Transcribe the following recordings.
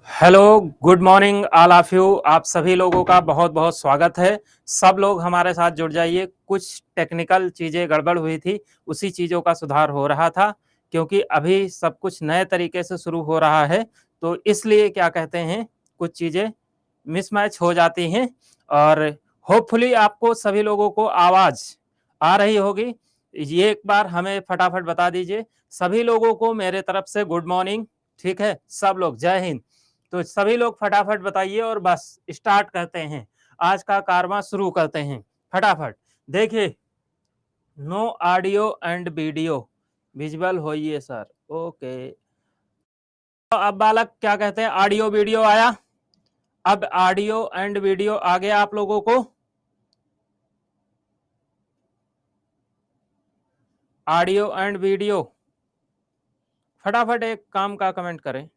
Hello, good morning all of you. आप सभी लोगों का बहुत बहुत स्वागत है। सब लोग हमारे साथ जुड़ जाइए। कुछ टेक्निकल चीज़ें गड़बड़ हुई थी, उसी चीज़ों का सुधार हो रहा था, क्योंकि अभी सब कुछ नए तरीके से शुरू हो रहा है, तो इसलिए क्या कहते हैं, कुछ चीज़ें मिसमैच हो जाती हैं। और होपफुली आपको सभी लोगों को आवाज़ आ रही होगी। ये एक बार हमें फटाफट बता दीजिए। सभी लोगों को मेरे तरफ से गुड मॉर्निंग। ठीक है, सब लोग जय हिंद। तो सभी लोग फटाफट बताइए और बस स्टार्ट करते हैं, आज का कारवां शुरू करते हैं फटाफट। देखिए, no audio and video visual होइए सर। ओके, तो अब बालक क्या कहते हैं, ऑडियो वीडियो आया। अब ऑडियो एंड वीडियो आ गया आप लोगों को। ऑडियो एंड वीडियो फटाफट एक काम का कमेंट करें।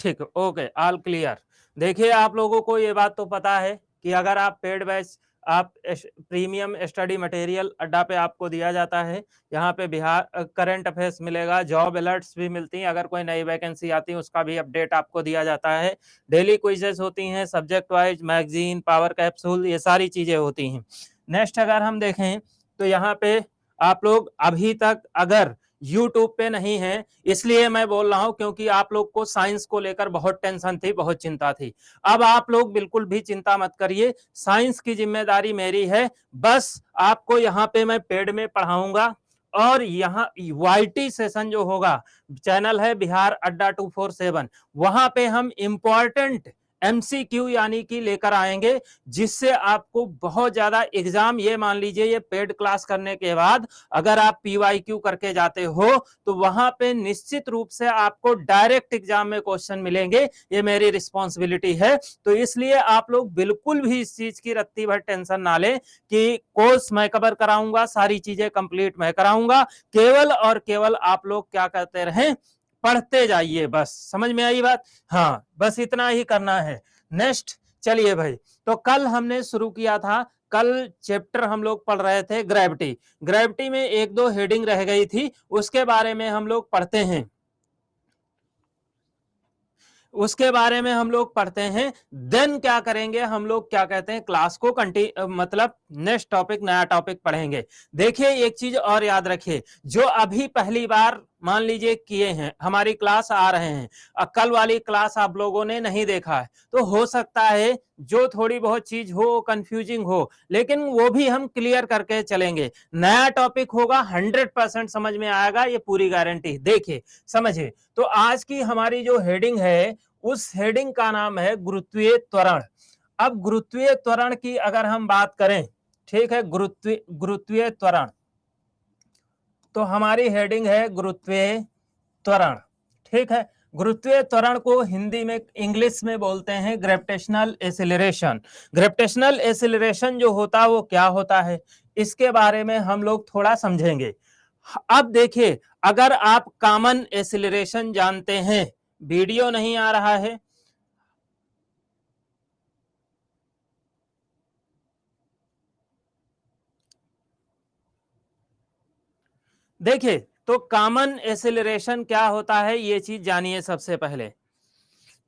ठीक, ओके, ऑल क्लियर। देखिए, आप लोगों को ये बात तो पता है कि अगर आप पेड बैच, आप प्रीमियम स्टडी मटेरियल अड्डा पे आपको दिया जाता है। यहाँ पे बिहार करंट अफेयर्स मिलेगा, जॉब अलर्ट्स भी मिलती हैं, अगर कोई नई वैकेंसी आती है उसका भी अपडेट आपको दिया जाता है। डेली क्विजेस होती हैं, subject wise magazine, power capsule, ये सारी चीज़ें होती हैं। नेक्स्ट अगर हम देखें तो यहाँ पे आप लोग अभी तक अगर यूट्यूब पे नहीं है, इसलिए मैं बोल रहा हूं क्योंकि आप लोग को साइंस को लेकर बहुत टेंशन थी, बहुत चिंता थी। अब आप लोग बिल्कुल भी चिंता मत करिए, साइंस की जिम्मेदारी मेरी है। बस आपको यहाँ पे मैं पेड में पढ़ाऊंगा, और यहाँ वाईटी सेशन जो होगा, चैनल है बिहार अड्डा 247, वहां पे हम इंपॉर्टेंट एमसीक्यू यानी कि लेकर आएंगे, जिससे आपको बहुत ज्यादा एग्जाम, ये मान लीजिए ये पेड क्लास करने के बाद अगर आप पीवाईक्यू करके जाते हो तो वहां पे निश्चित रूप से आपको डायरेक्ट एग्जाम में क्वेश्चन मिलेंगे। ये मेरी रिस्पॉन्सिबिलिटी है। तो इसलिए आप लोग बिल्कुल भी इस चीज की रत्ती भर टेंशन ना लें कि कोर्स मैं कवर कराऊंगा, सारी चीजें कंप्लीट मैं कराऊंगा। केवल और केवल आप लोग क्या करते रहें, पढ़ते जाइए। बस समझ में आई बात? हाँ, बस इतना ही करना है। नेक्स्ट चलिए भाई, तो कल हमने शुरू किया था, कल चैप्टर हम लोग पढ़ रहे थे ग्रेविटी। ग्रेविटी में एक दो हेडिंग रह गई थी, उसके बारे में हम लोग पढ़ते हैं, उसके बारे में हम लोग पढ़ते हैं। देन क्या करेंगे हम लोग, क्या कहते हैं, क्लास को मतलब नेक्स्ट टॉपिक, नया टॉपिक पढ़ेंगे। देखिए, एक चीज और याद रखिए, जो अभी पहली बार मान लीजिए किए हैं, हमारी क्लास आ रहे हैं, कल वाली क्लास आप लोगों ने नहीं देखा है, तो हो सकता है जो थोड़ी बहुत चीज हो, कंफ्यूजिंग हो, लेकिन वो भी हम क्लियर करके चलेंगे। नया टॉपिक होगा, 100% समझ में आएगा, ये पूरी गारंटी। देखिए, समझिए, तो आज की हमारी जो हेडिंग है, उस हेडिंग का नाम है गुरुत्वीय त्वरण। अब गुरुत्वीय त्वरण की अगर हम बात करें, ठीक है, गुरुत्वीय त्वरण, तो हमारी हेडिंग है गुरुत्वीय त्वरण। ठीक है, गुरुत्वीय त्वरण को हिंदी में, इंग्लिश में बोलते हैं ग्रेविटेशनल एसिलरेशन। ग्रेविटेशनल एसिलरेशन जो होता है वो क्या होता है, इसके बारे में हम लोग थोड़ा समझेंगे। अब देखिए, अगर आप कॉमन एसिलरेशन जानते हैं, वीडियो नहीं आ रहा है, देखिए, तो कॉमन एसिलरेशन क्या होता है, ये चीज जानिए सबसे पहले।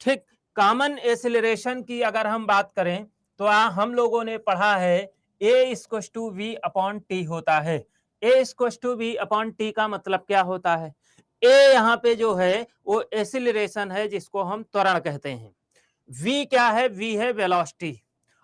ठीक, कॉमन एसिलरेशन की अगर हम बात करें तो हम लोगों ने पढ़ा है A equals to V upon T होता है। A equals to V upon T का मतलब क्या होता है, ए यहाँ पे जो है वो एसिलरेशन है, जिसको हम त्वरण कहते हैं। वी क्या है, वी है वेलोसिटी,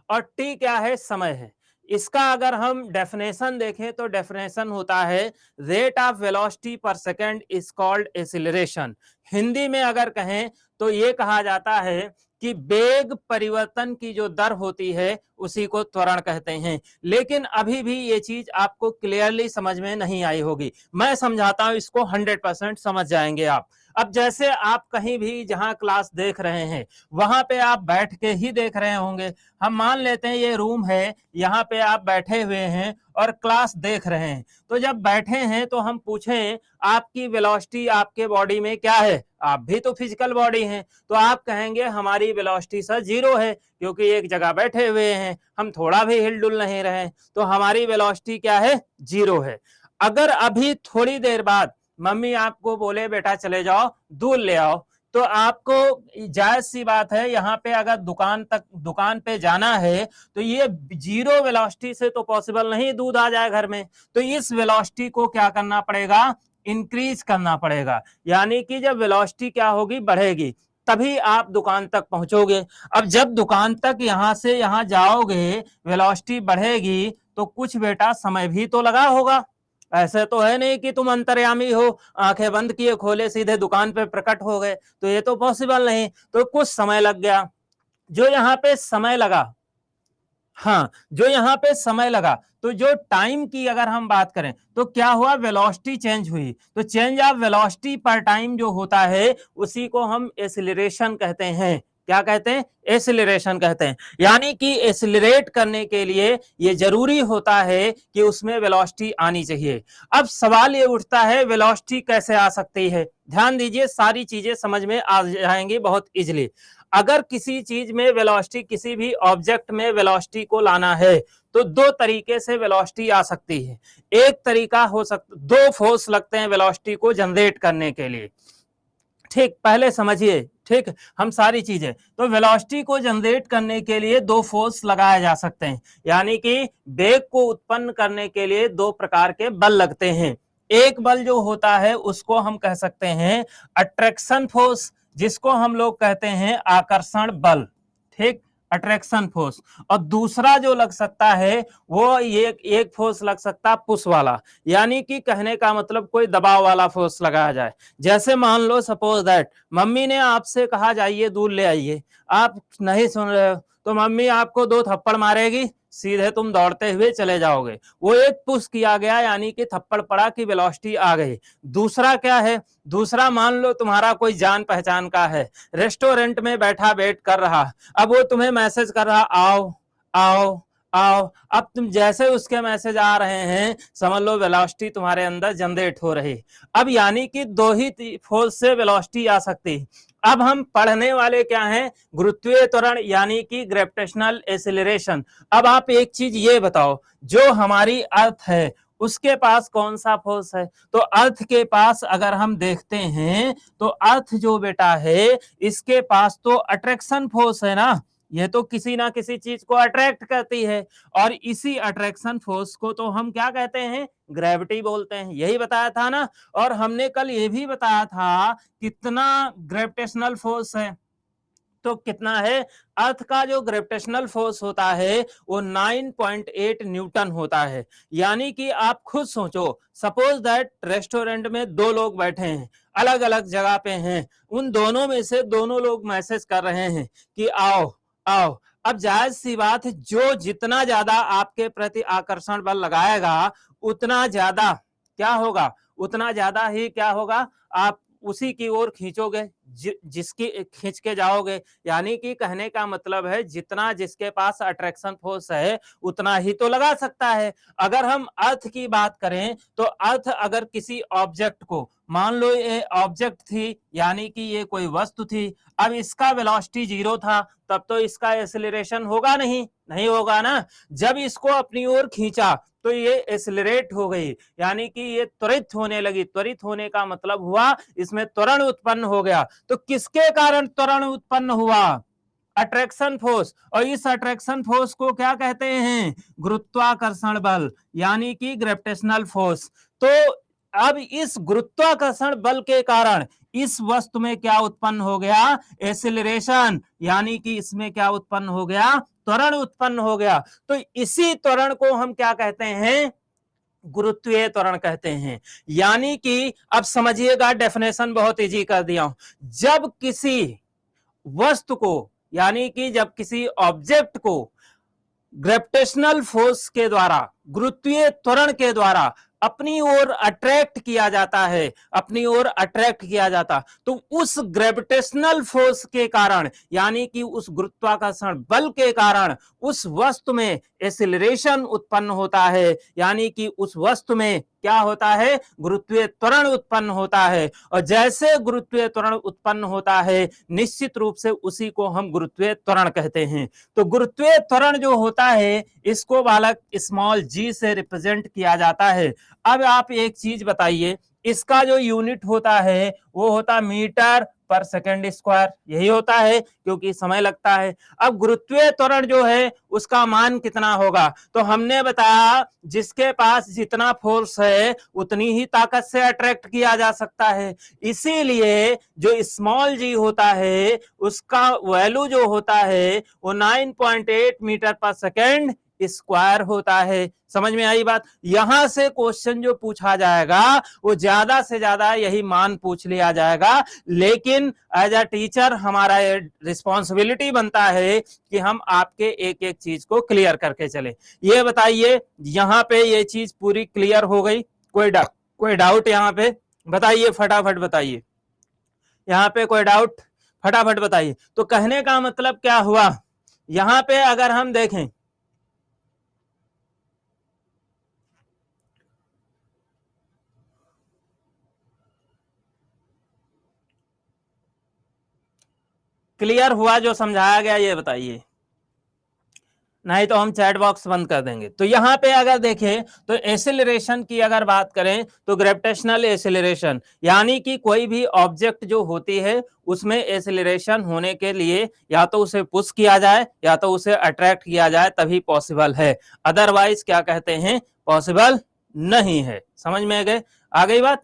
और टी क्या है, समय है। इसका अगर हम डेफिनेशन देखें तो डेफिनेशन होता है रेट ऑफ वेलोसिटी पर second is called acceleration. Hindi में अगर कहें तो ये कहा जाता है कि वेग परिवर्तन की जो दर होती है उसी को त्वरण कहते हैं। लेकिन अभी भी ये चीज आपको क्लियरली समझ में नहीं आई होगी, मैं समझाता हूं, इसको 100% समझ जाएंगे आप। अब जैसे आप कहीं भी जहां क्लास देख रहे हैं, वहां पे आप बैठ के ही देख रहे होंगे। हम मान लेते हैं ये रूम है, यहाँ पे आप बैठे हुए हैं और क्लास देख रहे हैं। तो जब बैठे हैं तो हम पूछें आपकी वेलोसिटी आपके बॉडी में क्या है, आप भी तो फिजिकल बॉडी हैं, तो आप कहेंगे हमारी वेलोसिटी सर 0 है, क्योंकि एक जगह बैठे हुए हैं, हम थोड़ा भी हिलडुल नहीं रहे, तो हमारी वेलोसिटी क्या है, 0 है। अगर अभी थोड़ी देर बाद मम्मी आपको बोले बेटा चले जाओ दूध ले आओ, तो आपको जायज सी बात है, यहाँ पे अगर दुकान पे जाना है तो ये 0 वेलोसिटी से तो पॉसिबल नहीं दूध आ जाए घर में, तो इस वेलोसिटी को क्या करना पड़ेगा, इंक्रीज करना पड़ेगा। यानी कि जब वेलोसिटी क्या होगी, बढ़ेगी, तभी आप दुकान तक पहुंचोगे। अब जब दुकान तक यहां से यहां जाओगे, वेलोसिटी बढ़ेगी, तो कुछ बेटा समय भी तो लगा होगा। ऐसे तो है नहीं कि तुम अंतर्यामी हो, आंखें बंद किए खोले सीधे दुकान पे प्रकट हो गए, तो ये तो पॉसिबल नहीं, तो कुछ समय लग गया। जो यहाँ पे समय लगा, हाँ, जो यहाँ पे समय लगा, तो जो टाइम की अगर हम बात करें तो क्या हुआ, वेलोसिटी चेंज हुई। तो चेंज ऑफ वेलोसिटी पर टाइम जो होता है उसी को हम एक्सीलरेशन कहते हैं। क्या कहते हैं, एक्सीलरेशन कहते हैं। यानी कि एक्सीलरेट करने के लिए ये जरूरी होता है कि उसमें वेलोसिटी आनी चाहिए। अब सवाल ये उठता है वेलोसिटी कैसे आ सकती है। ध्यान दीजिए, सारी चीजें समझ में आ जाएंगी बहुत इजीली। अगर किसी चीज में वेलोसिटी, किसी भी ऑब्जेक्ट में वेलोसिटी को लाना है तो दो तरीके से वेलोसिटी आ सकती है। एक तरीका हो सकता, दो फोर्स लगते हैं वेलोसिटी को जनरेट करने के लिए। ठीक, पहले समझिए, ठीक, हम सारी चीजें, तो वेलोसिटी को जनरेट करने के लिए दो फोर्स लगाए जा सकते हैं। यानी कि वेग को उत्पन्न करने के लिए दो प्रकार के बल लगते हैं। एक बल जो होता है उसको हम कह सकते हैं अट्रैक्शन फोर्स, जिसको हम लोग कहते हैं आकर्षण बल, ठीक, अट्रैक्शन फोर्स। और दूसरा जो लग सकता है वो ये एक फोर्स लग सकता है पुश वाला, यानी कि कहने का मतलब कोई दबाव वाला फोर्स लगाया जाए। जैसे मान लो सपोज दैट मम्मी ने आपसे कहा जाइए दूध ले आइए, आप नहीं सुन रहे हो, तो मम्मी आपको 2 थप्पड़ मारेगी, सीधे तुम दौड़ते हुए चले जाओगे। वो एक पुश किया गया, यानी कि थप्पड़ पड़ा कि वेलोसिटी आ गई। दूसरा क्या है, दूसरा मान लो तुम्हारा कोई जान पहचान का है, रेस्टोरेंट में बैठा वेट कर रहा, अब वो तुम्हें मैसेज कर रहा आओ आओ आओ। अब तुम जैसे उसके मैसेज आ रहे हैं, समझ लो वेलोसिटी तुम्हारे अंदर जनरेट हो रही। अब यानी कि दो ही फोर्स से वेलोसिटी आ सकती। अब हम पढ़ने वाले क्या हैं, गुरुत्वीय त्वरण यानी कि ग्रेविटेशनल एक्सीलरेशन। अब आप एक चीज ये बताओ, जो हमारी अर्थ है उसके पास कौन सा फोर्स है, तो अर्थ के पास अगर हम देखते हैं तो अर्थ जो बेटा है इसके पास तो अट्रैक्शन फोर्स है ना, ये तो किसी ना किसी चीज को अट्रैक्ट करती है, और इसी अट्रैक्शन फोर्स को तो हम क्या कहते हैं, ग्रेविटी बोलते हैं। यही बताया था ना। और हमने कल ये भी बताया था कितना ग्रेविटेशनल फोर्स है, तो कितना है, अर्थ का जो ग्रेविटेशनल फोर्स होता है वो 9.8 न्यूटन होता है। यानी कि आप खुद सोचो, सपोज दैट रेस्टोरेंट में 2 लोग बैठे हैं, अलग अलग जगह पे हैं, उन दोनों में से दोनों लोग मैसेज कर रहे हैं कि आओ आओ। अब जायज सी बात है, जो जितना ज्यादा आपके प्रति आकर्षण बल लगाएगा उतना ज्यादा क्या होगा, उतना ज्यादा ही क्या होगा, आप उसी की ओर खींचोगे, जिसकी खींच के जाओगे। यानी कि कहने का मतलब है जितना जिसके पास अट्रैक्शन फोर्स है उतना ही तो लगा सकता है। अगर हम अर्थ की बात करें तो अर्थ अगर किसी ऑब्जेक्ट को, मान लो ये ऑब्जेक्ट थी, यानी कि ये कोई वस्तु थी, अब इसका वेलोसिटी 0 था, तब तो इसका एक्सीलरेशन होगा नहीं, नहीं होगा ना। जब इसको अपनी ओर खींचा तो ये एक्सीलरेट हो गई, यानी कि ये त्वरित होने लगी। त्वरित होने का मतलब हुआ इसमें त्वरण उत्पन्न हो गया। तो किसके कारण त्वरण उत्पन्न हुआ, अट्रैक्शन फोर्स। और इस अट्रैक्शन फोर्स को क्या कहते हैं, गुरुत्वाकर्षण बल, यानी कि ग्रेविटेशनल फोर्स। तो अब इस गुरुत्वाकर्षण बल के कारण इस वस्तु में क्या उत्पन्न हो गया, एक्सीलरेशन, यानी कि इसमें क्या उत्पन्न हो गया, त्वरण उत्पन्न हो गया। तो इसी त्वरण को हम क्या कहते हैं, गुरुत्वीय त्वरण कहते हैं। यानी कि अब समझिएगा, डेफिनेशन बहुत इजी कर दिया हूं। जब किसी वस्तु को, यानी कि जब किसी ऑब्जेक्ट को ग्रेविटेशनल फोर्स के द्वारा, गुरुत्वीय त्वरण के द्वारा अपनी ओर अट्रैक्ट किया जाता है, अपनी ओर अट्रैक्ट किया जाता, तो उस ग्रेविटेशनल फोर्स के कारण, यानी कि उस गुरुत्वाकर्षण बल के कारण उस वस्तु में एक्सीलरेशन उत्पन्न होता है। यानी कि उस वस्तु में क्या होता है, गुरुत्वीय त्वरण उत्पन्न होता है। और जैसे गुरुत्वीय त्वरण उत्पन्न होता है, निश्चित रूप से उसी को हम गुरुत्वीय त्वरण कहते हैं। तो गुरुत्वीय त्वरण जो होता है इसको बालक स्मॉल g से रिप्रेजेंट किया जाता है। अब आप एक चीज बताइए, इसका जो यूनिट होता है वो होता मीटर पर सेकंड स्क्वायर, यही होता है क्योंकि समय लगता है। अब गुरुत्वीय त्वरण जो है उसका मान कितना होगा, तो हमने बताया जिसके पास जितना फोर्स है उतनी ही ताकत से अट्रैक्ट किया जा सकता है। इसीलिए जो स्मॉल जी होता है उसका वैल्यू जो होता है वो 9.8 मीटर पर सेकेंड स्क्वायर होता है। समझ में आई बात। यहां से क्वेश्चन जो पूछा जाएगा वो ज्यादा से ज्यादा यही मान पूछ लिया जाएगा, लेकिन एज अ टीचर हमारा रिस्पॉन्सिबिलिटी बनता है कि हम आपके एक एक चीज को क्लियर करके चले। ये बताइए यहां पे ये चीज पूरी क्लियर हो गई, कोई डाउट यहां पे बताइए, फटाफट बताइए, यहां पे कोई डाउट फटाफट बताइए। तो कहने का मतलब क्या हुआ, यहां पे अगर हम देखें क्लियर हुआ जो समझाया गया, ये बताइए, नहीं तो हम चैट बॉक्स बंद कर देंगे। तो यहां पे अगर देखें तो एसिलरेशन की अगर बात करें तो ग्रेविटेशनल एसिलरेशन यानी कि कोई भी ऑब्जेक्ट जो होती है उसमें एसिलरेशन होने के लिए या तो उसे पुश किया जाए या तो उसे अट्रैक्ट किया जाए तभी पॉसिबल है, अदरवाइज क्या कहते हैं, पॉसिबल नहीं है। समझ में आ गई बात।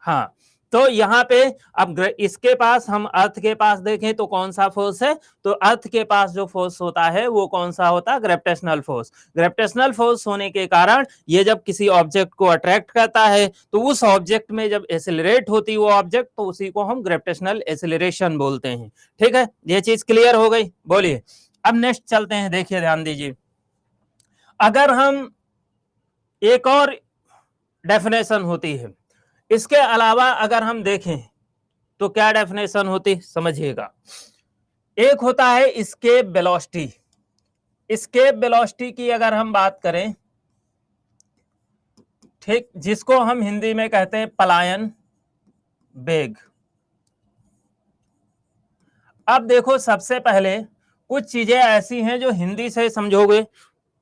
हाँ, तो यहाँ पे अब इसके पास हम अर्थ के पास देखें तो कौन सा फोर्स है, तो अर्थ के पास जो फोर्स होता है वो कौन सा होता है, ग्रेविटेशनल फोर्स। ग्रेविटेशनल फोर्स होने के कारण ये जब किसी ऑब्जेक्ट को अट्रैक्ट करता है तो उस ऑब्जेक्ट में जब एसिलरेट होती है वो ऑब्जेक्ट तो उसी को हम ग्रेविटेशनल एसिलरेशन बोलते हैं। ठीक है, ये चीज क्लियर हो गई। बोलिए अब नेक्स्ट चलते हैं, देखिए ध्यान दीजिए, अगर हम एक और डेफिनेशन होती है इसके अलावा अगर हम देखें तो क्या डेफिनेशन होती समझिएगा। एक होता है स्केप वेलोसिटी, स्केप वेलोसिटी की अगर हम बात करें, ठीक, जिसको हम हिंदी में कहते हैं पलायन वेग। अब देखो सबसे पहले कुछ चीजें ऐसी हैं जो हिंदी से समझोगे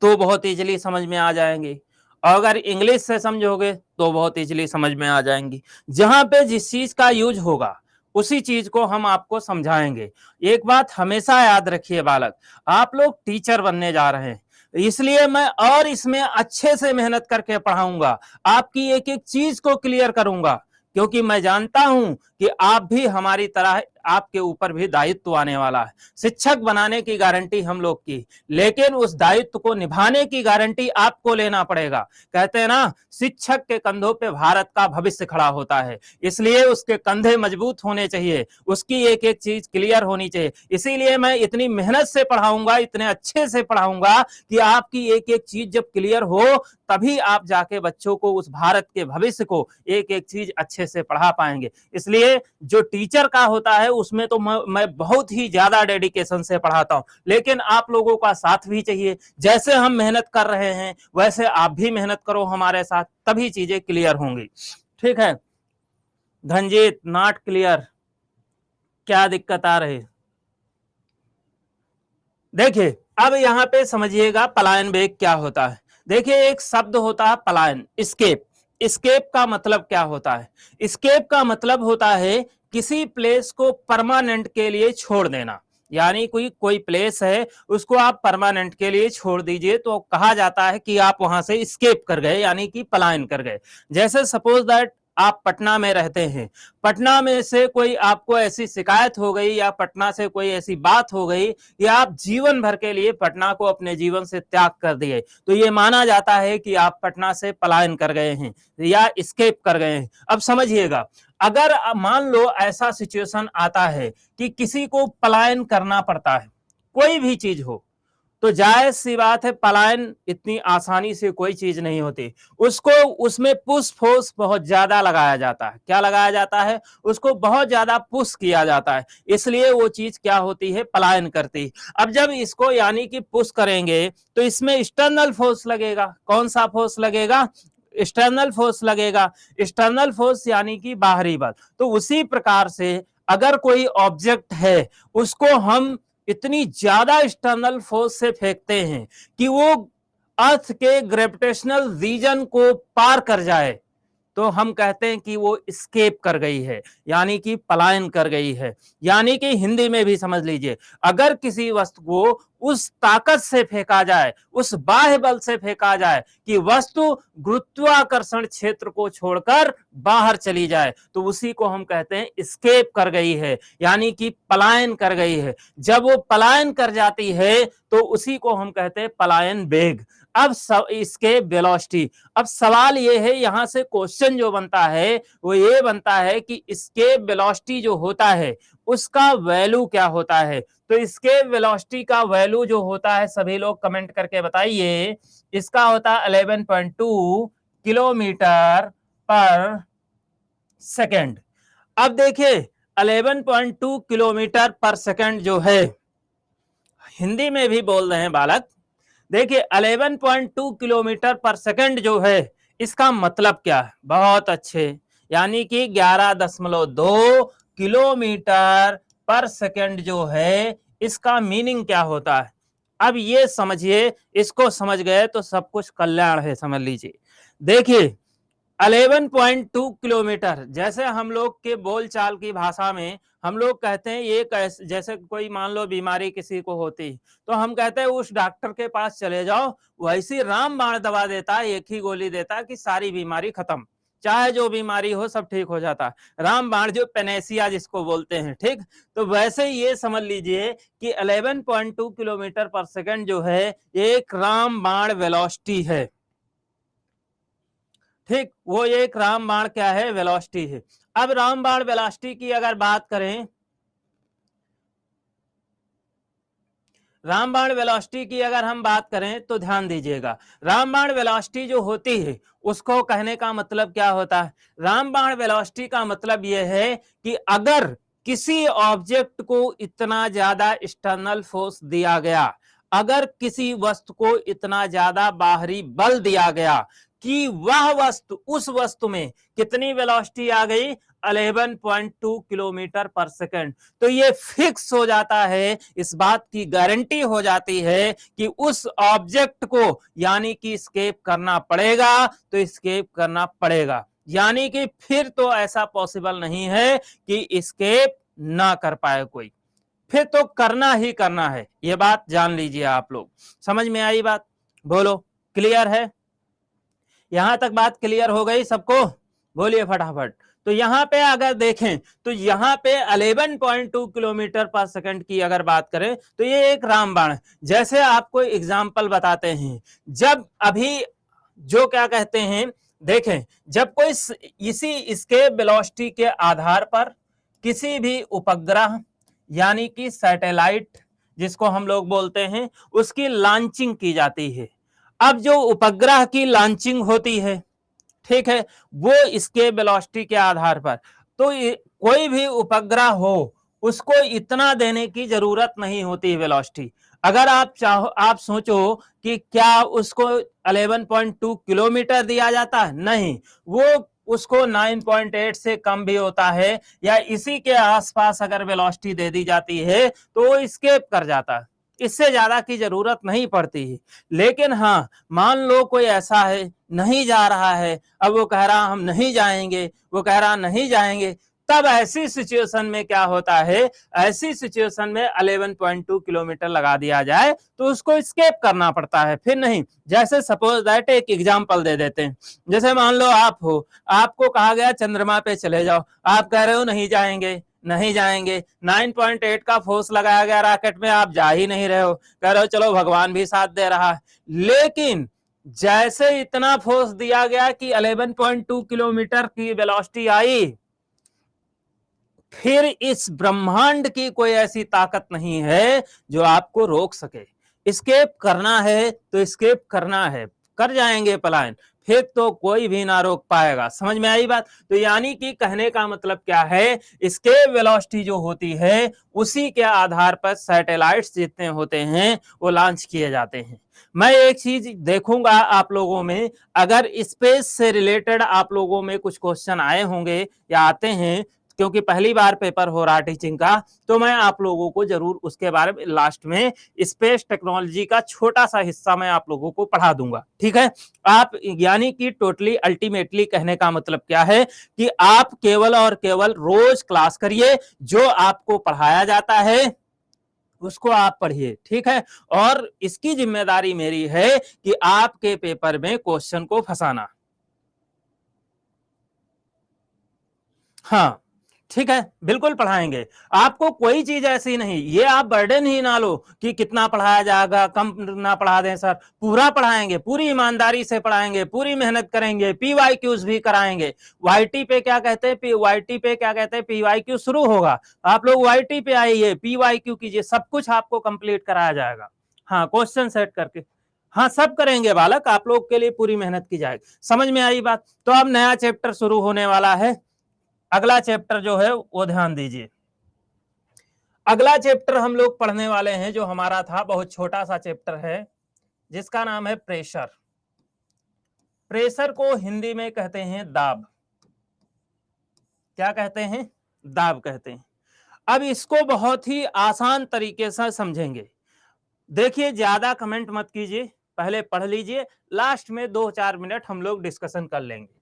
तो बहुत इजीली समझ में आ जाएंगी, और अगर इंग्लिश से समझोगे तो बहुत इजीली समझ में आ जाएंगी। जहां पे जिस चीज का यूज होगा उसी चीज को हम आपको समझाएंगे। एक बात हमेशा याद रखिए बालक, आप लोग टीचर बनने जा रहे हैं, इसलिए मैं और इसमें अच्छे से मेहनत करके पढ़ाऊंगा, आपकी एक एक चीज को क्लियर करूंगा, क्योंकि मैं जानता हूं कि आप भी हमारी तरह, आपके ऊपर भी दायित्व आने वाला है। शिक्षक बनाने की गारंटी हम लोग की, लेकिन उस दायित्व को निभाने की गारंटी आपको लेना पड़ेगा। कहते हैं ना, शिक्षक के कंधों पे भारत का भविष्य खड़ा होता है, इसलिए उसके कंधे मजबूत होने चाहिए, उसकी एक एक चीज क्लियर होनी चाहिए। इसीलिए मैं इतनी मेहनत से पढ़ाऊंगा, इतने अच्छे से पढ़ाऊंगा कि आपकी एक एक चीज जब क्लियर हो तभी आप जाके बच्चों को, उस भारत के भविष्य को एक एक चीज अच्छे से पढ़ा पाएंगे। इसलिए जो टीचर का होता है उसमें तो मैं बहुत ही ज्यादा डेडिकेशन से पढ़ाता हूं, लेकिन आप लोगों का साथ भी चाहिए। जैसे हम मेहनत कर रहे हैं वैसे आप भी मेहनत करो हमारे साथ, तभी चीजें क्लियर होंगी। ठीक है, धनजीत नॉट क्लियर, क्या दिक्कत आ रही, देखिए अब यहां पे समझिएगा पलायन वेग क्या होता है। देखिए एक शब्द होता है पलायन, स्केप। स्केप का मतलब क्या होता है, स्केप का मतलब होता है किसी प्लेस को परमानेंट के लिए छोड़ देना, यानी कोई प्लेस है उसको आप परमानेंट के लिए छोड़ दीजिए तो कहा जाता है कि आप वहां से स्केप कर गए, यानी कि पलायन कर गए। जैसे सपोज दैट आप पटना में रहते हैं, पटना में से कोई आपको ऐसी शिकायत हो गई या पटना से कोई ऐसी बात हो गई कि आप जीवन भर के लिए पटना को अपने जीवन से त्याग कर दिए, तो ये माना जाता है कि आप पटना से पलायन कर गए हैं या स्केप कर गए हैं। अब समझिएगा, अगर मान लो ऐसा सिचुएशन आता है कि किसी को पलायन करना पड़ता है, कोई भी चीज हो, तो जायज सी बात है पलायन इतनी आसानी से कोई चीज नहीं होती, उसको उसमें पुश फोर्स बहुत ज्यादा लगाया जाता है। क्या लगाया जाता है, उसको बहुत ज्यादा पुश किया जाता है, इसलिए वो चीज क्या होती है, पलायन करती है। अब जब इसको यानी कि पुश करेंगे तो इसमें एक्सटर्नल फोर्स लगेगा। कौन सा फोर्स लगेगा, एक्सटर्नल फोर्स लगेगा। एक्सटर्नल फोर्स यानी कि बाहरी बल। तो उसी प्रकार से अगर कोई ऑब्जेक्ट है उसको हम इतनी ज्यादा एक्सटर्नल फोर्स से फेंकते हैं कि वो अर्थ के ग्रेविटेशनल रीजन को पार कर जाए, तो हम कहते हैं कि वो एस्केप कर गई है, यानी कि पलायन कर गई है। यानी कि हिंदी में भी समझ लीजिए, अगर किसी वस्तु को उस ताकत से फेंका जाए, उस बाह्य बल से फेंका जाए कि वस्तु गुरुत्वाकर्षण क्षेत्र को छोड़कर बाहर चली जाए, तो उसी को हम कहते हैं एस्केप कर गई है, यानी कि पलायन कर गई है। जब वो पलायन कर जाती है तो उसी को हम कहते हैं पलायन वेग। अब इसके वेलोसिटी, अब सवाल ये है, यहां से क्वेश्चन जो बनता है वो ये बनता है कि इसके वेलोसिटी जो होता है उसका वैल्यू क्या होता है। तो इसके वेलोसिटी का वैल्यू जो होता है, सभी लोग कमेंट करके बताइए, इसका होता है 11.2 किलोमीटर पर सेकेंड। अब देखिए 11.2 किलोमीटर पर सेकेंड जो है, हिंदी में भी बोल रहे हैं बालक, देखिए 11.2 किलोमीटर पर सेकेंड जो है, इसका मतलब क्या है? बहुत अच्छे, यानी कि 11.2 किलोमीटर पर सेकेंड जो है, इसका मीनिंग क्या होता है? अब ये समझिए, इसको समझ गए तो सब कुछ कल्याण है, समझ लीजिए। देखिए 11.2 किलोमीटर, जैसे हम लोग के बोलचाल की भाषा में हम लोग कहते हैं, ये जैसे कोई मान लो बीमारी किसी को होती तो हम कहते हैं उस डॉक्टर के पास चले जाओ, वैसी रामबाण दवा देता है, एक ही गोली देता कि सारी बीमारी खत्म, चाहे जो बीमारी हो सब ठीक हो जाता। रामबाण जो पेनेसिया जिसको बोलते हैं, ठीक। तो वैसे ये समझ लीजिए कि 11.2 किलोमीटर पर सेकेंड जो है एक रामबाण वेलोसिटी है, ठीक। वो एक रामबाण क्या है? वेलोसिटी है। अब रामबाण वेलोसिटी की अगर बात करें, रामबाण वेलोसिटी की अगर हम बात करें तो ध्यान दीजिएगा, रामबाण वेलोसिटी जो होती है उसको कहने का मतलब क्या होता है? रामबाण वेलोसिटी का मतलब यह है कि अगर किसी ऑब्जेक्ट को इतना ज्यादा एक्सटर्नल फोर्स दिया गया, अगर किसी वस्तु को इतना ज्यादा बाहरी बल दिया गया कि वह वस्तु, उस वस्तु में कितनी वेलोसिटी आ गई? 11.2 किलोमीटर पर सेकेंड। तो ये फिक्स हो जाता है, इस बात की गारंटी हो जाती है कि उस ऑब्जेक्ट को यानी कि एस्केप करना पड़ेगा, तो एस्केप करना पड़ेगा, यानी कि फिर तो ऐसा पॉसिबल नहीं है कि एस्केप ना कर पाए कोई, फिर तो करना ही करना है। ये बात जान लीजिए आप लोग। समझ में आई बात? बोलो, क्लियर है? यहां तक बात क्लियर हो गई सबको? बोलिए फटाफट। तो यहां पे अगर देखें तो यहां पे 11.2 किलोमीटर पर सेकंड की अगर बात करें तो ये एक रामबाण है। जैसे आपको एग्जांपल बताते हैं, जब अभी जो क्या कहते हैं, देखें, जब कोई इसी इसके वेलोसिटी के आधार पर किसी भी उपग्रह यानी कि सैटेलाइट जिसको हम लोग बोलते हैं, उसकी लॉन्चिंग की जाती है। अब जो उपग्रह की लॉन्चिंग होती है, ठीक है, वो इसके वेलोसिटी के आधार पर, तो कोई भी उपग्रह हो उसको इतना देने की जरूरत नहीं होती वेलोसिटी। अगर आप चाहो, आप सोचो कि क्या उसको 11.2 किलोमीटर दिया जाता है? नहीं, वो उसको 9.8 से कम भी होता है, या इसी के आसपास अगर वेलोसिटी दे दी जाती है तो वो एस्केप कर जाता है, इससे ज्यादा की जरूरत नहीं पड़ती है। लेकिन हाँ, मान लो कोई ऐसा है नहीं जा रहा है, अब वो कह रहा हम नहीं जाएंगे, वो कह रहा नहीं जाएंगे, तब ऐसी सिचुएशन में क्या होता है? ऐसी सिचुएशन में 11.2 किलोमीटर लगा दिया जाए तो उसको एस्केप करना पड़ता है, फिर नहीं। जैसे सपोज दैट एक एग्जांपल दे देते हैं, जैसे मान लो आप हो, आपको कहा गया चंद्रमा पे चले जाओ, आप कह रहे हो नहीं जाएंगे, नहीं जाएंगे, 9.8 का फोर्स लगाया गया रॉकेट में, आप जा ही नहीं रहे हो, कह रहे हो चलो भगवान भी साथ दे रहा है। लेकिन जैसे इतना फोर्स दिया गया कि 11.2 किलोमीटर की वेलोसिटी आई, फिर इस ब्रह्मांड की कोई ऐसी ताकत नहीं है जो आपको रोक सके। एस्केप करना है तो एस्केप करना है, कर जाएंगे पलायन, फिर तो कोई भी ना रोक पाएगा। समझ में आई बात? तो यानी कि कहने का मतलब क्या है, इसके वेलोसिटी जो होती है उसी के आधार पर सैटेलाइट्स जितने होते हैं वो लॉन्च किए जाते हैं। मैं एक चीज देखूंगा आप लोगों में, अगर स्पेस से रिलेटेड आप लोगों में कुछ क्वेश्चन आए होंगे या आते हैं, क्योंकि पहली बार पेपर हो रहा टीचिंग का, तो मैं आप लोगों को जरूर उसके बारे में लास्ट में स्पेस टेक्नोलॉजी का छोटा सा हिस्सा मैं आप लोगों को पढ़ा दूंगा। ठीक है, आप यानी कि टोटली अल्टीमेटली कहने का मतलब क्या है कि आप केवल और केवल रोज क्लास करिए, जो आपको पढ़ाया जाता है उसको आप पढ़िए। ठीक है, और इसकी जिम्मेदारी मेरी है कि आपके पेपर में क्वेश्चन को फंसाना। हाँ, ठीक है, बिल्कुल पढ़ाएंगे। आपको कोई चीज ऐसी नहीं, ये आप बर्डन ही ना लो कि कितना पढ़ाया जाएगा, कम ना पढ़ा दें सर। पूरा पढ़ाएंगे, पूरी ईमानदारी से पढ़ाएंगे, पूरी मेहनत करेंगे, पीवाईक्यूज भी कराएंगे। वाईटी पे क्या कहते हैं, वाईटी पे क्या कहते हैं, पीवाईक्यू शुरू होगा। आप लोग वाईटी पे आइए, पीवाईक्यू कीजिए, सब कुछ आपको कंप्लीट कराया जाएगा। हाँ, क्वेश्चन सेट करके, हाँ सब करेंगे बालक, आप लोग के लिए पूरी मेहनत की जाएगी। समझ में आई बात? तो अब नया चैप्टर शुरू होने वाला है। अगला चैप्टर जो है वो ध्यान दीजिए। अगला चैप्टर हम लोग पढ़ने वाले हैं जो हमारा था, बहुत छोटा सा चैप्टर है जिसका नाम है प्रेशर। प्रेशर को हिंदी में कहते हैं दाब। क्या कहते हैं? दाब कहते हैं। अब इसको बहुत ही आसान तरीके से समझेंगे। देखिए, ज्यादा कमेंट मत कीजिए, पहले पढ़ लीजिए, लास्ट में 2-4 मिनट हम लोग डिस्कशन कर लेंगे।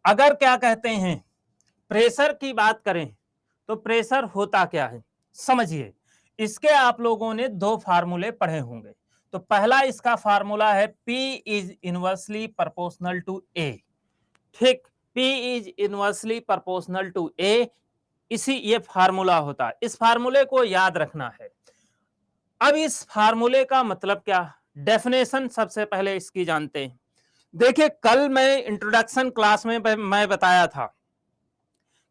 अगर क्या कहते हैं प्रेशर की बात करें तो प्रेशर होता क्या है समझिए। इसके आप लोगों ने 2 फार्मूले पढ़े होंगे। तो पहला इसका फार्मूला है P is inversely proportional to A। ठीक, P is inversely proportional to A, इसी ये फार्मूला होता है। इस फार्मूले को याद रखना है। अब इस फार्मूले का मतलब क्या, डेफिनेशन सबसे पहले इसकी जानते हैं। देखिए, कल मैं इंट्रोडक्शन क्लास में मैं बताया था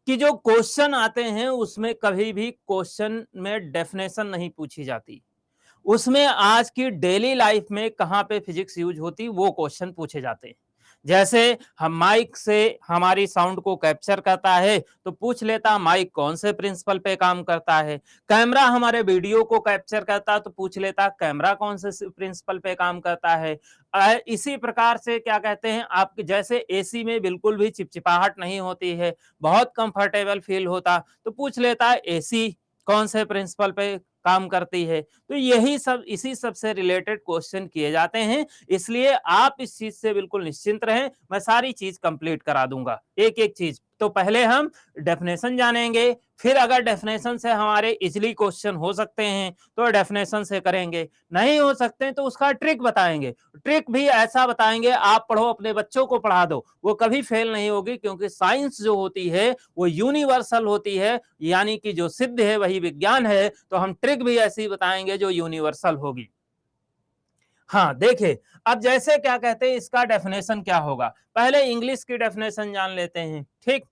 कि जो क्वेश्चन आते हैं उसमें कभी भी क्वेश्चन में डेफिनेशन नहीं पूछी जाती, उसमें आज की डेली लाइफ में कहां पे फिजिक्स यूज होती वो क्वेश्चन पूछे जाते हैं। जैसे हम माइक से हमारी साउंड को कैप्चर करता है तो पूछ लेता माइक कौन से प्रिंसिपल पे काम करता है। कैमरा हमारे वीडियो को कैप्चर करता तो पूछ लेता कैमरा कौन से प्रिंसिपल पे काम करता है। इसी प्रकार से क्या कहते हैं, आप जैसे एसी में बिल्कुल भी चिपचिपाहट नहीं होती है, बहुत कंफर्टेबल फील होता, तो पूछ लेता एसी कौन से प्रिंसिपल पे काम करती है। तो यही सब इसी सब से रिलेटेड क्वेश्चन किए जाते हैं, इसलिए आप इस चीज से बिल्कुल निश्चिंत रहें, मैं सारी चीज कंप्लीट करा दूंगा एक एक चीज। तो पहले हम डेफिनेशन जानेंगे, फिर अगर डेफिनेशन से हमारे इजीली क्वेश्चन हो सकते हैं तो डेफिनेशन से करेंगे, नहीं हो सकते हैं तो उसका ट्रिक बताएंगे। ट्रिक भी ऐसा बताएंगे आप पढ़ो, अपने बच्चों को पढ़ा दो, वो कभी फेल नहीं होगी, क्योंकि साइंस जो होती है वो यूनिवर्सल होती है, यानी कि जो सिद्ध है वही विज्ञान है। तो हम ट्रिक भी ऐसी बताएंगे जो यूनिवर्सल होगी। हाँ देखिए, अब जैसे क्या कहते हैं इसका डेफिनेशन क्या होगा, पहले इंग्लिश की डेफिनेशन जान लेते हैं। ठीक,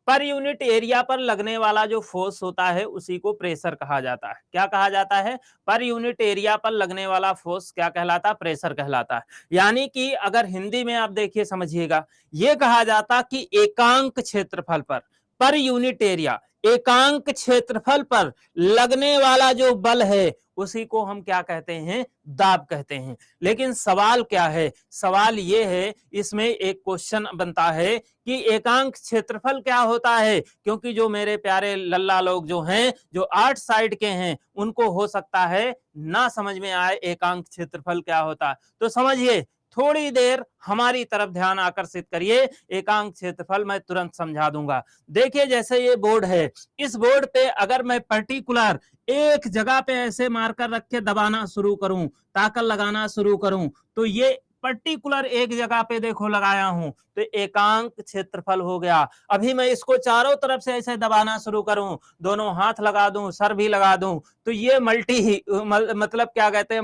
पर यूनिट एरिया पर लगने वाला जो फोर्स होता है उसी को प्रेशर कहा जाता है। क्या कहा जाता है? पर यूनिट एरिया पर लगने वाला फोर्स क्या कहलाता है? प्रेशर कहलाता है। यानी कि अगर हिंदी में आप देखिए समझिएगा, ये कहा जाता कि एकांक क्षेत्रफल पर यूनिट एरिया, एकांक क्षेत्रफल पर लगने वाला जो बल है उसी को हम क्या कहते हैं? दाब कहते हैं। लेकिन सवाल क्या है, सवाल ये है, इसमें एक क्वेश्चन बनता है कि एकांक क्षेत्रफल क्या होता है, क्योंकि जो मेरे प्यारे लल्ला लोग जो हैं, जो आर्ट साइड के हैं, उनको हो सकता है ना समझ में आए एकांक क्षेत्रफल क्या होता है। तो समझिए, थोड़ी देर हमारी तरफ ध्यान आकर्षित करिए, एकांक क्षेत्रफल मैं तुरंत समझा दूंगा। देखिए, जैसे ये बोर्ड है, इस बोर्ड पे अगर मैं पर्टिकुलर एक जगह पे ऐसे मार्कर रख के दबाना शुरू करूं, ताकत लगाना शुरू करूं, तो ये पर्टिकुलर एक जगह पे देखो लगाया हूं, तो एकांक क्षेत्रफल हो गया। अभी मैं इसको चारों तरफ से ऐसे दबाना शुरू करूं, दोनों हाथ लगा दूं, सर भी लगा दूं, तो ये मतलब क्या कहते हैं,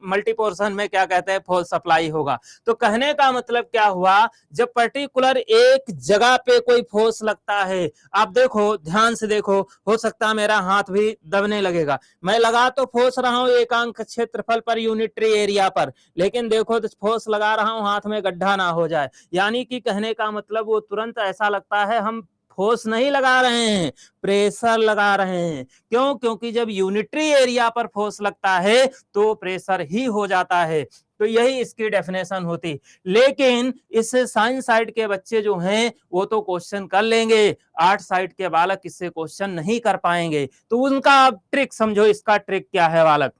मल्टी पोर्शन में क्या कहते हैं, फोर्स सप्लाई होगा। तो कहने का मतलब क्या हुआ, जब पर्टिकुलर एक जगह पे कोई फोर्स लगता है, आप देखो ध्यान से देखो, हो सकता है मेरा हाथ भी दबने लगेगा, मैं लगा तो फोर्स रहा हूं एकांक क्षेत्रफल पर यूनिटरी एरिया पर, लेकिन देखो तो फोर्स लगा रहा हूं, हाथ में गड्ढा ना हो जाए। यानी कि कहने का मतलब वो तुरंत ऐसा लगता है हम फोर्स नहीं लगा रहे हैं, प्रेशर लगा रहे हैं। क्यों? क्योंकि जब यूनिटरी एरिया पर फोर्स लगता है तो प्रेशर ही हो जाता है। तो यही इसकी डेफिनेशन होती। लेकिन इस साइंस साइड के बच्चे जो हैं वो तो क्वेश्चन कर लेंगे, आर्ट साइड के बालक इससे क्वेश्चन नहीं कर पाएंगे। तो उनका ट्रिक समझो, इसका ट्रिक क्या है बालक।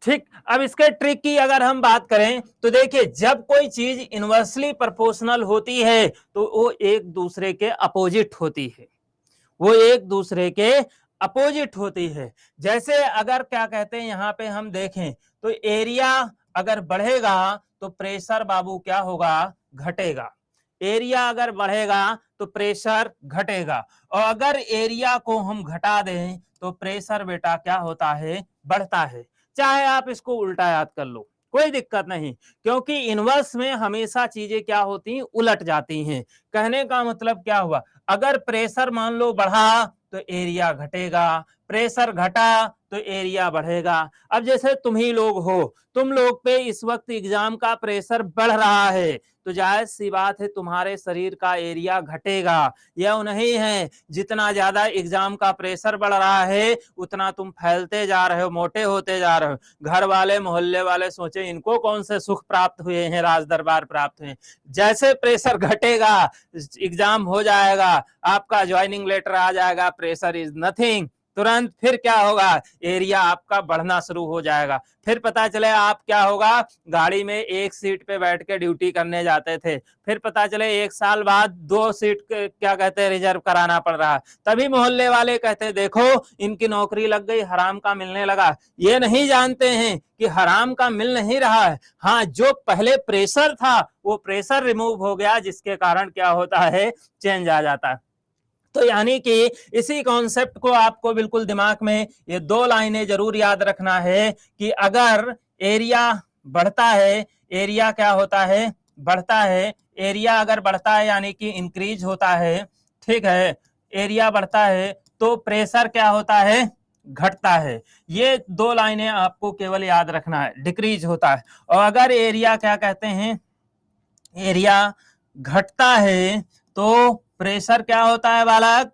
ठीक, अब इसके ट्रिक की अगर हम बात करें तो देखिए, जब कोई चीज इनवर्सली प्रोपोर्शनल होती है तो वो एक दूसरे के अपोजिट होती है, वो एक दूसरे के अपोजिट होती है। जैसे अगर क्या कहते हैं यहां पे हम देखें तो एरिया अगर बढ़ेगा तो प्रेशर बाबू क्या होगा, घटेगा। एरिया अगर बढ़ेगा तो प्रेशर घटेगा, और अगर एरिया को हम घटा दें तो प्रेशर बेटा क्या होता है, बढ़ता है। चाहे आप इसको उल्टा याद कर लो, कोई दिक्कत नहीं, क्योंकि इनवर्स में हमेशा चीजें क्या होती हैं, उलट जाती हैं। कहने का मतलब क्या हुआ, अगर प्रेशर मान लो बढ़ा तो एरिया घटेगा, प्रेशर घटा तो एरिया बढ़ेगा। अब जैसे तुम ही लोग हो, तुम लोग पे इस वक्त एग्जाम का प्रेशर बढ़ रहा है, तो जायज सी बात है तुम्हारे शरीर का एरिया घटेगा। यह नहीं है जितना ज्यादा एग्जाम का प्रेशर बढ़ रहा है उतना तुम फैलते जा रहे हो, मोटे होते जा रहे हो। घर वाले मोहल्ले वाले सोचे इनको कौन से सुख प्राप्त हुए हैं, राज दरबार प्राप्त हुए। जैसे प्रेशर घटेगा एग्जाम हो जाएगा, आपका ज्वाइनिंग लेटर आ जाएगा, प्रेशर इज नथिंग, तुरंत फिर क्या होगा, एरिया आपका बढ़ना शुरू हो जाएगा। फिर पता चले आप क्या होगा, गाड़ी में एक सीट पे बैठ के ड्यूटी करने जाते थे, फिर पता चले एक साल बाद 2 सीट क्या कहते हैं रिजर्व कराना पड़ रहा है। तभी मोहल्ले वाले कहते हैं देखो इनकी नौकरी लग गई, हराम का मिलने लगा। ये नहीं जानते हैं कि हराम का मिल नहीं रहा है, हाँ जो पहले प्रेशर था वो प्रेशर रिमूव हो गया, जिसके कारण क्या होता है, चेंज आ जाता है। तो यानी कि इसी कॉन्सेप्ट को आपको बिल्कुल दिमाग में ये 2 लाइनें जरूर याद रखना है कि अगर एरिया बढ़ता है, एरिया क्या होता है, बढ़ता है। एरिया अगर बढ़ता है यानी कि इंक्रीज होता है, ठीक है, एरिया बढ़ता है तो प्रेशर क्या होता है, घटता है। ये 2 लाइनें आपको केवल याद रखना है, डिक्रीज होता है। और अगर एरिया क्या कहते हैं, एरिया घटता है तो प्रेशर क्या होता है बालक,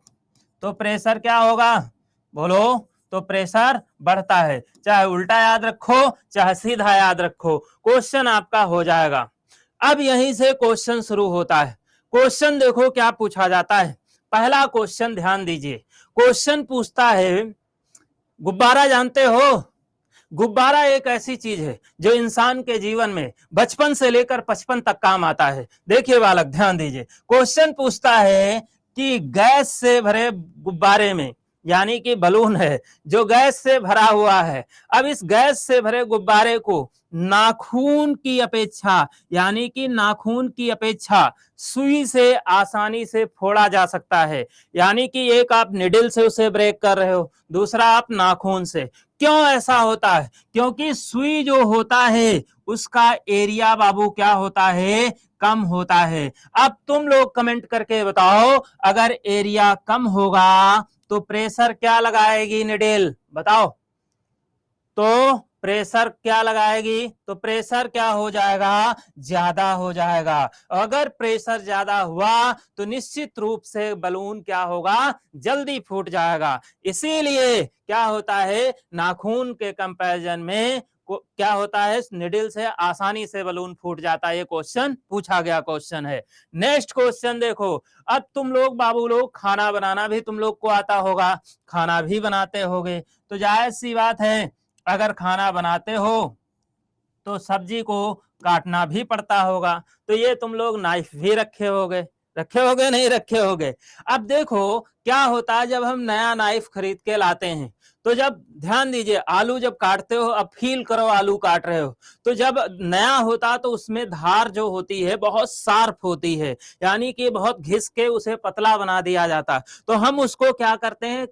तो प्रेशर क्या होगा, बोलो, तो प्रेशर बढ़ता है। चाहे उल्टा याद रखो चाहे सीधा याद रखो, क्वेश्चन आपका हो जाएगा। अब यहीं से क्वेश्चन शुरू होता है। क्वेश्चन देखो क्या पूछा जाता है। पहला क्वेश्चन ध्यान दीजिए, क्वेश्चन पूछता है, गुब्बारा जानते हो, गुब्बारा एक ऐसी चीज है जो इंसान के जीवन में बचपन से लेकर 55 तक काम आता है। देखिए बालक ध्यान दीजिए, क्वेश्चन पूछता है कि गैस से भरे गुब्बारे में, यानी कि बलून है जो गैस से भरा हुआ है, अब इस गैस से भरे गुब्बारे को नाखून की अपेक्षा, यानी कि नाखून की अपेक्षा सुई से आसानी से फोड़ा जा सकता है। यानी कि एक आप निडल से उसे ब्रेक कर रहे हो, दूसरा आप नाखून से। क्यों ऐसा होता है, क्योंकि सुई जो होता है उसका एरिया बाबू क्या होता है, कम होता है। अब तुम लोग कमेंट करके बताओ, अगर एरिया कम होगा तो प्रेशर क्या लगाएगी निडेल, बताओ, तो प्रेशर क्या लगाएगी, तो प्रेशर क्या हो जाएगा, ज्यादा हो जाएगा। अगर प्रेशर ज्यादा हुआ तो निश्चित रूप से बलून क्या होगा, जल्दी फूट जाएगा। इसीलिए क्या होता है, नाखून के कंपैरिजन में क्या होता है, निडल से आसानी से बलून फूट जाता है। ये क्वेश्चन पूछा गया क्वेश्चन है। नेक्स्ट क्वेश्चन देखो, अब तुम लोग बाबू लोग खाना बनाना भी तुम लोग को आता होगा, खाना भी बनाते होगे, तो जायज सी बात है अगर खाना बनाते हो तो सब्जी को काटना भी पड़ता होगा। तो ये तुम लोग नाइफ भी रखे होगे, नहीं रखे होगे। अब देखो क्या होता है, जब हम नया नाइफ खरीद के लाते हैं तो जब ध्यान दीजिए, आलू जब काटते हो, अब फील करो आलू काट रहे हो, तो जब नया होता तो उसमें धार जो होती है बहुत शार्प होती है, यानी कि बहुत घिस के उसे पतला बना दिया जाता। तो हम उसको क्या करते हैं,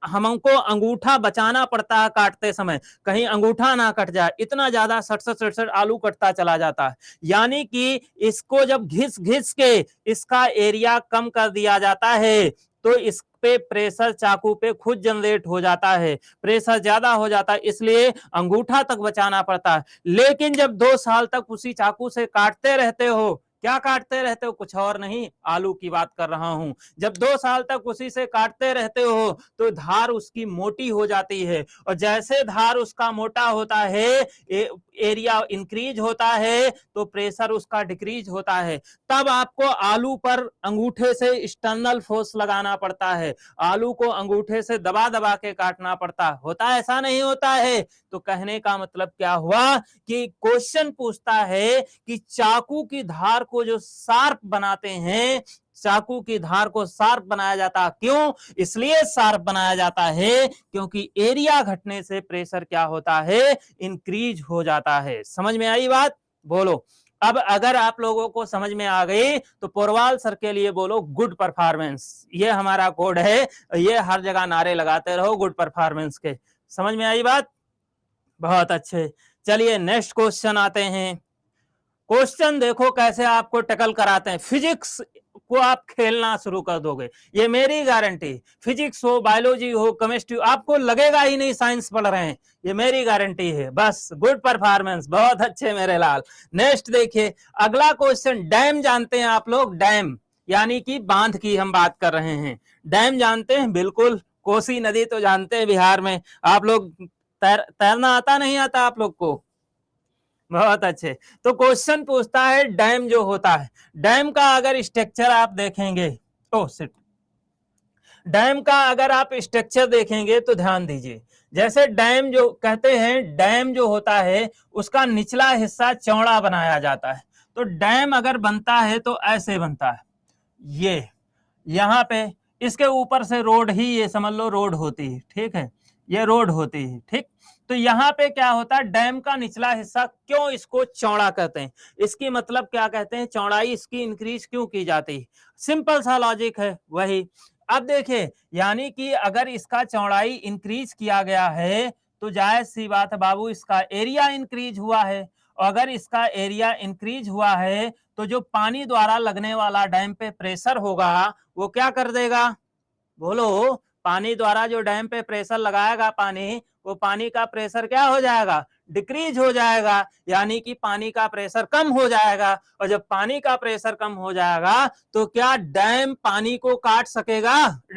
हमको अंगूठा बचाना पड़ता है काटते समय, कहीं अंगूठा ना कट जाए, इतना ज्यादा 67 आलू कटता चला जाता है। यानी कि इसको जब घिस घिस के इसका एरिया कम कर दिया जाता है तो इस पे प्रेशर चाकू पे खुद जनरेट हो जाता है, प्रेशर ज्यादा हो जाता है, इसलिए अंगूठा तक बचाना पड़ता है। लेकिन जब 2 साल तक उसी चाकू से काटते रहते हो, क्या काटते रहते हो? कुछ और नहीं, आलू की बात कर रहा हूं। जब 2 साल तक उसी से काटते रहते हो तो धार उसकी मोटी हो जाती है, और जैसे धार उसका मोटा होता है, एरिया इंक्रीज होता है, तो प्रेशर उसका डिक्रीज होता है। तब आपको आलू पर अंगूठे से एक्सटर्नल फोर्स लगाना पड़ता है, आलू को अंगूठे से दबा दबा के काटना पड़ता होता, ऐसा नहीं होता है। तो कहने का मतलब क्या हुआ कि क्वेश्चन पूछता है कि चाकू की धार को जो शार्प बनाते हैं, चाकू की धार को शार्प बनाया जाता, क्यों? इसलिए शार्प बनाया जाता है क्योंकि एरिया घटने से प्रेशर क्या होता है? इंक्रीज हो जाता है। समझ में आई बात? बोलो। अब अगर आप लोगों को समझ में आ गई तो पोरवाल सर के लिए बोलो गुड परफॉर्मेंस। ये हमारा कोड है, ये हर जगह नारे लगाते रहो गुड परफॉर्मेंस के। समझ में आई बात? बहुत अच्छे। चलिए नेक्स्ट क्वेश्चन आते हैं। क्वेश्चन देखो कैसे आपको टैकल कराते हैं। फिजिक्स को आप खेलना शुरू कर दोगे, ये मेरी गारंटी। फिजिक्स हो, बायोलॉजी हो, केमिस्ट्री, आपको लगेगा ही नहीं साइंस पढ़ रहे हैं, ये मेरी गारंटी है। बस गुड परफॉर्मेंस, बहुत अच्छे मेरे लाल। नेक्स्ट देखिए अगला क्वेश्चन। डैम जानते हैं आप लोग? डैम यानी कि बांध की हम बात कर रहे हैं। डैम जानते हैं? बिल्कुल। कोसी नदी तो जानते हैं बिहार में। आप लोग तैरना आता नहीं आता आप लोग को? बहुत अच्छे। तो क्वेश्चन पूछता है डैम जो होता है, डैम का अगर स्ट्रक्चर आप देखेंगे, ओ सिट, डैम का अगर आप स्ट्रक्चर देखेंगे तो ध्यान दीजिए। जैसे डैम जो कहते हैं, डैम जो होता है उसका निचला हिस्सा चौड़ा बनाया जाता है। तो डैम अगर बनता है तो ऐसे बनता है, ये यहाँ पे इसके ऊपर से रोड ही, ये समझ लो रोड होती है, ठीक है, ये रोड होती है, ठीक। तो यहाँ पे क्या होता है, डैम का निचला हिस्सा, क्यों इसको चौड़ा कहते हैं? इसकी मतलब क्या कहते हैं, चौड़ाई इसकी इंक्रीज क्यों की जाती है? सिंपल सा लॉजिक है वही। अब देखिए, यानी कि अगर इसका चौड़ाई इंक्रीज किया गया है तो जायज सी बात है बाबू, इसका एरिया इंक्रीज हुआ है। और अगर इसका एरिया इंक्रीज हुआ है तो जो पानी द्वारा लगने वाला डैम पे प्रेशर होगा वो क्या कर देगा? बोलो। पानी द्वारा जो डैम पे प्रेशर लगाएगा पानी, वो पानी का प्रेशर क्या हो जाएगा? डिक्रीज हो जाएगा, यानी कि पानी का प्रेशर कम हो जाएगा। और जब पानी का प्रेशर कम हो जाएगा तो क्या डैम पानी को काट सकेगा?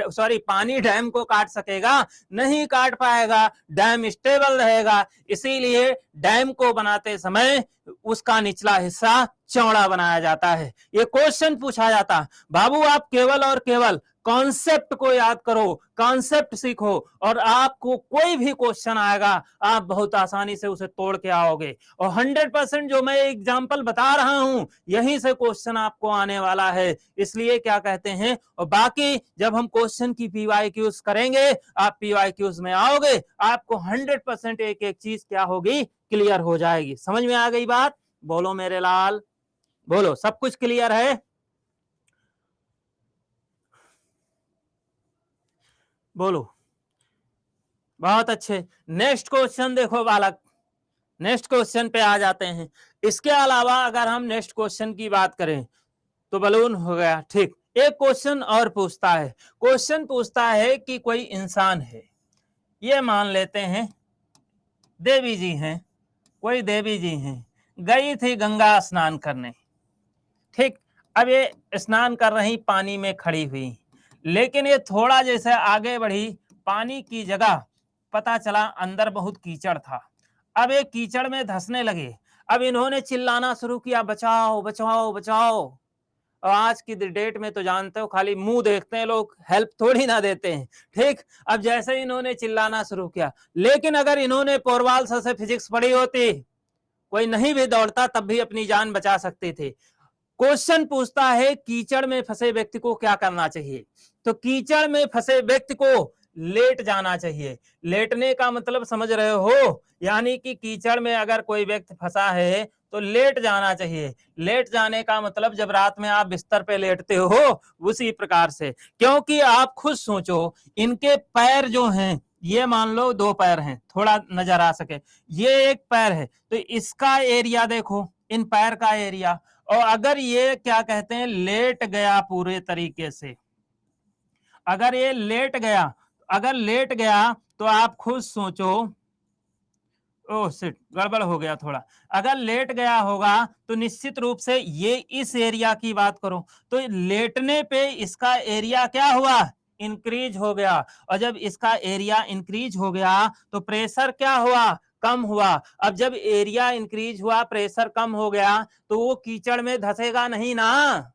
सॉरी, पानी डैम को काट सकेगा? नहीं काट पाएगा, डैम स्टेबल रहेगा। इसीलिए डैम को बनाते समय उसका निचला हिस्सा चौड़ा बनाया जाता है। ये क्वेश्चन पूछा जाता। बाबू आप केवल और केवल कॉन्सेप्ट को याद करो, कॉन्सेप्ट सीखो, और आपको कोई भी क्वेश्चन आएगा आप बहुत आसानी से उसे तोड़ के आओगे। और 100% जो मैं एग्जांपल बता रहा हूं यहीं से क्वेश्चन आपको आने वाला है। इसलिए क्या कहते हैं, और बाकी जब हम क्वेश्चन की पीवाईक्यूज करेंगे, आप पीवाईक्यूज में आओगे, आपको 100% एक एक चीज क्या होगी? क्लियर हो जाएगी। समझ में आ गई बात? बोलो मेरे लाल, बोलो। सब कुछ क्लियर है? बोलो। बहुत अच्छे। नेक्स्ट क्वेश्चन देखो बालक, नेक्स्ट क्वेश्चन पे आ जाते हैं। इसके अलावा अगर हम नेक्स्ट क्वेश्चन की बात करें तो बलून हो गया, ठीक। एक क्वेश्चन और पूछता है। क्वेश्चन पूछता है कि कोई इंसान है, ये मान लेते हैं देवी जी हैं, कोई देवी जी हैं, गई थी गंगा स्नान करने, ठीक। अब ये स्नान कर रही, पानी में खड़ी हुई, लेकिन ये थोड़ा जैसे आगे बढ़ी, पानी की जगह पता चला अंदर बहुत कीचड़ था। अब ये कीचड़ में धंसने लगे। अब इन्होंने चिल्लाना शुरू किया, बचाओ बचाओ बचाओ। और आज की डेट में तो जानते हो खाली मुंह देखते हैं लोग, हेल्प थोड़ी ना देते हैं, ठीक। अब जैसे इन्होंने चिल्लाना शुरू किया, लेकिन अगर इन्होंने पोरवाल सर से फिजिक्स पढ़ी होती, कोई नहीं भी दौड़ता तब भी अपनी जान बचा सकते थे। क्वेश्चन पूछता है कीचड़ में फंसे व्यक्ति को क्या करना चाहिए? तो कीचड़ में फंसे व्यक्ति को लेट जाना चाहिए। लेटने का मतलब समझ रहे हो, यानी कि कीचड़ में अगर कोई व्यक्ति फंसा है तो लेट जाना चाहिए। लेट जाने का मतलब जब रात में आप बिस्तर पे लेटते हो उसी प्रकार से। क्योंकि आप खुद सोचो, इनके पैर जो हैं, ये मान लो 2 पैर हैं, थोड़ा नजर आ सके, ये एक पैर है, तो इसका एरिया देखो, इन पैर का एरिया। और अगर ये क्या कहते हैं, लेट गया पूरे तरीके से, अगर ये लेट गया, अगर लेट गया तो आप खुद सोचो, ओह शिट, गड़बड़ हो गया थोड़ा। अगर लेट गया होगा तो निश्चित रूप से ये इस एरिया की बात करो तो लेटने पे इसका एरिया क्या हुआ, इंक्रीज हो गया। और जब इसका एरिया इंक्रीज हो गया तो प्रेशर क्या हुआ, कम हुआ। अब जब एरिया इंक्रीज हुआ, प्रेशर कम हो गया, तो वो कीचड़ में धसेगा नहीं ना,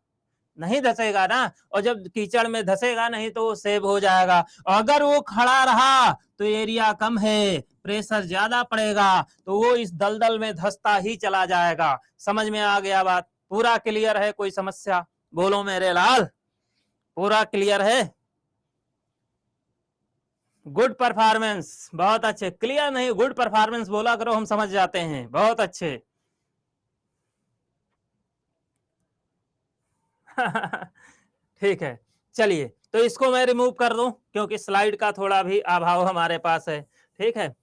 नहीं धसेगा ना। और जब कीचड़ में धसेगा नहीं तो वो सेव हो जाएगा। अगर वो खड़ा रहा तो एरिया कम है, प्रेशर ज्यादा पड़ेगा, तो वो इस दलदल में धसता ही चला जाएगा। समझ में आ गया बात, पूरा क्लियर है, कोई समस्या बोलो मेरे लाल, पूरा क्लियर है। गुड परफॉर्मेंस, बहुत अच्छे। क्लियर नहीं, गुड परफॉर्मेंस बोला करो, हम समझ जाते हैं, बहुत अच्छे। ठीक है, चलिए तो इसको मैं रिमूव कर दूं क्योंकि स्लाइड का थोड़ा भी अभाव हमारे पास है। ठीक है,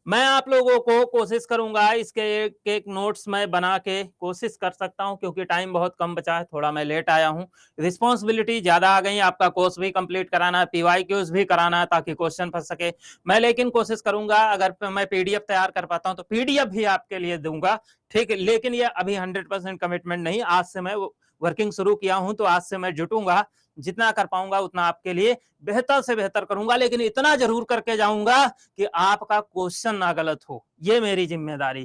मैं आप लोगों को कोशिश करूंगा इसके एक एक नोट्स मैं बना के कोशिश कर सकता हूं क्योंकि टाइम बहुत कम बचा है, थोड़ा मैं लेट आया हूं, रिस्पॉन्सिबिलिटी ज्यादा आ गई, आपका कोर्स भी कंप्लीट कराना है, PYQs भी कराना है ताकि क्वेश्चन फंस सके। मैं लेकिन कोशिश करूंगा अगर मैं PDF तैयार कर पाता हूं तो PDF भी आपके लिए दूंगा। ठीक है, लेकिन ये अभी 100% कमिटमेंट नहीं, आज से मैं वर्किंग शुरू किया हूं तो आज से मैं जुटूंगा, जितना कर पाऊंगा उतना आपके लिए बेहतर से बेहतर करूंगा, लेकिन इतना जरूर करके जाऊंगा कि आपका क्वेश्चन ना गलत हो, ये मेरी जिम्मेदारी।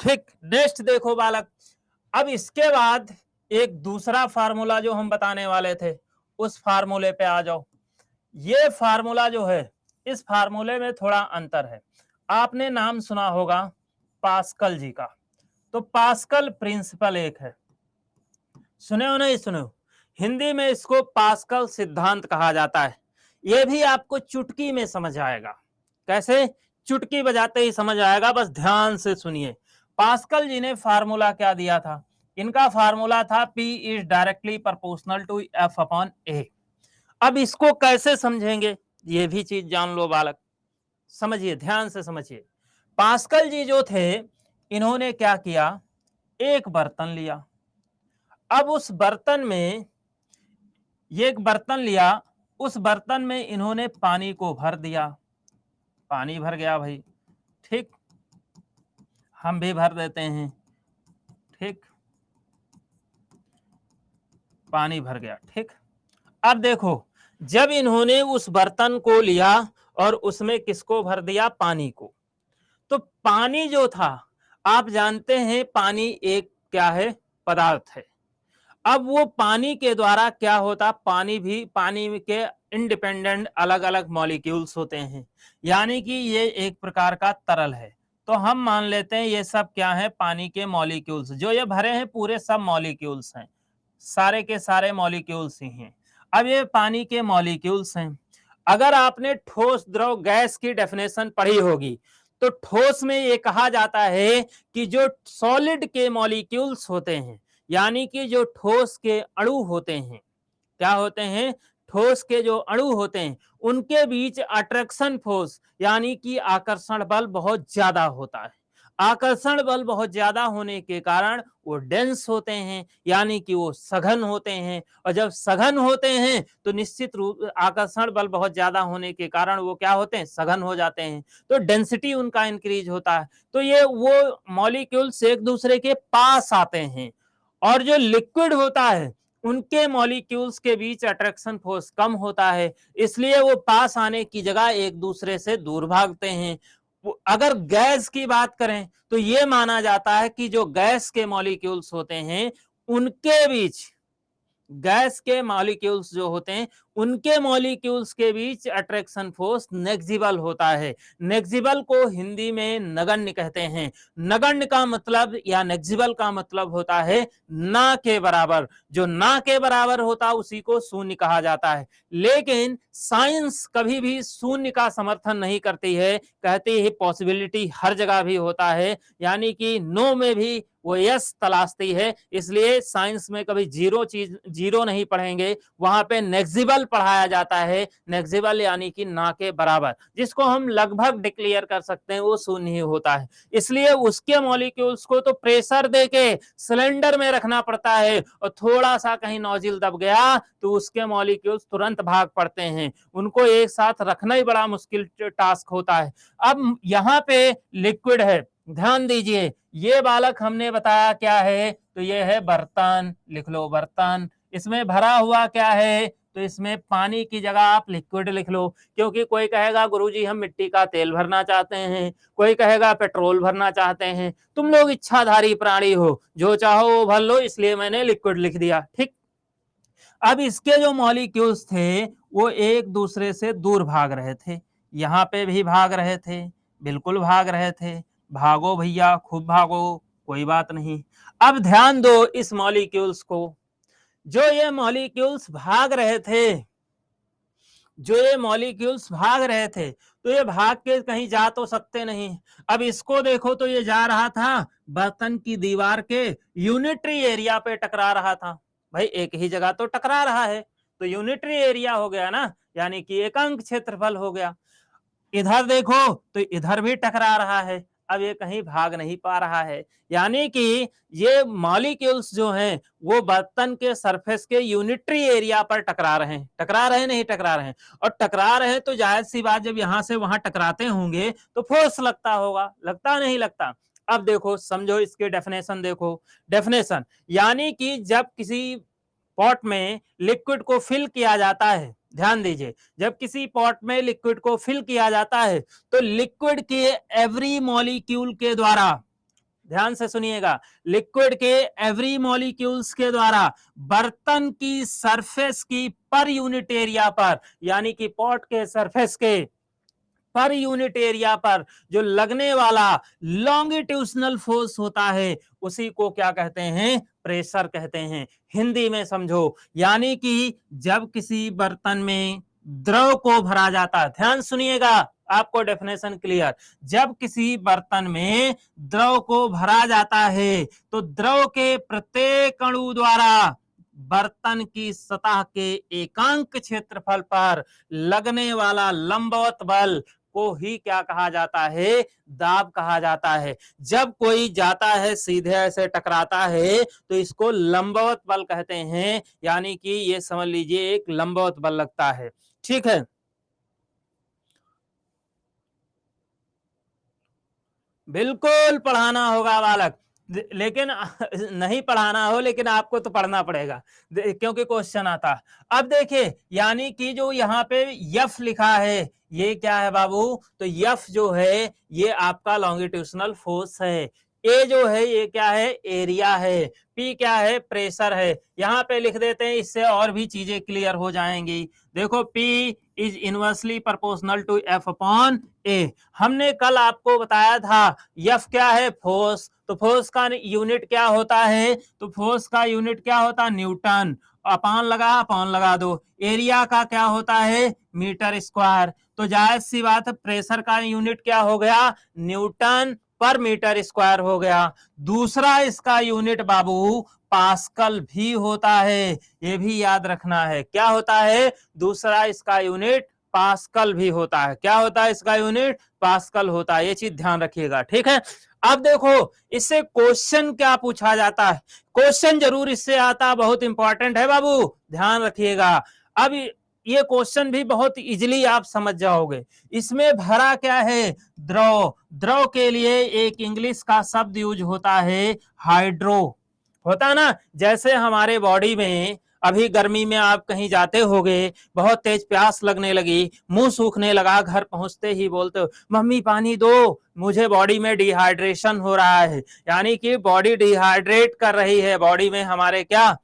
ठीक, नेक्स्ट देखो बालक, अब इसके बाद एक दूसरा फार्मूला जो हम बताने वाले थे उस फार्मूले पे आ जाओ। ये फार्मूला जो है, इस फार्मूले में थोड़ा अंतर है। आपने नाम सुना होगा पास्कल जी का, तो पास्कल प्रिंसिपल एक है, सुने हो नहीं सुने हो, हिंदी में इसको पास्कल सिद्धांत कहा जाता है। यह भी आपको चुटकी में समझ आएगा, कैसे, चुटकी बजाते ही समझ आएगा, बस ध्यान से सुनिए। पास्कल जी ने फार्मूला क्या दिया था, इनका फार्मूला था P is directly proportional to F upon A। अब इसको कैसे समझेंगे, ये भी चीज जान लो बालक, समझिए, ध्यान से समझिए। पास्कल जी जो थे, इन्होंने क्या किया, एक बर्तन लिया, अब उस बर्तन में, ये एक बर्तन लिया, उस बर्तन में इन्होंने पानी को भर दिया, पानी भर गया भाई, ठीक, हम भी भर देते हैं, ठीक, पानी भर गया, ठीक। अब देखो, जब इन्होंने उस बर्तन को लिया और उसमें किसको भर दिया, पानी को, तो पानी जो था, आप जानते हैं पानी एक क्या है, पदार्थ है। अब वो पानी के द्वारा क्या होता, पानी भी, पानी के इंडिपेंडेंट अलग अलग मॉलिक्यूल्स होते हैं, यानी कि ये एक प्रकार का तरल है। तो हम मान लेते हैं ये सब क्या है, पानी के मॉलिक्यूल्स, जो ये भरे हैं पूरे सब मॉलिक्यूल्स हैं, सारे के सारे मॉलिक्यूल्स ही हैं। अब ये पानी के मॉलिक्यूल्स हैं। अगर आपने ठोस द्रव गैस की डेफिनेशन पढ़ी होगी तो ठोस में ये कहा जाता है कि जो सॉलिड के मॉलिक्यूल्स होते हैं, यानी कि जो ठोस के अणु होते हैं, क्या होते हैं, ठोस के जो अणु होते हैं, उनके बीच अट्रैक्शन फोर्स यानी कि आकर्षण बल बहुत ज्यादा होता है। आकर्षण बल बहुत ज्यादा होने के कारण वो डेंस होते हैं, यानी कि वो सघन होते हैं, और जब सघन होते हैं तो निश्चित रूप, आकर्षण बल बहुत ज्यादा होने के कारण वो क्या होते हैं, सघन हो जाते हैं, तो डेंसिटी उनका इंक्रीज होता है। तो ये वो मॉलिक्यूल्स एक दूसरे के पास आते हैं, और जो लिक्विड होता है उनके मॉलिक्यूल्स के बीच अट्रैक्शन फोर्स कम होता है, इसलिए वो पास आने की जगह एक दूसरे से दूर भागते हैं। अगर गैस की बात करें तो ये माना जाता है कि जो गैस के मॉलिक्यूल्स होते हैं उनके बीच, गैस के मॉलिक्यूल्स जो होते हैं उनके मॉलिक्यूल्स के बीच अट्रैक्शन फोर्स नेग्जिबल होता है। नेग्जिबल को हिंदी में नगण्य कहते हैं। नगण्य का मतलब या नेग्जिबल का मतलब होता है ना के बराबर, जो ना के बराबर होता है उसी को शून्य कहा जाता है। लेकिन साइंस कभी भी शून्य का समर्थन नहीं करती है, कहती है पॉसिबिलिटी हर जगह भी होता है, यानी कि नो में भी वो यस तलाशती है। इसलिए साइंस में कभी जीरो चीज, जीरो नहीं पढ़ेंगे, वहां पे नेग्जिबल नेग्जिबल पढ़ाया जाता है, नेग्जिबल यानी कि ना के बराबर, जिसको हम लगभग डिक्लेयर कर सकते हैं वो शून्य ही होता है। इसलिए उसके मॉलिक्यूल्स को तो प्रेशर देके सिलेंडर में रखना पड़ता है, और थोड़ा सा कहीं नोजिल दब गया तो उसके मॉलिक्यूल्स तुरंत भाग पड़ते हैं, उनको एक साथ रखना ही बड़ा मुश्किल टास्क होता है। अब यहाँ पे लिक्विड है, ध्यान दीजिए, ये बालक हमने बताया क्या है, तो ये है बर्तन, लिख लो बर्तन। इसमें भरा हुआ क्या है, तो इसमें पानी की जगह आप लिक्विड लिख लो, क्योंकि कोई कहेगा गुरुजी हम मिट्टी का तेल भरना चाहते हैं, कोई कहेगा पेट्रोल भरना चाहते हैं, तुम लोग इच्छाधारी प्राणी हो, जो चाहो वो भर लो, इसलिए मैंने लिक्विड लिख दिया। ठीक, अब इसके जो मॉलिक्यूल्स थे वो एक दूसरे से दूर भाग रहे थे, यहाँ पे भी भाग रहे थे, बिल्कुल भाग रहे थे, भागो भैया खूब भागो, कोई बात नहीं। अब ध्यान दो इस मॉलिक्यूल्स को, जो ये मॉलिक्यूल्स भाग रहे थे, जो ये मॉलिक्यूल्स भाग रहे थे, तो ये भाग के कहीं जा तो सकते नहीं। अब इसको देखो तो ये जा रहा था बर्तन की दीवार के यूनिटरी एरिया पे टकरा रहा था। भाई एक ही जगह तो टकरा रहा है, तो यूनिटरी एरिया हो गया ना, यानी कि एकांक क्षेत्रफल हो गया। इधर देखो तो इधर भी टकरा रहा है, अब ये कहीं भाग नहीं पा रहा है, यानी कि ये मॉलिक्यूल्स जो हैं वो बर्तन के सरफेस के यूनिटरी एरिया पर टकरा रहे हैं, टकरा रहे नहीं टकरा रहे हैं, और टकरा रहे हैं तो जाहिर सी बात जब यहां से वहां टकराते होंगे तो फोर्स लगता होगा, लगता नहीं लगता। अब देखो समझो इसके डेफिनेशन देखो, डेफिनेशन यानी कि जब किसी पॉट में लिक्विड को फिल किया जाता है, ध्यान दीजिए, जब किसी पॉट में लिक्विड को फिल किया जाता है तो लिक्विड के एवरी मॉलिक्यूल के द्वारा, ध्यान से सुनिएगा, लिक्विड के एवरी मॉलिक्यूल्स के द्वारा बर्तन की सरफेस की पर यूनिट एरिया पर, यानी कि पॉट के सरफेस के पर यूनिट एरिया पर जो लगने वाला लॉन्गिट्यूशनल फोर्स होता है उसी को क्या कहते हैं, प्रेशर कहते हैं। हिंदी में समझो, यानी कि जब किसी बर्तन में द्रव को भरा जाता है, ध्यान सुनिएगा आपको डेफिनेशन क्लियर, जब किसी बर्तन में द्रव को भरा जाता है तो द्रव के प्रत्येक अणु द्वारा बर्तन की सतह के एकांक क्षेत्रफल पर लगने वाला लंबवत बल को ही क्या कहा जाता है, दाब कहा जाता है। जब कोई जाता है सीधे ऐसे टकराता है तो इसको लंबवत बल कहते हैं, यानी कि ये समझ लीजिए एक लंबवत बल लगता है। ठीक है, बिल्कुल पढ़ाना होगा बालक, लेकिन नहीं पढ़ाना हो लेकिन आपको तो पढ़ना पड़ेगा क्योंकि क्वेश्चन आता। अब देखिए, यानी कि जो यहाँ पे यफ लिखा है ये क्या है बाबू, तो यफ जो है ये आपका लॉन्गिट्यूशनल फोर्स है, ए जो है ये क्या है, एरिया है, पी क्या है, प्रेशर है। यहाँ पे लिख देते हैं, इससे और भी चीजें क्लियर हो जाएंगी। देखो P is inversely proportional to F upon A. हमने कल आपको बताया था F क्या है, फोर्स, तो फोर्स का यूनिट क्या होता है, तो फोर्स का यूनिट क्या होता है, न्यूटन, अपान लगा दो। एरिया का क्या होता है, मीटर स्क्वायर, तो जायज सी बात है प्रेशर का यूनिट क्या हो गया, न्यूटन पर मीटर स्क्वायर हो गया। दूसरा इसका यूनिट बाबू पास्कल भी होता है, ये भी याद रखना है, क्या होता है, दूसरा इसका यूनिट पास्कल भी होता है। क्या होता है इसका यूनिट, पास्कल होता है, ये चीज ध्यान रखिएगा। ठीक है, अब देखो इससे क्वेश्चन क्या पूछा जाता है, क्वेश्चन जरूर इससे आता, बहुत इंपॉर्टेंट है बाबू, ध्यान रखिएगा। अब ये क्वेश्चन भी बहुत इजीली आप समझ जाओगे। इसमें भरा क्या है, द्रव, द्रव के लिए एक इंग्लिश का शब्द यूज होता है हाइड्रो, होता ना, जैसे हमारे बॉडी में अभी गर्मी में आप कहीं जाते होगे, बहुत तेज प्यास लगने लगी, मुंह सूखने लगा, घर पहुंचते ही बोलते हो मम्मी पानी दो, मुझे बॉडी में डिहाइड्रेशन हो रहा है, यानी कि बॉडी डिहाइड्रेट कर रही है, बॉडी में हमारे क्या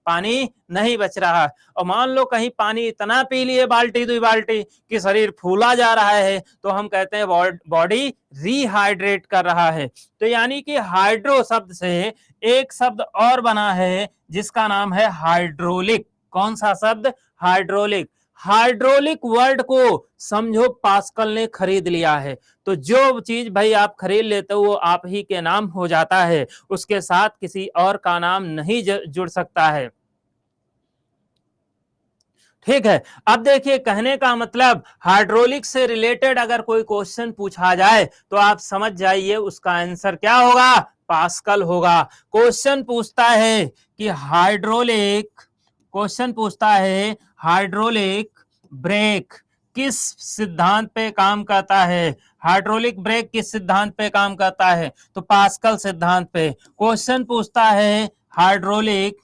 पानी नहीं बच रहा। और मान लो कहीं पानी इतना पी लिए बाल्टी 2 बाल्टी कि शरीर फूला जा रहा है, तो हम कहते हैं बॉडी रिहाइड्रेट कर रहा है। तो यानी कि हाइड्रो शब्द से एक शब्द और बना है जिसका नाम है हाइड्रोलिक। कौन सा शब्द, हाइड्रोलिक। हाइड्रोलिक वर्ड को समझो पास्कल ने खरीद लिया है, तो जो चीज भाई आप खरीद लेते हो वो आप ही के नाम हो जाता है, उसके साथ किसी और का नाम नहीं जुड़ सकता है। ठीक है। अब देखिए, कहने का मतलब हाइड्रोलिक से रिलेटेड अगर कोई क्वेश्चन पूछा जाए तो आप समझ जाइए उसका आंसर क्या होगा, पास्कल होगा। क्वेश्चन पूछता है कि हाइड्रोलिक ब्रेक किस सिद्धांत पे काम करता है, हाइड्रोलिक ब्रेक किस सिद्धांत पे काम करता है, तो पास्कल सिद्धांत पे। क्वेश्चन पूछता है हाइड्रोलिक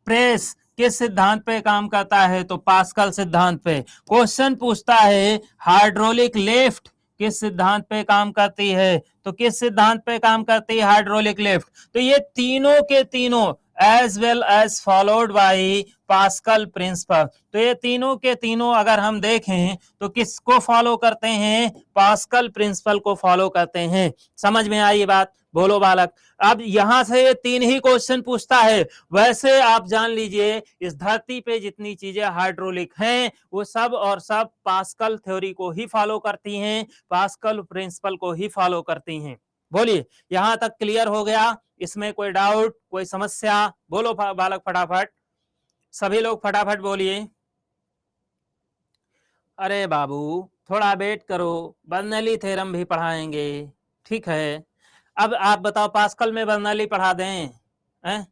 प्रेस किस सिद्धांत पे काम करता है, तो पास्कल सिद्धांत पे। क्वेश्चन पूछता है हाइड्रोलिक लिफ्ट किस सिद्धांत पे काम करती है, तो किस सिद्धांत पे काम करती है हाइड्रोलिक लिफ्ट, तो ये तीनों के तीनों as well as followed by Pascal principle. तो ये तीनों के तीनों अगर हम देखें तो किसको फॉलो करते हैं, पास्कल प्रिंसिपल को फॉलो करते हैं। समझ में आई बात, बोलो बालक। अब यहां से ये तीन ही क्वेश्चन पूछता है। वैसे आप जान लीजिए इस धरती पे जितनी चीजें हाइड्रोलिक हैं वो सब और सब पास्कल थ्योरी को ही फॉलो करती हैं, पास्कल प्रिंसिपल को ही फॉलो करती हैं। बोलिए, यहां तक क्लियर हो गया? इसमें कोई डाउट, कोई समस्या? बोलो बालक फटाफट, सभी लोग फटाफट बोलिए। अरे बाबू थोड़ा वेट करो, बर्नौली थ्योरम भी पढ़ाएंगे, ठीक है। अब आप बताओ, पास्कल में बर्नौली पढ़ा दें? हैं?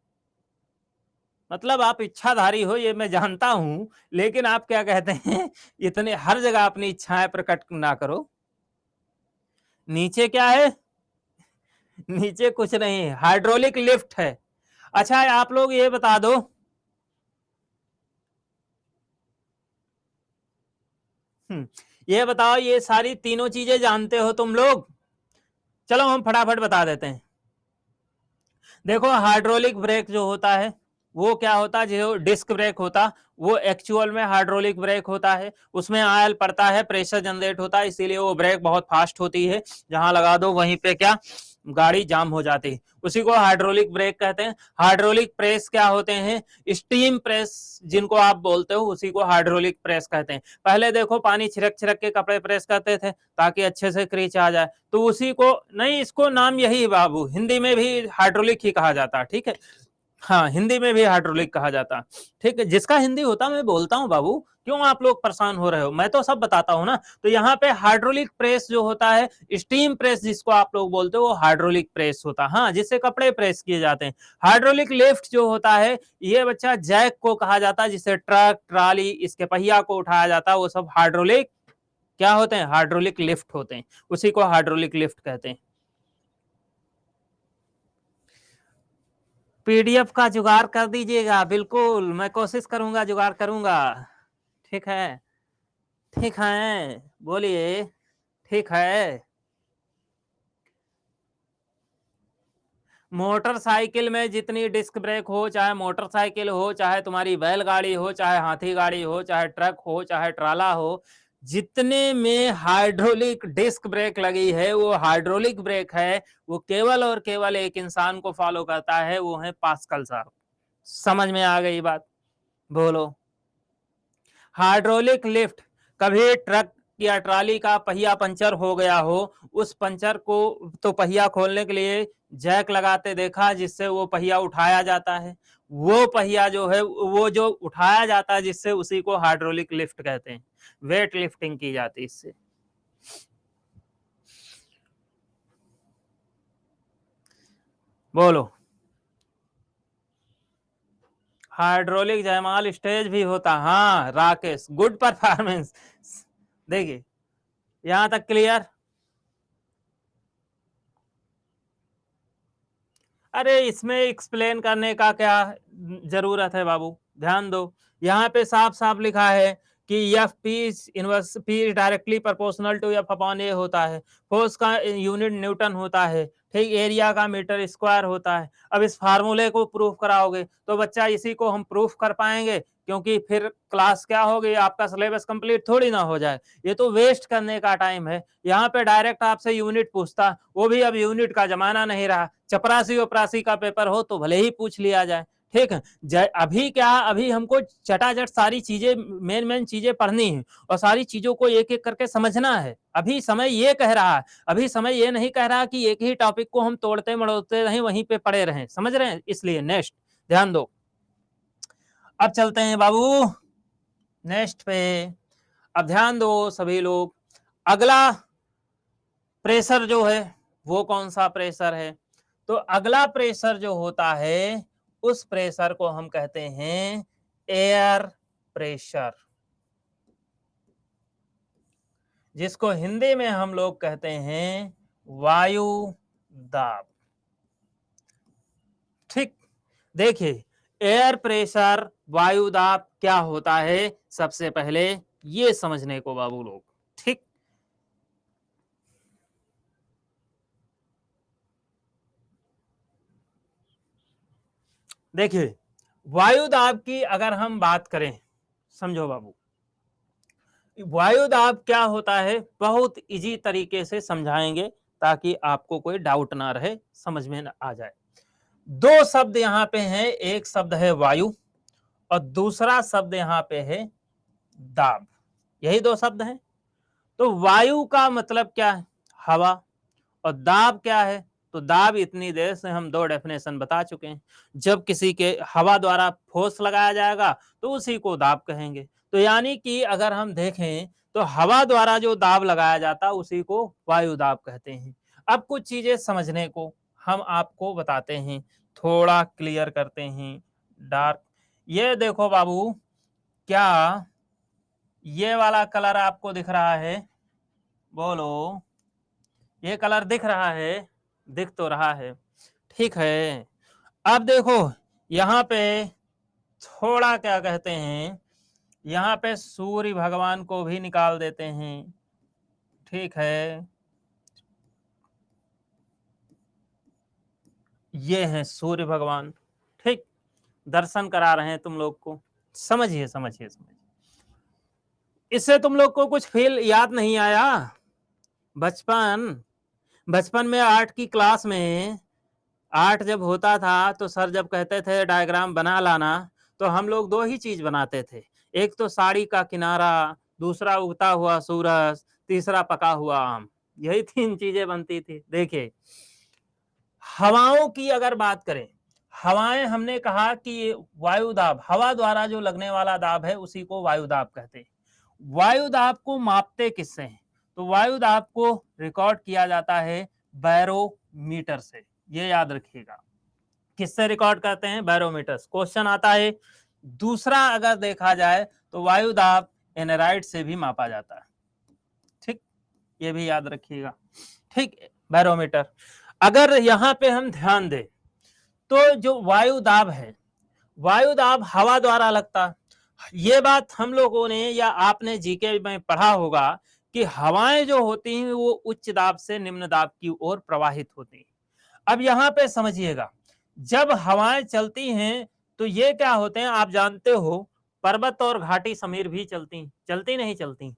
मतलब आप इच्छाधारी हो ये मैं जानता हूं, लेकिन आप क्या कहते हैं, इतने हर जगह अपनी इच्छाएं प्रकट ना करो। नीचे क्या है? नीचे कुछ नहीं है, हाइड्रोलिक लिफ्ट है। अच्छा आप लोग ये बता दो, ये बताओ, ये सारी तीनों चीजें जानते हो तुम लोग? चलो हम फटाफट बता देते हैं। देखो, हाइड्रोलिक ब्रेक जो होता है वो क्या होता है, जो डिस्क ब्रेक होता वो एक्चुअल में हाइड्रोलिक ब्रेक होता है। उसमें ऑयल पड़ता है, प्रेशर जनरेट होता है, इसीलिए वो ब्रेक बहुत फास्ट होती है। जहां लगा दो वहीं पे क्या, गाड़ी जाम हो जाती है। उसी को हाइड्रोलिक ब्रेक कहते हैं। हाइड्रोलिक प्रेस क्या होते हैं, स्टीम प्रेस जिनको आप बोलते हो उसी को हाइड्रोलिक प्रेस कहते हैं। पहले देखो पानी छिड़क छिड़क के कपड़े प्रेस करते थे ताकि अच्छे से क्रीच आ जाए, तो उसी को नहीं, इसको नाम यही बाबू, हिंदी में भी हाइड्रोलिक ही कहा जाता है, ठीक है। हाँ, हिंदी में भी हाइड्रोलिक कहा जाता, ठीक है। जिसका हिंदी होता मैं बोलता हूँ बाबू, क्यों आप लोग परेशान हो रहे हो, मैं तो सब बताता हूँ ना। तो यहाँ पे हाइड्रोलिक प्रेस जो होता है, स्टीम प्रेस जिसको आप लोग बोलते हो, वो हाइड्रोलिक प्रेस होता है, हाँ, जिससे कपड़े प्रेस किए जाते हैं। हाइड्रोलिक लिफ्ट जो होता है, ये बच्चा जैक को कहा जाता है, जिससे ट्रक ट्राली इसके पहिया को उठाया जाता है, वो सब हाइड्रोलिक क्या होते हैं, हाइड्रोलिक लिफ्ट होते हैं, उसी को हाइड्रोलिक लिफ्ट कहते हैं। पीडीएफ का जुगाड़ कर दीजिएगा, बिल्कुल मैं कोशिश करूंगा, जुगाड़ करूंगा, ठीक है। ठीक है, बोलिए, ठीक है। मोटरसाइकिल में जितनी डिस्क ब्रेक हो, चाहे मोटरसाइकिल हो, चाहे तुम्हारी बैलगाड़ी हो, चाहे हाथी गाड़ी हो, चाहे ट्रक हो, चाहे ट्राला हो, जितने में हाइड्रोलिक डिस्क ब्रेक लगी है वो हाइड्रोलिक ब्रेक है। वो केवल और केवल एक इंसान को फॉलो करता है, वो है पास्कल साहब। समझ में आ गई बात, बोलो। हाइड्रोलिक लिफ्ट, कभी ट्रक या ट्राली का पहिया पंचर हो गया हो, उस पंचर को तो पहिया खोलने के लिए जैक लगाते देखा, जिससे वो पहिया उठाया जाता है। वो पहिया जो है वो जो उठाया जाता है जिससे, उसी को हाइड्रोलिक लिफ्ट कहते हैं। वेट लिफ्टिंग की जाती है इससे। बोलो। हाइड्रोलिक जयमाल स्टेज भी होता, हाँ राकेश, गुड परफॉर्मेंस। देखिए, यहां तक क्लियर? अरे इसमें एक्सप्लेन करने का क्या जरूरत है बाबू, ध्यान दो। यहाँ पे साफ साफ लिखा है कि F P inverse P directly proportional to F upon A होता है। फोर्स का यूनिट न्यूटन होता है, ठीक, एरिया का मीटर स्क्वायर होता है। अब इस फार्मूले को प्रूफ कराओगे तो बच्चा इसी को हम प्रूफ कर पाएंगे, क्योंकि फिर क्लास क्या होगी, आपका सिलेबस कंप्लीट थोड़ी ना हो जाए। ये तो वेस्ट करने का टाइम है। यहाँ पे डायरेक्ट आपसे यूनिट पूछता, वो भी अब यूनिट का जमाना नहीं रहा। चपरासी उपरासी का पेपर हो तो भले ही पूछ लिया जाए, ठीक है। अभी क्या, अभी हमको चटाचट सारी चीजें, मेन मेन चीजें पढ़नी है और सारी चीजों को एक एक करके समझना है। अभी समय ये कह रहा है, अभी समय ये नहीं कह रहा कि एक ही टॉपिक को हम तोड़ते मड़ोड़ते रहें, वहीं पे पड़े रहें, समझ रहे हैं। इसलिए नेक्स्ट ध्यान दो। अब चलते हैं बाबू, नेक्स्ट पे अब ध्यान दो सभी लोग, अगला प्रेशर जो है वो कौन सा प्रेशर है? तो अगला प्रेशर जो होता है उस प्रेशर को हम कहते हैं एयर प्रेशर, जिसको हिंदी में हम लोग कहते हैं वायु दाब। ठीक, देखिए एयर प्रेशर वायु दाब क्या होता है, सबसे पहले ये समझने को बाबू लोग। ठीक, देखिए वायु दाब की अगर हम बात करें, समझो बाबू, वायु दाब क्या होता है बहुत इजी तरीके से समझाएंगे ताकि आपको कोई डाउट ना रहे, समझ में आ जाए। दो शब्द यहाँ पे हैं, एक शब्द है वायु और दूसरा शब्द यहाँ पे है दाब, यही दो शब्द हैं। तो वायु का मतलब क्या है? हवा। और दाब क्या है? तो दाब इतनी देर से हम दो डेफिनेशन बता चुके हैं। जब किसी के हवा द्वारा फोर्स लगाया जाएगा तो उसी को दाब कहेंगे। तो यानी कि अगर हम देखें तो हवा द्वारा जो दाब लगाया जाता उसी को वायु दाब कहते हैं। अब कुछ चीजें समझने को हम आपको बताते हैं, थोड़ा क्लियर करते हैं। डार्क, ये देखो बाबू, क्या ये वाला कलर आपको दिख रहा है? बोलो, ये कलर दिख रहा है? दिख तो रहा है, ठीक है। अब देखो यहाँ पे थोड़ा क्या कहते हैं, यहाँ पे सूर्य भगवान को भी निकाल देते हैं, ठीक है। ये हैं सूर्य भगवान, ठीक, दर्शन करा रहे हैं तुम लोग को। समझिए समझिए समझिए, इससे तुम लोग को कुछ फील याद नहीं आया? बचपन में आर्ट की क्लास में, आर्ट जब होता था तो सर जब कहते थे डायग्राम बना लाना, तो हम लोग दो ही चीज बनाते थे, एक तो साड़ी का किनारा, दूसरा उगता हुआ सूरज, तीसरा पका हुआ आम। यही तीन चीजें बनती थी। देखिए हवाओं की अगर बात करें, हवाएं हमने कहा कि वायु दाब, हवा द्वारा जो लगने वाला दाब है उसी को वायु दाब कहते हैं। वायु दाब को मापते किससे हैं? तो वायु दाब को रिकॉर्ड किया जाता है बैरोमीटर से, ये याद रखिएगा। किससे रिकॉर्ड करते हैं? बैरोमीटर। क्वेश्चन आता है। दूसरा अगर देखा जाए तो वायु दाब एनराइड से भी मापा जाता है, ठीक, ये भी याद रखिएगा, ठीक, बैरोमीटर। अगर यहाँ पे हम ध्यान दें तो जो वायु दाब है, वायु दाब हवा द्वारा लगता, ये बात हम लोगों ने या आपने जीके में पढ़ा होगा कि हवाएं जो होती हैं वो उच्च दाब से निम्न दाब की ओर प्रवाहित होती हैं। अब यहाँ पे समझिएगा, जब हवाएं चलती हैं तो ये क्या होते हैं, आप जानते हो पर्वत और घाटी समीर भी चलती नहीं चलती?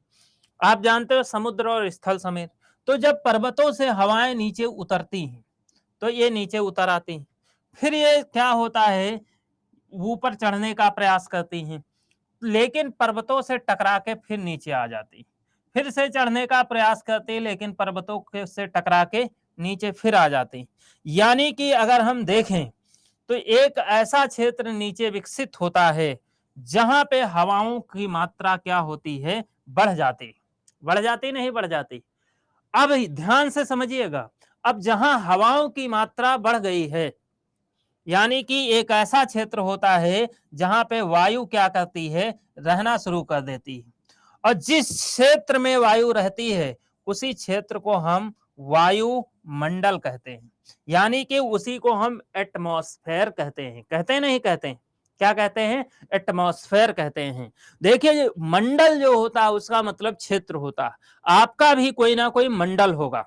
आप जानते हो समुद्र और स्थल समीर। तो जब पर्वतों से हवाएं नीचे उतरती हैं तो ये नीचे उतर आती हैं, फिर ये क्या होता है, ऊपर चढ़ने का प्रयास करती हैं, लेकिन पर्वतों से टकरा के फिर नीचे आ जाती, फिर से चढ़ने का प्रयास करती, लेकिन पर्वतों से टकरा के नीचे फिर आ जाती। यानी कि अगर हम देखें तो एक ऐसा क्षेत्र नीचे विकसित होता है जहां पे हवाओं की मात्रा क्या होती है, बढ़ जाती नहीं बढ़ जाती। अब ध्यान से समझिएगा, अब जहां हवाओं की मात्रा बढ़ गई है, यानी कि एक ऐसा क्षेत्र होता है जहां पे वायु क्या करती है, रहना शुरू कर देती है। और जिस क्षेत्र में वायु रहती है उसी क्षेत्र को हम वायुमंडल कहते हैं, यानी कि उसी को हम एटमॉस्फेयर कहते हैं नहीं कहते हैं? क्या कहते हैं? एटमॉस्फेयर कहते हैं। देखिए मंडल जो होता है उसका मतलब क्षेत्र होता है। आपका भी कोई ना कोई मंडल होगा।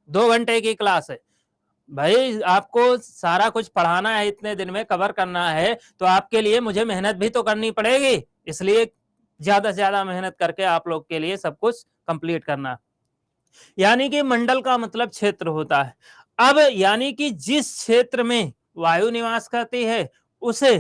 2 घंटे की क्लास है भाई, आपको सारा कुछ पढ़ाना है, इतने दिन में कवर करना है, तो आपके लिए मुझे मेहनत भी तो करनी पड़ेगी, इसलिए ज्यादा से ज्यादा मेहनत करके आप लोग के लिए सब कुछ कंप्लीट करना। यानी कि मंडल का मतलब क्षेत्र होता है। अब यानी कि जिस क्षेत्र में वायु निवास करती है उसे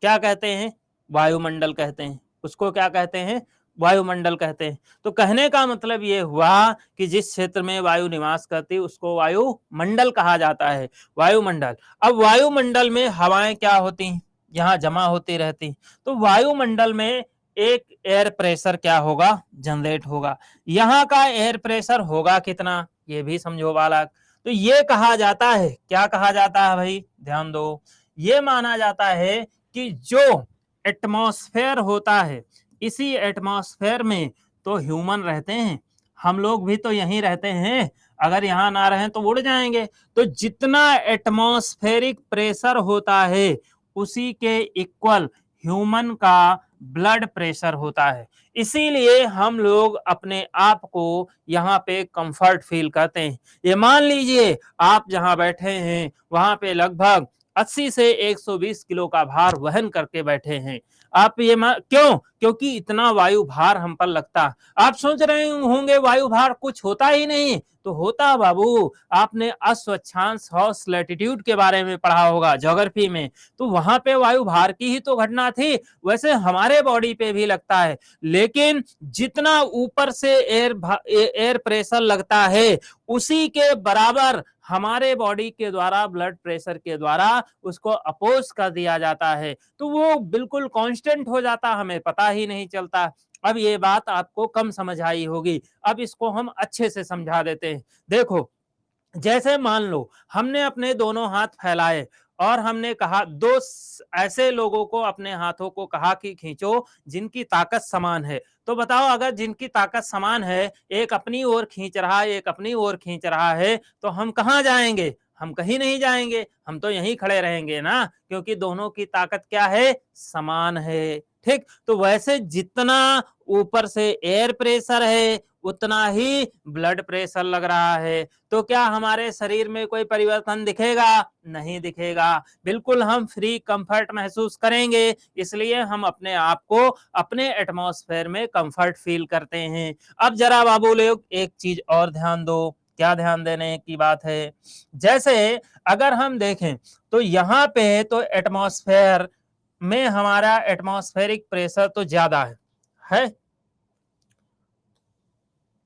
क्या कहते हैं? वायुमंडल कहते हैं। उसको क्या कहते हैं? वायुमंडल कहते हैं। तो कहने का मतलब ये हुआ कि जिस क्षेत्र में वायु निवास करती उसको वायुमंडल कहा जाता है, वायुमंडल। अब वायुमंडल में हवाएं क्या होती हैं? यहाँ जमा होती रहती। तो वायुमंडल में एक एयर प्रेशर क्या होगा, जनरेट होगा। यहाँ का एयर प्रेशर होगा कितना, ये भी समझो बालक। तो ये कहा जाता है, क्या कहा जाता है भाई, ध्यान दो, ये माना जाता है कि जो एटमॉस्फेयर होता है, इसी एटमॉस्फेयर में तो ह्यूमन रहते हैं, हम लोग भी तो यहीं रहते हैं, अगर यहां ना रहें तो उड़ जाएंगे। तो जितना एटमॉस्फेरिक प्रेशर होता है उसी के इक्वल ह्यूमन का ब्लड प्रेशर होता है। इसीलिए हम लोग अपने आप को यहाँ पे कंफर्ट फील करते हैं। ये मान लीजिए आप जहां बैठे हैं वहां पे लगभग 80 से 120 किलो का भार वहन करके बैठे हैं। आप ये क्यों, क्योंकि इतना वायु भार हम पर लगता। आप सोच रहे होंगे वायु भार कुछ होता ही नहीं, तो होता बाबू। आपने अस्वच्छांश हाउस लैटिट्यूड के बारे में पढ़ा होगा ज्योग्राफी में, तो वहां पे वायु भार की ही तो घटना थी। वैसे हमारे बॉडी पे भी लगता है, लेकिन जितना ऊपर से एयर प्रेशर लगता है उसी के बराबर हमारे बॉडी के द्वारा ब्लड प्रेशर के द्वारा उसको अपोज कर दिया जाता है, तो वो बिल्कुल कांस्टेंट हो जाता, हमें पता ही नहीं चलता। अब ये बात आपको कम समझ आई होगी, अब इसको हम अच्छे से समझा देते हैं। देखो, जैसे मान लो हमने अपने दोनों हाथ फैलाए और हमने कहा दो ऐसे लोगों को अपने हाथों को कहा कि खींचो जिनकी ताकत समान है। तो बताओ, अगर जिनकी ताकत समान है, एक अपनी ओर खींच रहा है, एक अपनी ओर खींच रहा है, तो हम कहाँ जाएंगे, हम कहीं नहीं जाएंगे, हम तो यहीं खड़े रहेंगे ना, क्योंकि दोनों की ताकत क्या है, समान है। ठीक, तो वैसे जितना ऊपर से एयर प्रेशर है उतना ही ब्लड प्रेशर लग रहा है। तो क्या हमारे शरीर में कोई परिवर्तन दिखेगा, नहीं दिखेगा, बिल्कुल हम फ्री कंफर्ट महसूस करेंगे। इसलिए हम अपने आप को अपने एटमॉस्फेयर में कंफर्ट फील करते हैं। अब जरा बाबू लोग एक चीज और ध्यान दो, क्या ध्यान देने की बात है, जैसे अगर हम देखें तो यहाँ पे तो एटमॉस्फेयर में हमारा एटमॉस्फेरिक प्रेशर तो ज्यादा है,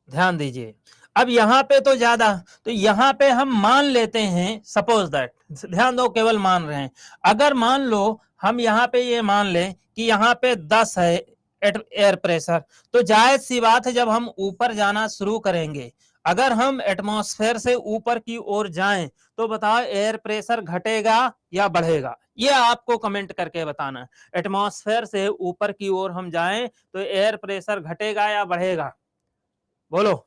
ध्यान दीजिए। अब यहाँ पे तो ज्यादा, तो यहाँ पे हम मान लेते हैं, सपोज दैट, ध्यान दो, केवल मान रहे हैं, अगर मान लो हम यहाँ पे ये मान लें कि यहाँ पे 10 है एयर प्रेशर, तो जायज सी बात है जब हम ऊपर जाना शुरू करेंगे, अगर हम एटमॉस्फेयर से ऊपर की ओर जाएं तो बताओ एयर प्रेशर घटेगा या बढ़ेगा, ये आपको कमेंट करके बताना। एटमॉस्फेयर से ऊपर की ओर हम जाएं तो एयर प्रेशर घटेगा या बढ़ेगा, बोलो,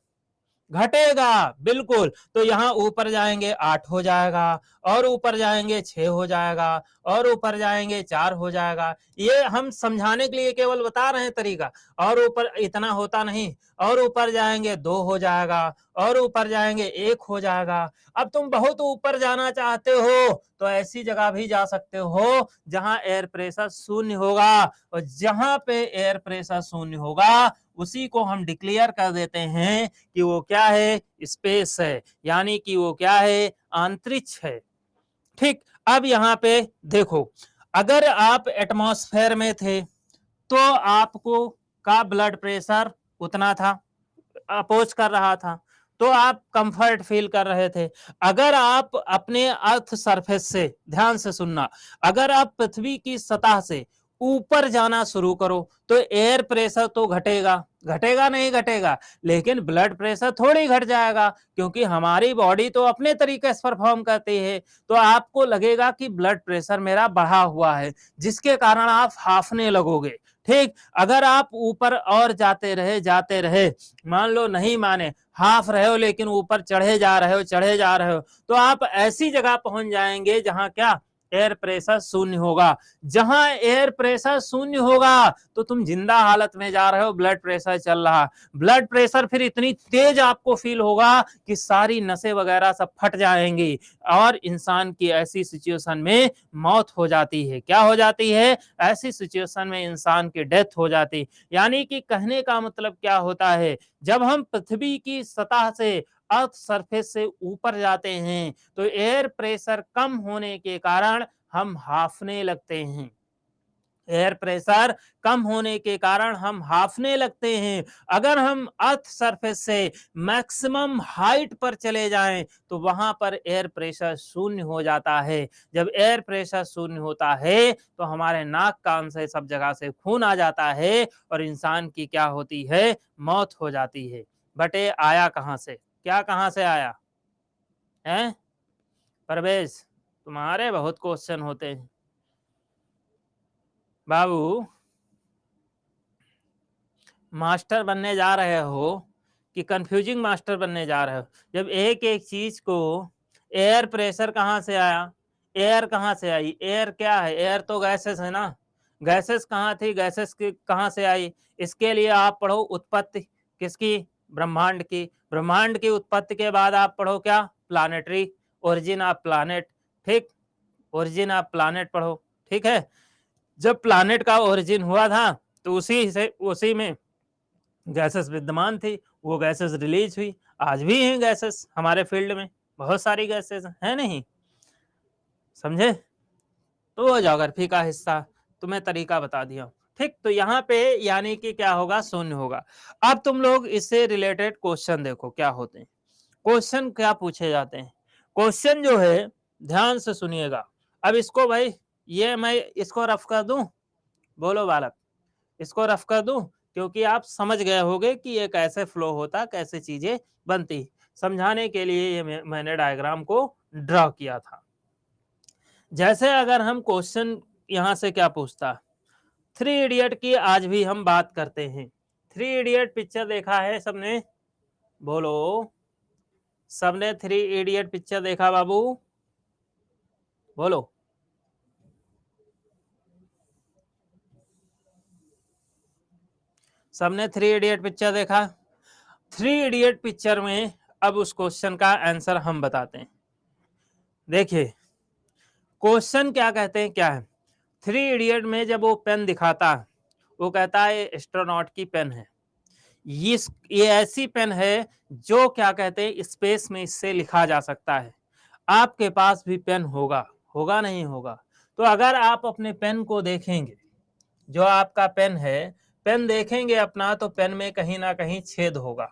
घटेगा, बिल्कुल। तो यहाँ ऊपर जाएंगे 8 हो जाएगा, और ऊपर जाएंगे 6 हो जाएगा, और ऊपर जाएंगे 4 हो जाएगा। ये हम समझाने के लिए केवल बता रहे हैं तरीका, और ऊपर इतना होता नहीं, और ऊपर जाएंगे 2 हो जाएगा, और ऊपर जाएंगे 1 हो जाएगा। अब तुम बहुत ऊपर जाना चाहते हो तो ऐसी जगह भी जा सकते हो जहां एयर प्रेशर शून्य होगा, और जहां पे एयर प्रेशर शून्य होगा उसी को हम डिक्लेयर कर देते हैं कि वो क्या है, स्पेस है, यानी कि वो क्या है, अंतरिक्ष है। ठीक, अब यहाँ पे देखो, अगर आप एटमॉस्फेयर में थे तो आपको का ब्लड प्रेशर उतना था, अपोज कर रहा था, तो आप कंफर्ट फील कर रहे थे। अगर आप अपने अर्थ सरफेस से, ध्यान से सुनना, अगर आप पृथ्वी की सतह से ऊपर जाना शुरू करो तो एयर प्रेशर तो घटेगा, घटेगा नहीं घटेगा, लेकिन ब्लड प्रेशर थोड़ी घट जाएगा, क्योंकि हमारी बॉडी तो अपने तरीके से परफॉर्म करती है। तो आपको लगेगा कि ब्लड प्रेशर मेरा बढ़ा हुआ है, जिसके कारण आप हांफने लगोगे। ठीक, अगर आप ऊपर और जाते रहे, मान लो नहीं माने, हाफ रहे हो लेकिन ऊपर चढ़े जा रहे हो, तो आप ऐसी जगह पहुंच जाएंगे जहां क्या, एयर प्रेशर शून्य होगा। जहां एयर प्रेशर शून्य होगा तो तुम जिंदा हालत में जा रहे हो, ब्लड प्रेशर चल रहा, ब्लड प्रेशर फिर इतनी तेज आपको फील होगा कि सारी नसें वगैरह सब फट जाएंगी, और इंसान की ऐसी सिचुएशन में मौत हो जाती है। क्या हो जाती है, ऐसी सिचुएशन में इंसान की डेथ हो जाती। यानी कि कहने का मतलब क्या होता है, जब हम पृथ्वी की सतह से, अर्थ सरफेस से ऊपर जाते हैं तो एयर प्रेशर कम होने के कारण हम हांफने लगते हैं। एयर प्रेशर कम होने के कारण हम हांफने लगते हैं। अगर हम अर्थ सरफेस से मैक्सिमम हाइट पर चले जाएं तो वहां पर एयर प्रेशर शून्य हो जाता है। जब एयर प्रेशर शून्य होता है तो हमारे नाक कान से सब जगह से खून आ जाता है और इंसान की क्या होती है, मौत हो जाती है। बट ये आया कहां से, क्या कहां से आया है? परवेज, तुम्हारे बहुत क्वेश्चन होते हैं बाबू। मास्टर बनने जा रहे हो कि कंफ्यूजिंग मास्टर बनने जा रहे हो? जब एक एक चीज को, एयर प्रेशर कहाँ से आया, एयर कहाँ से आई, एयर क्या है, एयर तो गैसेस है ना, गैसेस कहाँ थी, गैसेस की कहाँ से आई? इसके लिए आप पढ़ो उत्पत्ति किसकी, ब्रह्मांड की। ब्रह्मांड की उत्पत्ति के बाद आप पढ़ो क्या, प्लानेटरी, ओरिजिन ऑफ प्लानेट। ठीक, ओरिजिन ऑफ प्लानेट पढ़ो। ठीक है, जब प्लानेट का ओरिजिन हुआ था तो उसी में गैसेस विद्यमान थी, वो गैसेस रिलीज हुई। आज भी हैं गैसेस हमारे फील्ड में, बहुत सारी गैसेस हैं, नहीं समझे? तो वो ज्योग्राफी का हिस्सा, तुम्हें तरीका बता दिया। ठीक, तो यहाँ पे यानी कि क्या होगा, शून्य होगा। अब तुम लोग इससे रिलेटेड क्वेश्चन देखो क्या होते हैं, क्वेश्चन क्या पूछे जाते हैं। क्वेश्चन जो है, ध्यान से सुनिएगा। अब इसको भाई, ये मैं इसको रफ कर दूं, बोलो बालक, इसको रफ कर दूं, क्योंकि आप समझ गए होंगे कि ये कैसे फ्लो होता, कैसे चीजें बनती। समझाने के लिए ये मैंने डायग्राम को ड्रॉ किया था। जैसे अगर हम क्वेश्चन यहां से क्या पूछता, थ्री इडियट की आज भी हम बात करते हैं। थ्री इडियट पिक्चर देखा है सबने, बोलो सबने थ्री इडियट पिक्चर देखा बाबू, बोलो। सबने थ्री इडियट पिक्चर देखा? थ्री इडियट पिक्चर में अब उस क्वेश्चन का आंसर हम बताते हैं। देखिए क्वेश्चन क्या कहते हैं, क्या है, थ्री इडियट में जब वो पेन दिखाता, वो कहता है एस्ट्रोनॉट की पेन है, ये ऐसी पेन है जो क्या कहते हैं स्पेस में इससे लिखा जा सकता है। आपके पास भी पेन होगा, होगा नहीं होगा? तो अगर आप अपने पेन को देखेंगे, जो आपका पेन है, पेन देखेंगे अपना, तो पेन में कहीं ना कहीं छेद होगा,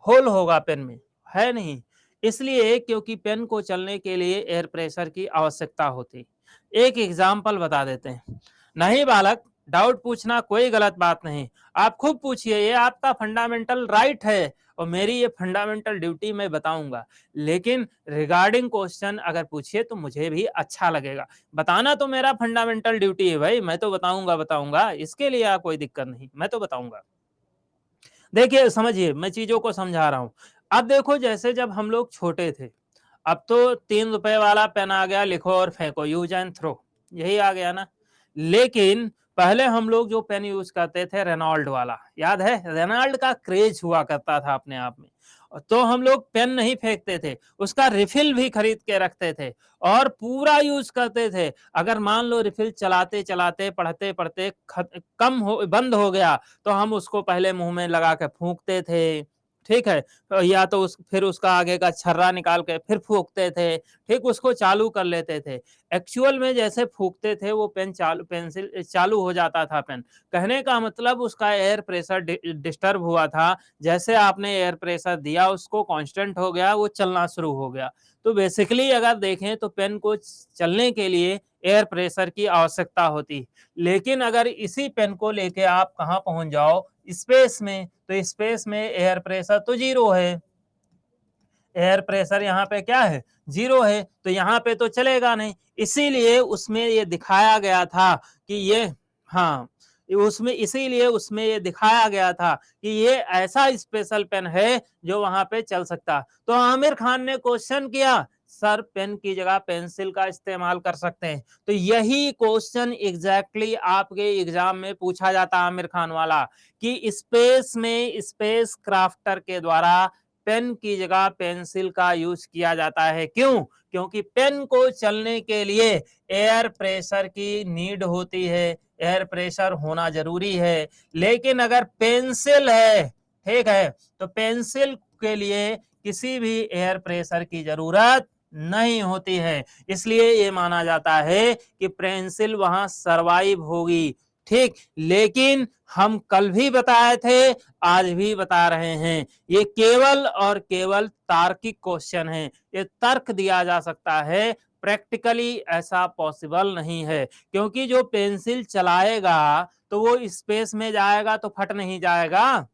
होल होगा पेन में, है नहीं? इसलिए क्योंकि पेन को चलने के लिए एयर प्रेशर की आवश्यकता होती। एक एग्जाम्पल बता देते हैं। नहीं बालक, डाउट पूछना कोई गलत बात नहीं, आप खूब पूछिए, ये आपका फंडामेंटल राइट है और मेरी ये फंडामेंटल ड्यूटी मैं बताऊंगा। लेकिन रिगार्डिंग क्वेश्चन अगर पूछिए तो मुझे भी अच्छा लगेगा। बताना तो मेरा फंडामेंटल ड्यूटी है भाई, मैं तो बताऊंगा, इसके लिए कोई दिक्कत नहीं, मैं तो बताऊंगा। देखिए समझिए, मैं चीजों को समझा रहा हूं। अब देखो, जैसे जब हम लोग छोटे थे, अब तो 3 रुपए वाला पेन आ गया, लिखो और फेंको, यूज एंड थ्रो, यही आ गया ना। लेकिन पहले हम लोग जो पेन यूज करते थे, रेनॉल्ड वाला, याद है? रेनॉल्ड का क्रेज हुआ करता था अपने आप में। तो हम लोग पेन नहीं फेंकते थे, उसका रिफिल भी खरीद के रखते थे और पूरा यूज करते थे। अगर मान लो रिफिल चलाते चलाते, पढ़ते पढ़ते बंद हो गया, तो हम उसको पहले मुंह में लगा के फूंकते थे। ठीक है, या तो फिर उसका आगे का छर्रा निकाल के फिर फूंकते थे। ठीक, उसको चालू कर लेते थे। एक्चुअल में जैसे फूंकते थे वो पेंसिल चालू हो जाता था पेन। कहने का मतलब उसका एयर प्रेशर डिस्टर्ब हुआ था। जैसे आपने एयर प्रेशर दिया, उसको कांस्टेंट हो गया, वो चलना शुरू हो गया। तो बेसिकली अगर देखें तो पेन को चलने के लिए एयर प्रेशर की आवश्यकता होती। लेकिन अगर इसी पेन को लेके आप कहाँ पहुंच जाओ, स्पेस में, तो स्पेस में एयर प्रेशर तो जीरो है। एयर प्रेशर यहाँ पे क्या है, जीरो है, तो यहाँ पे तो चलेगा नहीं। इसीलिए उसमें ये दिखाया गया था कि ये, हाँ, उसमें इसीलिए उसमें ये दिखाया गया था कि ये ऐसा स्पेशल पेन है जो वहां पे चल सकता। तो आमिर खान ने क्वेश्चन किया, सर पेन की जगह पेंसिल का इस्तेमाल कर सकते हैं। तो यही क्वेश्चन एग्जैक्टली आपके एग्जाम में पूछा जाता आमिर खान वाला, कि स्पेस में स्पेस क्राफ्टर के द्वारा पेन की जगह पेंसिल का यूज किया जाता है। क्यों? क्योंकि पेन को चलने के लिए एयर प्रेशर की नीड होती है, एयर प्रेशर होना जरूरी है। लेकिन अगर पेंसिल है, ठीक है, तो पेंसिल के लिए किसी भी एयर प्रेशर की जरूरत नहीं होती है। इसलिए ये माना जाता है कि पेंसिल वहां सरवाइव होगी। ठीक, लेकिन हम कल भी बताए थे, आज भी बता रहे हैं, ये केवल और केवल तार्किक क्वेश्चन है, ये तर्क दिया जा सकता है, प्रैक्टिकली ऐसा पॉसिबल नहीं है, क्योंकि जो पेंसिल चलाएगा तो वो स्पेस में जाएगा तो फट नहीं जाएगा।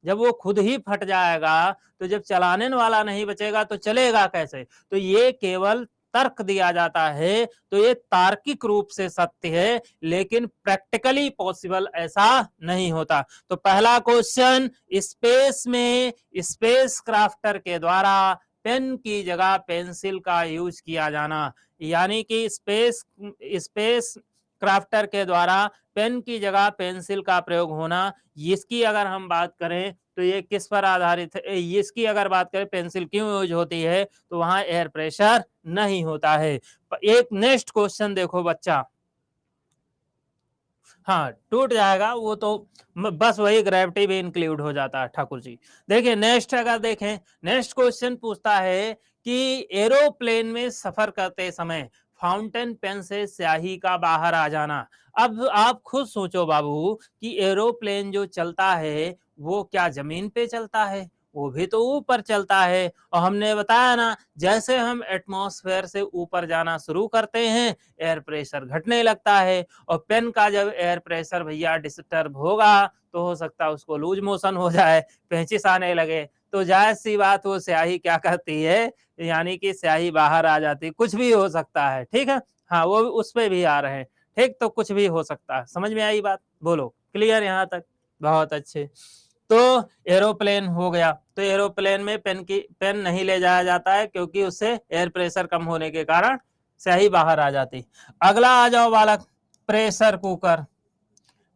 जब वो खुद ही फट जाएगा तो जब चलाने वाला नहीं बचेगा तो चलेगा कैसे? तो ये केवल तर्क दिया जाता है, तो ये तार्किक रूप से सत्य है, लेकिन प्रैक्टिकली पॉसिबल ऐसा नहीं होता। तो पहला क्वेश्चन, स्पेस में स्पेस क्राफ्टर के द्वारा पेन की जगह पेंसिल का यूज किया जाना, यानी कि स्पेस क्राफ्टर के द्वारा पेन की जगह पेंसिल का प्रयोग होना, इसकी अगर हम बात करें तो ये किस पर आधारित है? इसकी अगर बात करें पेंसिल क्यों यूज होती है, तो वहां एयर प्रेशर नहीं होता है। एक नेक्स्ट क्वेश्चन देखो बच्चा, हाँ टूट जाएगा वो तो, बस वही ग्रेविटी भी इंक्लूड हो जाता है ठाकुर जी। देखिए नेक्स्ट अगर देखें, नेक्स्ट क्वेश्चन पूछता है कि एरोप्लेन में सफर करते समय फाउंटेन पेन से स्याही का बाहर आ जाना। अब आप खुद सोचो बाबू कि एरोप्लेन जो चलता है वो क्या जमीन पे चलता है? वो भी तो ऊपर चलता है, और हमने बताया ना, जैसे हम एटमॉस्फेयर से ऊपर जाना शुरू करते हैं एयर प्रेशर घटने लगता है, और पेन का जब एयर प्रेशर भैया डिस्टर्ब होगा तो हो सकता है उसको लूज मोशन हो जाए, पेचिश आने लगे, तो जायज सी बात वो स्याही क्या करती है, यानी कि स्याही बाहर आ जाती है। कुछ भी हो सकता है, ठीक है, हाँ वो उस पे भी आ रहे हैं, ठीक, तो कुछ भी हो सकता है। समझ में आई बात? बोलो क्लियर यहाँ तक? बहुत अच्छे। तो एरोप्लेन हो गया, तो एरोप्लेन में पेन नहीं ले जाया जाता है, क्योंकि उससे एयर प्रेशर कम होने के कारण स्याही बाहर आ जाती। अगला आ जाओ बालक, प्रेशर कुकर।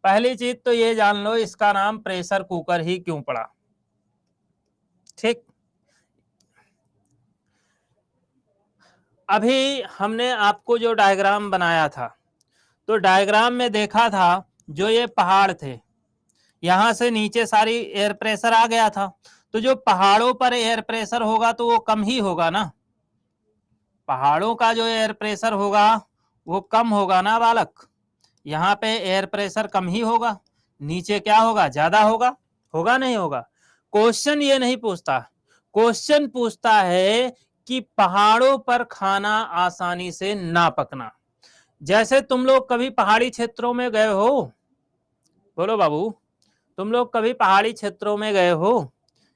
पहली चीज तो ये जान लो इसका नाम प्रेशर कुकर ही क्यों पड़ा, ठीक। अभी हमने आपको जो डायग्राम बनाया था, तो डायग्राम में देखा था जो ये पहाड़ थे, यहां से नीचे सारी एयर प्रेशर आ गया था, तो जो पहाड़ों पर एयर प्रेशर होगा तो वो कम ही होगा ना, पहाड़ों का जो एयर प्रेशर होगा वो कम होगा ना बालक, यहाँ पे एयर प्रेशर कम ही होगा, नीचे क्या होगा, ज्यादा होगा, होगा नहीं होगा? क्वेश्चन ये नहीं पूछता, क्वेश्चन पूछता है कि पहाड़ों पर खाना आसानी से ना पकना। जैसे तुम लोग कभी पहाड़ी क्षेत्रों में गए हो? बोलो बाबू, तुम लोग कभी पहाड़ी क्षेत्रों में गए हो?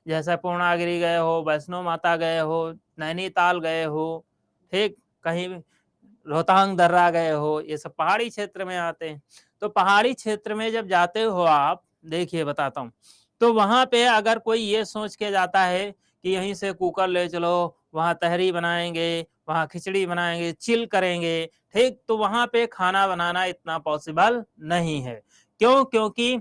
जैसे पूर्णागिरी गए हो, वैष्णो माता गए हो, नैनीताल गए हो, ठीक, कहीं रोहतांग दर्रा गए हो, ये सब पहाड़ी क्षेत्र में आते हैं। तो पहाड़ी क्षेत्र में जब जाते हो आप, देखिए बताता हूँ, तो वहां पे अगर कोई ये सोच के जाता है कि यहीं से कुकर ले चलो, वहां तहरी बनाएंगे, वहां खिचड़ी बनाएंगे, चिल करेंगे, ठीक, तो वहां पे खाना बनाना इतना पॉसिबल नहीं है। क्यों? क्योंकि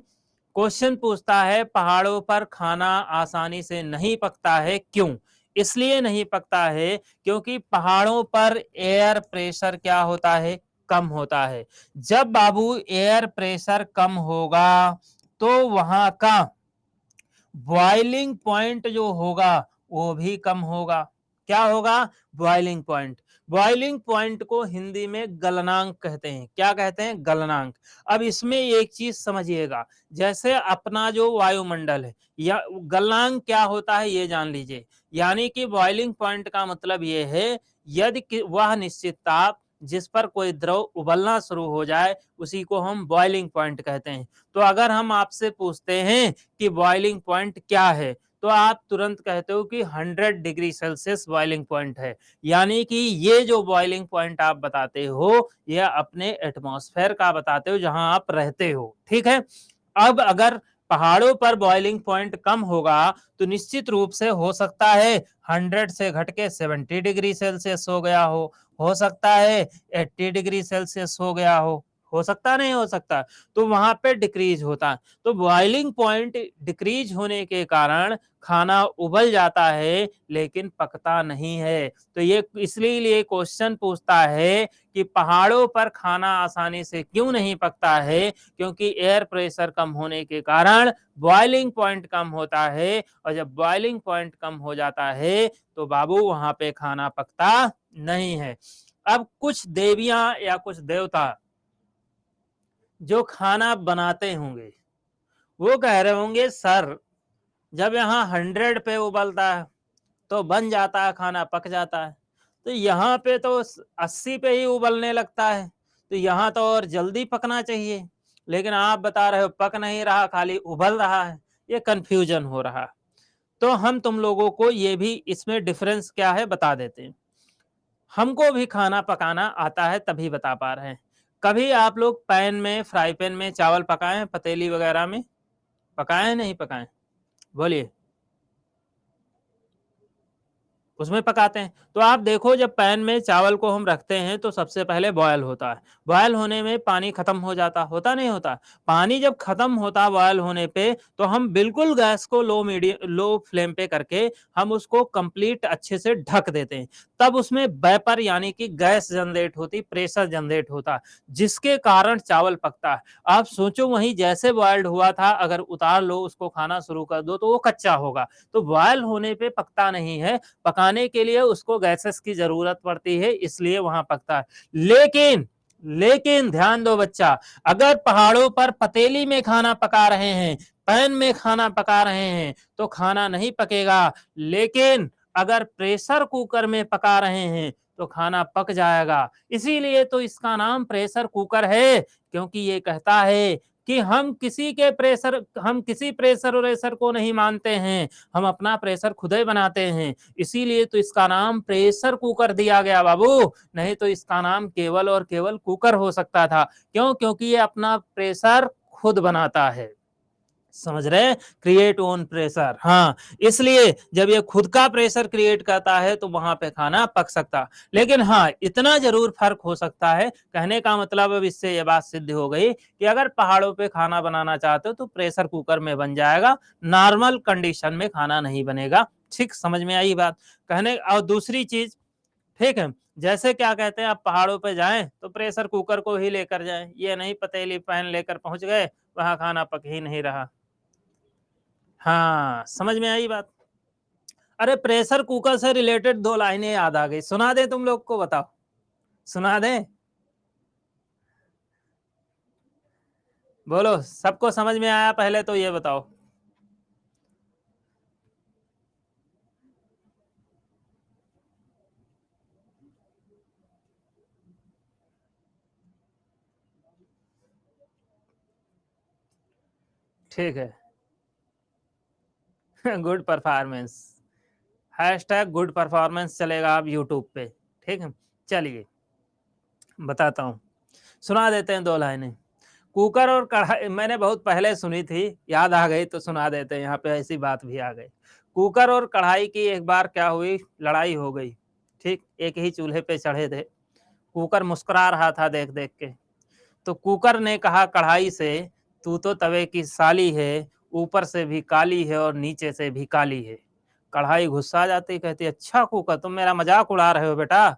क्वेश्चन पूछता है पहाड़ों पर खाना आसानी से नहीं पकता है, क्यों? इसलिए नहीं पकता है क्योंकि पहाड़ों पर एयर प्रेशर क्या होता है, कम होता है। जब बाबू एयर प्रेशर कम होगा तो वहां का बॉइलिंग पॉइंट जो होगा वो भी कम होगा। क्या होगा? Boiling point. बॉइलिंग पॉइंट को हिंदी में गलनांक कहते हैं। क्या कहते हैं? गलनांक। अब इसमें एक चीज समझिएगा, जैसे अपना जो वायुमंडल है, या गलनांक क्या होता है ये जान लीजिए। यानी कि बॉइलिंग पॉइंट का मतलब ये है, यदि वह निश्चित ताप जिस पर कोई द्रव उबलना शुरू हो जाए उसी को हम बॉइलिंग पॉइंट कहते हैं। तो अगर हम आपसे पूछते हैं कि बॉइलिंग पॉइंट क्या है, तो आप तुरंत कहते हो कि 100 डिग्री सेल्सियस बॉइलिंग पॉइंट है। यानी कि ये जो बॉइलिंग पॉइंट आप बताते हो, यह अपने एटमॉस्फेयर का बताते हो जहां आप रहते हो, ठीक है। अब अगर पहाड़ों पर बॉइलिंग पॉइंट कम होगा तो निश्चित रूप से हो सकता है 100 से घट के 70 डिग्री सेल्सियस हो गया हो सकता है 80 डिग्री सेल्सियस हो गया हो सकता, नहीं हो सकता, तो वहां पे डिक्रीज होता। तो बॉइलिंग पॉइंट डिक्रीज होने के कारण खाना उबल जाता है लेकिन पकता नहीं है। तो ये इसलिए क्वेश्चन पूछता है कि पहाड़ों पर खाना आसानी से क्यों नहीं पकता है, क्योंकि एयर प्रेशर कम होने के कारण बॉइलिंग पॉइंट कम होता है, और जब बॉइलिंग पॉइंट कम हो जाता है तो बाबू वहां पे खाना पकता नहीं है। अब कुछ देवियां या कुछ देवता जो खाना बनाते होंगे वो कह रहे होंगे सर जब यहाँ 100 पे उबलता है तो बन जाता है, खाना पक जाता है, तो यहाँ पे तो 80 पे ही उबलने लगता है, तो यहाँ तो और जल्दी पकना चाहिए, लेकिन आप बता रहे हो पक नहीं रहा, खाली उबल रहा है। ये कंफ्यूजन हो रहा। तो हम तुम लोगों को ये भी इसमें डिफरेंस क्या है बता देते हैं। हमको भी खाना पकाना आता है तभी बता पा रहे हैं। कभी आप लोग पैन में, फ्राई पैन में चावल पकाएं, पतीली वगैरह में पकाएं नहीं पकाएं? बोलिए। उसमें पकाते हैं। तो आप देखो जब पैन में चावल को हम रखते हैं तो सबसे पहले बॉयल होता है। बॉयल होने में पानी खत्म हो जाता, होता नहीं होता? पानी जब खत्म होता बॉयल होने पे तो हम बिल्कुल गैस को लो फ्लेम पे करके हम उसको कंप्लीट अच्छे से ढक देते हैं। तब उसमें वेपर यानी कि गैस जनरेट होती, प्रेशर जनरेट होता, जिसके कारण चावल पकता है। आप सोचो वहीं जैसे बॉयल्ड हुआ था अगर उतार लो उसको खाना शुरू कर दो तो वो कच्चा होगा। तो बॉयल होने पे पकता नहीं है, पकाने के लिए उसको गैसेस की जरूरत पड़ती है, इसलिए वहां पकता है। लेकिन लेकिन ध्यान दो बच्चा, अगर पहाड़ों पर पतीली में खाना पका रहे हैं, पैन में खाना पका रहे हैं तो खाना नहीं पकेगा, लेकिन अगर प्रेशर कुकर में पका रहे हैं तो खाना पक जाएगा। इसीलिए तो इसका नाम प्रेशर कुकर है, क्योंकि ये कहता है कि हम किसी प्रेशर व्रेशर को नहीं मानते हैं, हम अपना प्रेशर खुद ही बनाते हैं। इसीलिए तो इसका नाम प्रेशर कुकर दिया गया बाबू, नहीं तो इसका नाम केवल और केवल कुकर हो सकता था। क्यों? क्योंकि ये अपना प्रेशर खुद बनाता है। समझ रहे? Create own pressure. हाँ, इसलिए जब ये खुद का प्रेशर क्रिएट करता है तो वहां पे खाना पक सकता। लेकिन हाँ, इतना जरूर फर्क हो सकता है। कहने का मतलब अब इससे ये बात सिद्ध हो गई कि अगर पहाड़ों पे खाना बनाना चाहते हो तो प्रेशर कुकर में बन जाएगा, नॉर्मल कंडीशन में खाना नहीं बनेगा। ठीक, समझ में आई बात? कहने और दूसरी चीज, ठीक है, जैसे क्या कहते हैं आप पहाड़ों पे जाएं तो प्रेशर कुकर को ही लेकर जाएं, ये नहीं पतीली पैन लेकर पहुंच गए वहां खाना पक ही नहीं रहा। हाँ, समझ में आई बात? अरे प्रेशर कुकर से रिलेटेड दो लाइनें याद आ गई, सुना दें तुम लोग को? बताओ, सुना दें? बोलो, सबको समझ में आया? पहले तो ये बताओ। ठीक है। Good performance, hashtag good performance चलेगा अब यूट्यूब पे। ठीक है, चलिए बताता हूँ, सुना देते हैं दो लाइनें। कुकर और कढ़ाई मैंने बहुत पहले सुनी थी, याद आ गई तो सुना देते हैं, यहाँ पे ऐसी बात भी आ गई। कुकर और कढ़ाई की एक बार क्या हुई, लड़ाई हो गई। ठीक, एक ही चूल्हे पे चढ़े थे। कुकर मुस्कुरा रहा था देख देख के। तो कुकर ने कहा कढ़ाई से, तू तो तवे की साली है, ऊपर से भी काली है और नीचे से भी काली है। कढ़ाई गुस्सा जाती, कहती अच्छा कुकर तुम मेरा मजाक उड़ा रहे हो बेटा।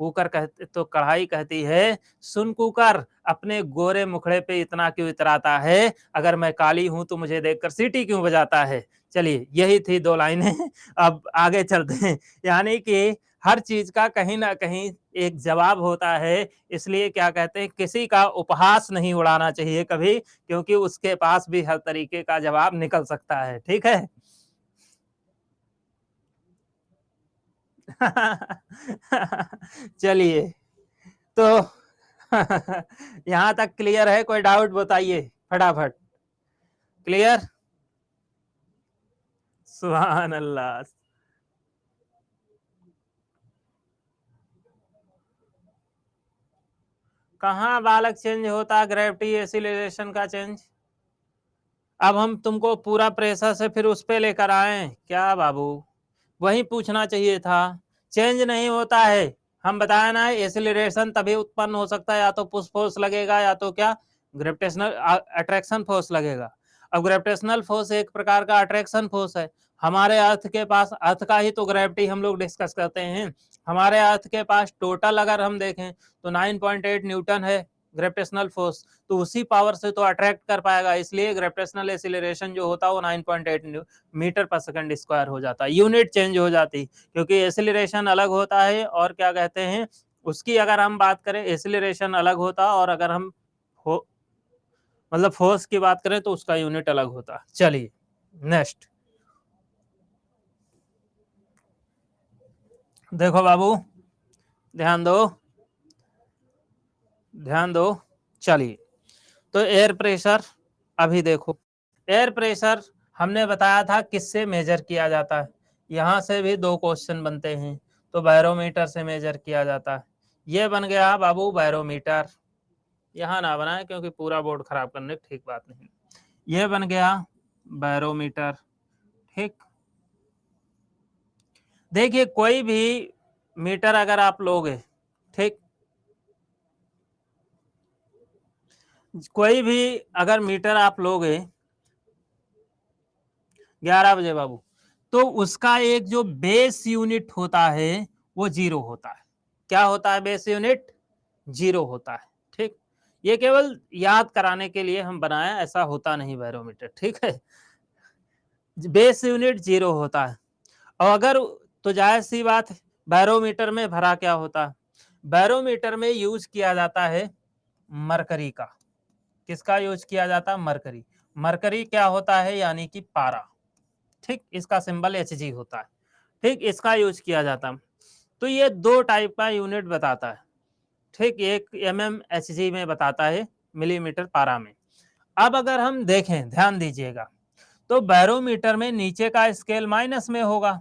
कुकर कहते तो कढ़ाई कहती है, सुन कुकर, अपने गोरे मुखड़े पे इतना क्यों इतराता है, अगर मैं काली हूं तो मुझे देखकर सीटी क्यों बजाता है। चलिए यही थी दो लाइनें। अब आगे चलते हैं। यानी कि हर चीज का कहीं ना कहीं एक जवाब होता है, इसलिए क्या कहते हैं, किसी का उपहास नहीं उड़ाना चाहिए कभी, क्योंकि उसके पास भी हर तरीके का जवाब निकल सकता है। ठीक है। चलिए, तो यहां तक क्लियर है? कोई डाउट बताइए फटाफट। क्लियर? सुभान अल्लाह। कहाँ बालक चेंज होता, ग्रेविटी एसिलेरेशन का चेंज? अब हम तुमको पूरा प्रेशर से फिर उस पे लेकर आए क्या बाबू? वही पूछना चाहिए था। चेंज नहीं होता है, हम बताया ना, एसिलेरेशन तभी उत्पन्न हो सकता है या तो पुश फोर्स लगेगा या तो क्या, ग्रेविटेशनल अट्रैक्शन फोर्स लगेगा। अब ग्रेविटेशनल फोर्स एक प्रकार का अट्रैक्शन फोर्स है। हमारे अर्थ के पास, अर्थ का ही तो ग्रेविटी हम लोग डिस्कस करते हैं, हमारे अर्थ के पास टोटल अगर हम देखें तो 9.8 न्यूटन है ग्रेविटेशनल फोर्स, तो उसी पावर से तो अट्रैक्ट कर पाएगा, इसलिए ग्रेविटेशनल एक्सीलरेशन जो होता है वो 9.8 मीटर पर सेकंड स्क्वायर हो जाता है। यूनिट चेंज हो जाती, क्योंकि एक्सीलरेशन अलग होता है और क्या कहते हैं उसकी, अगर हम बात करें एक्सीलरेशन अलग होता और अगर हम मतलब फोर्स की बात करें तो उसका यूनिट अलग होता है। चलिए नेक्स्ट देखो बाबू, ध्यान दो ध्यान दो। चलिए तो एयर प्रेशर, अभी देखो एयर प्रेशर हमने बताया था किससे मेजर किया जाता है। यहां से भी दो क्वेश्चन बनते हैं, तो बैरोमीटर से मेजर किया जाता है। ये बन गया बाबू बैरोमीटर, यहाँ ना बनाए क्योंकि पूरा बोर्ड खराब करने ठीक बात नहीं। ये बन गया बैरोमीटर। ठीक, देखिए कोई भी मीटर अगर आप लोगे, ठीक, कोई भी अगर मीटर आप लोगे 11 बजे बाबू, तो उसका एक जो बेस यूनिट होता है वो 0 होता है। क्या होता है? बेस यूनिट 0 होता है। ठीक, ये केवल याद कराने के लिए हम बनाया, ऐसा होता नहीं बैरोमीटर। ठीक है, बेस यूनिट 0 होता है। और अगर तो जाहिर सी बात है बैरोमीटर में भरा क्या होता है? बैरोमीटर में यूज किया जाता है मरकरी का। किसका यूज किया जाता है? मरकरी। मरकरी क्या होता है? यानी कि पारा। ठीक, इसका सिंबल Hg होता है। ठीक, इसका यूज किया जाता है। तो ये दो टाइप का यूनिट बताता है। ठीक, एक mmHg में बताता है, मिलीमीटर पारा में। अब अगर हम देखें, ध्यान दीजिएगा, तो बैरोमीटर में नीचे का स्केल माइनस में होगा,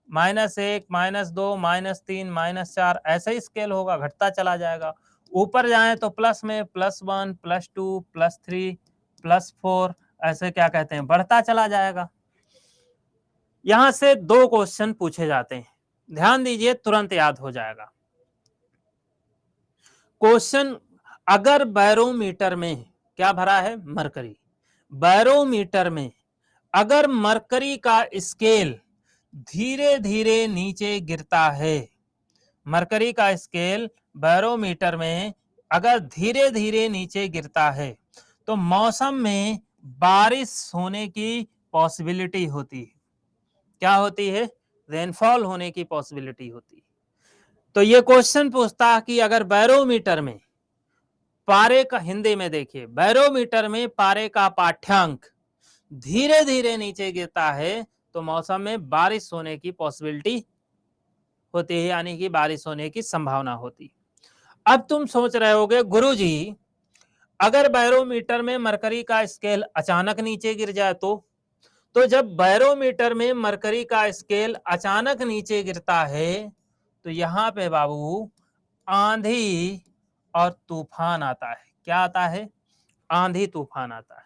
-1, -2, -3, -4 ऐसे ही स्केल होगा, घटता चला जाएगा। ऊपर जाएं तो प्लस में +1, +2, +3, +4 ऐसे क्या कहते हैं, बढ़ता चला जाएगा। यहां से दो क्वेश्चन पूछे जाते हैं, ध्यान दीजिए, तुरंत याद हो जाएगा। क्वेश्चन, अगर बैरोमीटर में क्या भरा है? मरकरी। बैरोमीटर में अगर मरकरी का स्केल धीरे धीरे नीचे गिरता है, मरकरी का स्केल बैरोमीटर में अगर धीरे धीरे नीचे गिरता है, तो मौसम में बारिश होने की पॉसिबिलिटी होती है। क्या होती है? रेनफॉल होने की पॉसिबिलिटी होती है। तो ये क्वेश्चन पूछता है कि अगर बैरोमीटर में पारे का, हिंदी में देखिए, बैरोमीटर में पारे का पाठ्यांक धीरे धीरे नीचे गिरता है तो मौसम में बारिश होने की पॉसिबिलिटी होती है, यानी कि बारिश होने की संभावना होती है। अब तुम सोच रहे होगे गुरुजी, अगर बैरोमीटर में मरकरी का स्केल अचानक नीचे गिर जाए तो जब बैरोमीटर में मरकरी का स्केल अचानक नीचे गिरता है तो यहां पे बाबू आंधी और तूफान आता है। क्या आता है? आंधी तूफान आता है।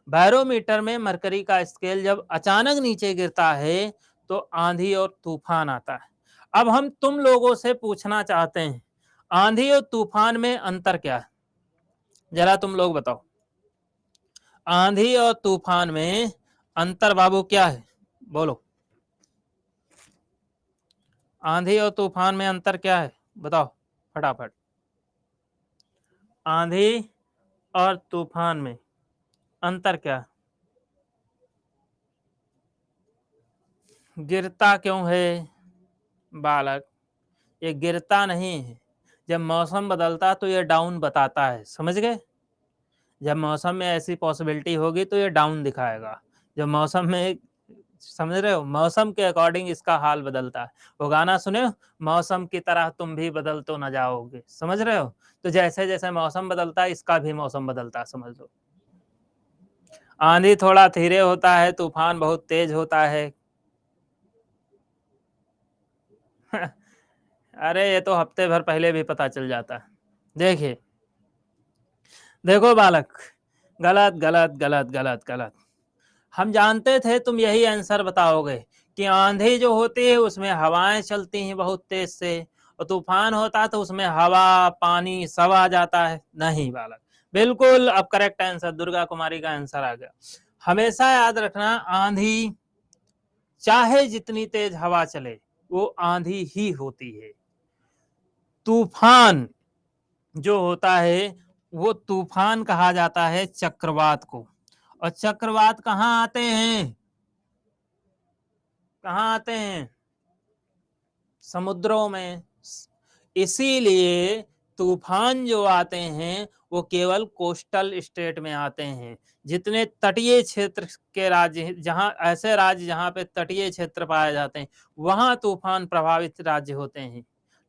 बैरोमीटर में मरकरी का स्केल जब अचानक नीचे गिरता है तो आंधी और तूफान आता है। अब हम तुम लोगों से पूछना चाहते हैं, आंधी और तूफान में अंतर क्या है? जरा तुम लोग बताओ, आंधी और तूफान में अंतर बाबू क्या है? बोलो, आंधी और तूफान में अंतर क्या है? बताओ फटाफट। आंधी और तूफान में अंतर क्या है? गिरता क्यों है बालक? ये गिरता नहीं है, जब मौसम बदलता तो ये डाउन बताता है, समझ गए? जब मौसम में ऐसी पॉसिबिलिटी होगी तो ये डाउन दिखाएगा। जब मौसम में, समझ रहे हो, मौसम के अकॉर्डिंग इसका हाल बदलता है। वो गाना सुने हो, मौसम की तरह तुम भी बदल तो न जाओगे, समझ रहे हो? तो जैसे जैसे मौसम बदलता है इसका भी मौसम बदलता है, समझ लो। आंधी थोड़ा धीरे होता है, तूफान बहुत तेज होता है। अरे ये तो हफ्ते भर पहले भी पता चल जाता है। देखिए, देखो बालक, गलत गलत गलत गलत गलत। हम जानते थे तुम यही आंसर बताओगे कि आंधी जो होती है उसमें हवाएं चलती हैं बहुत तेज से, और तूफान होता है तो उसमें हवा पानी सब आ जाता है। नहीं बालक, बिल्कुल अब करेक्ट आंसर, दुर्गा कुमारी का आंसर आ गया। हमेशा याद रखना, आंधी चाहे जितनी तेज हवा चले वो आंधी ही होती है। तूफान जो होता है वो तूफान कहा जाता है चक्रवात को। और चक्रवात कहाँ आते हैं? कहाँ आते हैं? समुद्रों में। इसीलिए तूफान जो आते हैं वो केवल कोस्टल स्टेट में आते हैं। जितने तटीय क्षेत्र के राज्य हैं, जहाँ ऐसे राज्य जहाँ पे तटीय क्षेत्र पाए जाते हैं, वहाँ तूफान प्रभावित राज्य होते हैं।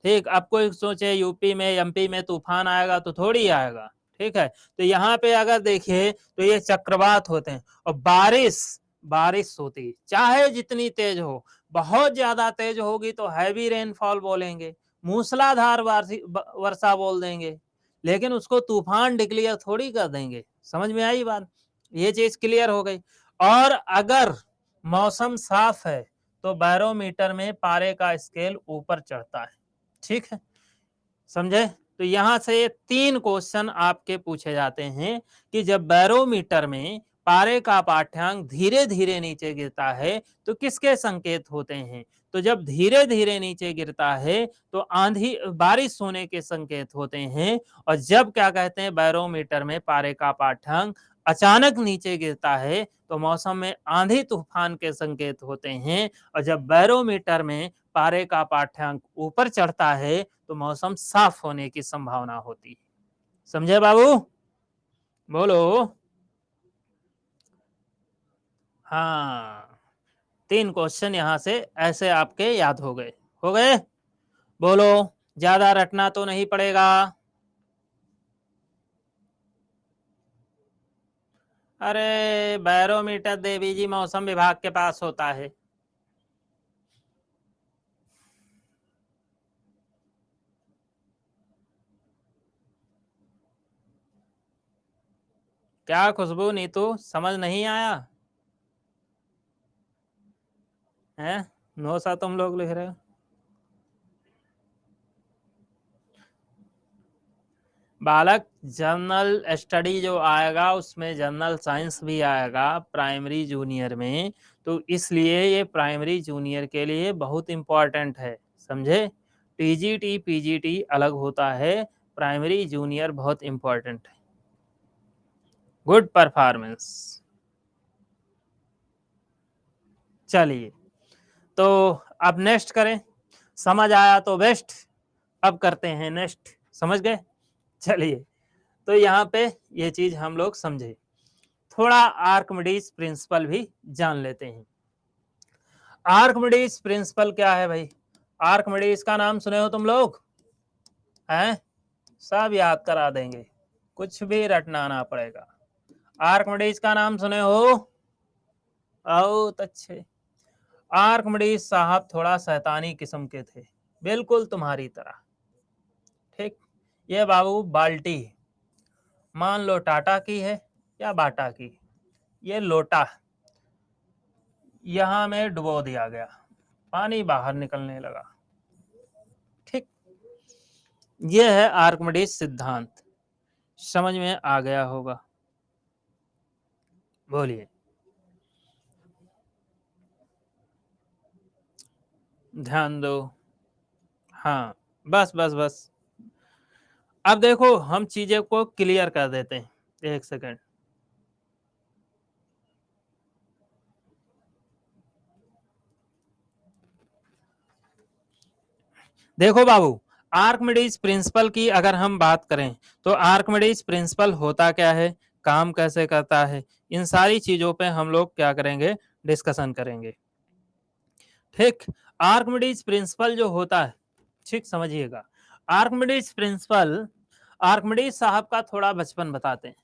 ठीक, अब कोई सोचे यूपी में, एमपी में तूफान आएगा तो थोड़ी आएगा। ठीक है, तो यहाँ पे अगर देखिए तो ये चक्रवात होते हैं और बारिश होती है, चाहे जितनी तेज हो। बहुत ज्यादा तेज होगी तो हैवी रेनफॉल बोलेंगे, मूसलाधार वर्षा बोल देंगे, लेकिन उसको तूफान डिक्लेयर थोड़ी कर देंगे। समझ में आई बात? ये चीज क्लियर हो गई। और अगर मौसम साफ है तो बैरोमीटर में पारे का स्केल ऊपर चढ़ता है। ठीक है, समझे? तो यहां से 3 क्वेश्चन आपके पूछे जाते हैं कि जब बैरोमीटर में पारे का पाठ्यांक धीरे धीरे नीचे गिरता है तो किसके संकेत होते हैं? तो जब धीरे धीरे नीचे गिरता है तो आंधी बारिश होने के संकेत होते हैं। और जब क्या कहते हैं, बैरोमीटर में पारे का पाठ्यांक अचानक नीचे गिरता है तो मौसम में आंधी तूफान के संकेत होते हैं। और जब बैरोमीटर में पारे का पाठ्यांक ऊपर चढ़ता है तो मौसम साफ होने की संभावना होती है। समझे बाबू? बोलो। हाँ, 3 क्वेश्चन यहां से ऐसे आपके याद हो गए। हो गए? बोलो, ज्यादा रटना तो नहीं पड़ेगा। अरे बैरोमीटर देवी जी मौसम विभाग के पास होता है। क्या खुशबू, नीतू, समझ नहीं आया है? नो सा तुम लोग लिख रहे हो। बालक, जनरल स्टडी जो आएगा उसमें जनरल साइंस भी आएगा प्राइमरी जूनियर में, तो इसलिए ये प्राइमरी जूनियर के लिए बहुत इंपॉर्टेंट है। समझे? टीजीटी पीजीटी अलग होता है, प्राइमरी जूनियर बहुत इंपॉर्टेंट है। Good performance. चलिए, तो अब नेक्स्ट करें। समझ आया तो बेस्ट। अब करते हैं नेक्स्ट। समझ गए? चलिए, तो यहाँ पे ये चीज हम लोग समझे। थोड़ा आर्किमिडीज प्रिंसिपल भी जान लेते हैं। आर्किमिडीज प्रिंसिपल क्या है भाई? आर्किमिडीज का नाम सुने हो तुम लोग? हैं? सब याद करा देंगे, कुछ भी रटना ना पड़ेगा। आर्किमिडीज का नाम सुने हो? बहुत अच्छे। आर्किमिडीज साहब थोड़ा शैतानी किस्म के थे, बिल्कुल तुम्हारी तरह। ठीक, ये बाबू बाल्टी मान लो टाटा की है या बाटा की, ये लोटा यहां में डुबो दिया गया, पानी बाहर निकलने लगा। ठीक, यह है आर्किमिडीज सिद्धांत। समझ में आ गया होगा? बोलिए। ध्यान दो। हाँ, बस बस बस। अब देखो, हम चीजें को क्लियर कर देते हैं। एक सेकंड। देखो बाबू, आर्किमिडीज प्रिंसिपल की अगर हम बात करें तो आर्किमिडीज प्रिंसिपल होता क्या है, काम कैसे करता है, इन सारी चीजों पे हम लोग क्या करेंगे, डिस्कशन करेंगे। ठीक, आर्किमिडीज प्रिंसिपल जो होता है, ठीक समझिएगा। आर्किमिडीज प्रिंसिपल, आर्किमिडीज साहब का थोड़ा बचपन बताते हैं।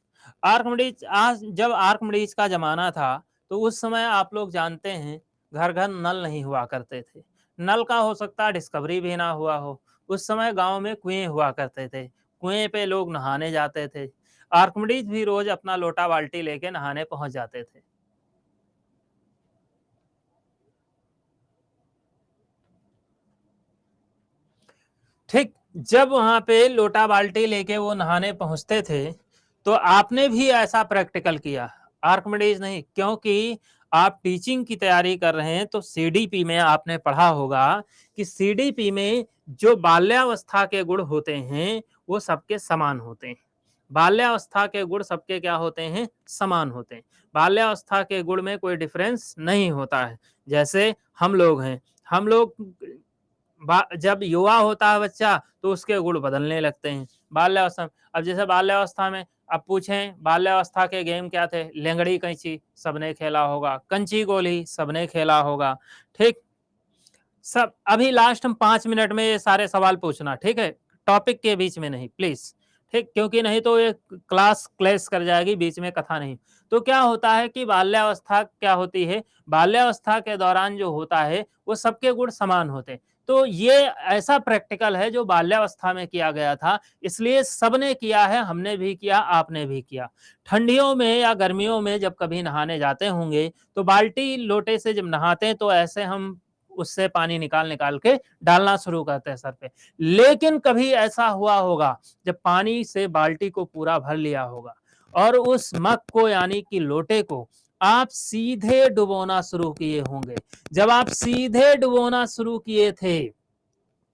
आर्किमिडीज, आज जब आर्किमिडीज का जमाना था तो उस समय आप लोग जानते हैं घर घर नल नहीं हुआ करते थे। नल का हो सकता है डिस्कवरी भी ना हुआ हो। उस समय गांव में कुएं हुआ करते थे, कुएं पे लोग नहाने जाते थे। आर्किमिडीज भी रोज अपना लोटा बाल्टी लेके नहाने पहुंच जाते थे। ठीक, जब वहां पे लोटा बाल्टी लेके वो नहाने पहुंचते थे तो आपने भी ऐसा प्रैक्टिकल किया, आर्किमिडीज नहीं, क्योंकि आप टीचिंग की तैयारी कर रहे हैं तो सीडीपी में आपने पढ़ा होगा कि सीडीपी में जो बाल्यावस्था के गुण होते हैं वो सबके समान होते हैं। बाल्यावस्था के गुण सबके क्या होते हैं, समान होते हैं। बाल्यावस्था के गुण में कोई डिफरेंस नहीं होता है। जैसे हम लोग हैं, हम लोग जब युवा होता है बच्चा तो उसके गुण बदलने लगते हैं बाल्यावस्था में। अब जैसे बाल्यावस्था में अब पूछें बाल्यावस्था के गेम क्या थे, लेंगड़ी कैंची सबने खेला होगा, कंची गोली सबने खेला होगा, ठीक। सब अभी लास्ट हम 5 मिनट में ये सारे सवाल पूछना, ठीक है, टॉपिक के बीच में नहीं प्लीज, ठीक, क्योंकि नहीं तो ये क्लास क्लैश कर जाएगी, बीच में कथा नहीं। तो क्या होता है कि बाल्यावस्था क्या होती है, बाल्यावस्था के दौरान जो होता है वो सबके गुण समान होते हैं। तो ये ऐसा प्रैक्टिकल है जो बाल्यावस्था में किया गया था, इसलिए सबने किया है, हमने भी किया, आपने भी किया। ठंडियों में या गर्मियों में जब कभी नहाने जाते होंगे तो बाल्टी लोटे से जब नहाते हैं तो ऐसे हम उससे पानी निकाल निकाल के डालना शुरू करते हैं सर पे। लेकिन कभी ऐसा हुआ होगा जब पानी से बाल्टी को पूरा भर लिया होगा और उस मग को यानी कि लोटे को आप सीधे डुबोना शुरू किए होंगे। जब आप सीधे डुबोना शुरू किए थे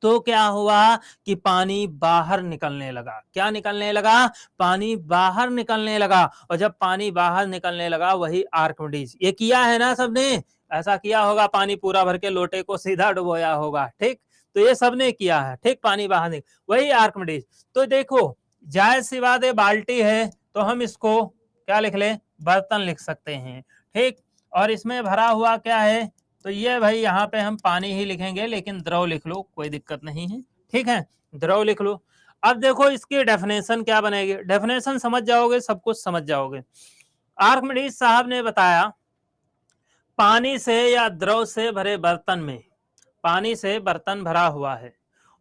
तो क्या हुआ कि पानी बाहर निकलने लगा। क्या निकलने लगा? पानी बाहर निकलने लगा। और जब पानी बाहर निकलने लगा वही आर्किमिडीज। ये किया है ना सबने, ऐसा किया होगा, पानी पूरा भर के लोटे को सीधा डुबोया होगा, ठीक। तो ये सबने किया है, ठीक, पानी बाहर निकल, वही आर्किमिडीज। तो देखो जायज सी बात है, बाल्टी है तो हम इसको क्या लिख ले, बर्तन लिख सकते हैं, ठीक। और इसमें भरा हुआ क्या है, तो ये भाई यहाँ पे हम पानी ही लिखेंगे, लेकिन द्रव लिख लो, कोई दिक्कत नहीं है, ठीक है, द्रव लिख लो। अब देखो इसकी डेफिनेशन क्या बनेगी, डेफिनेशन समझ जाओगे, सब कुछ समझ जाओगे। आर्किमिडीज साहब ने बताया पानी से या द्रव से भरे बर्तन में, पानी से बर्तन भरा हुआ है,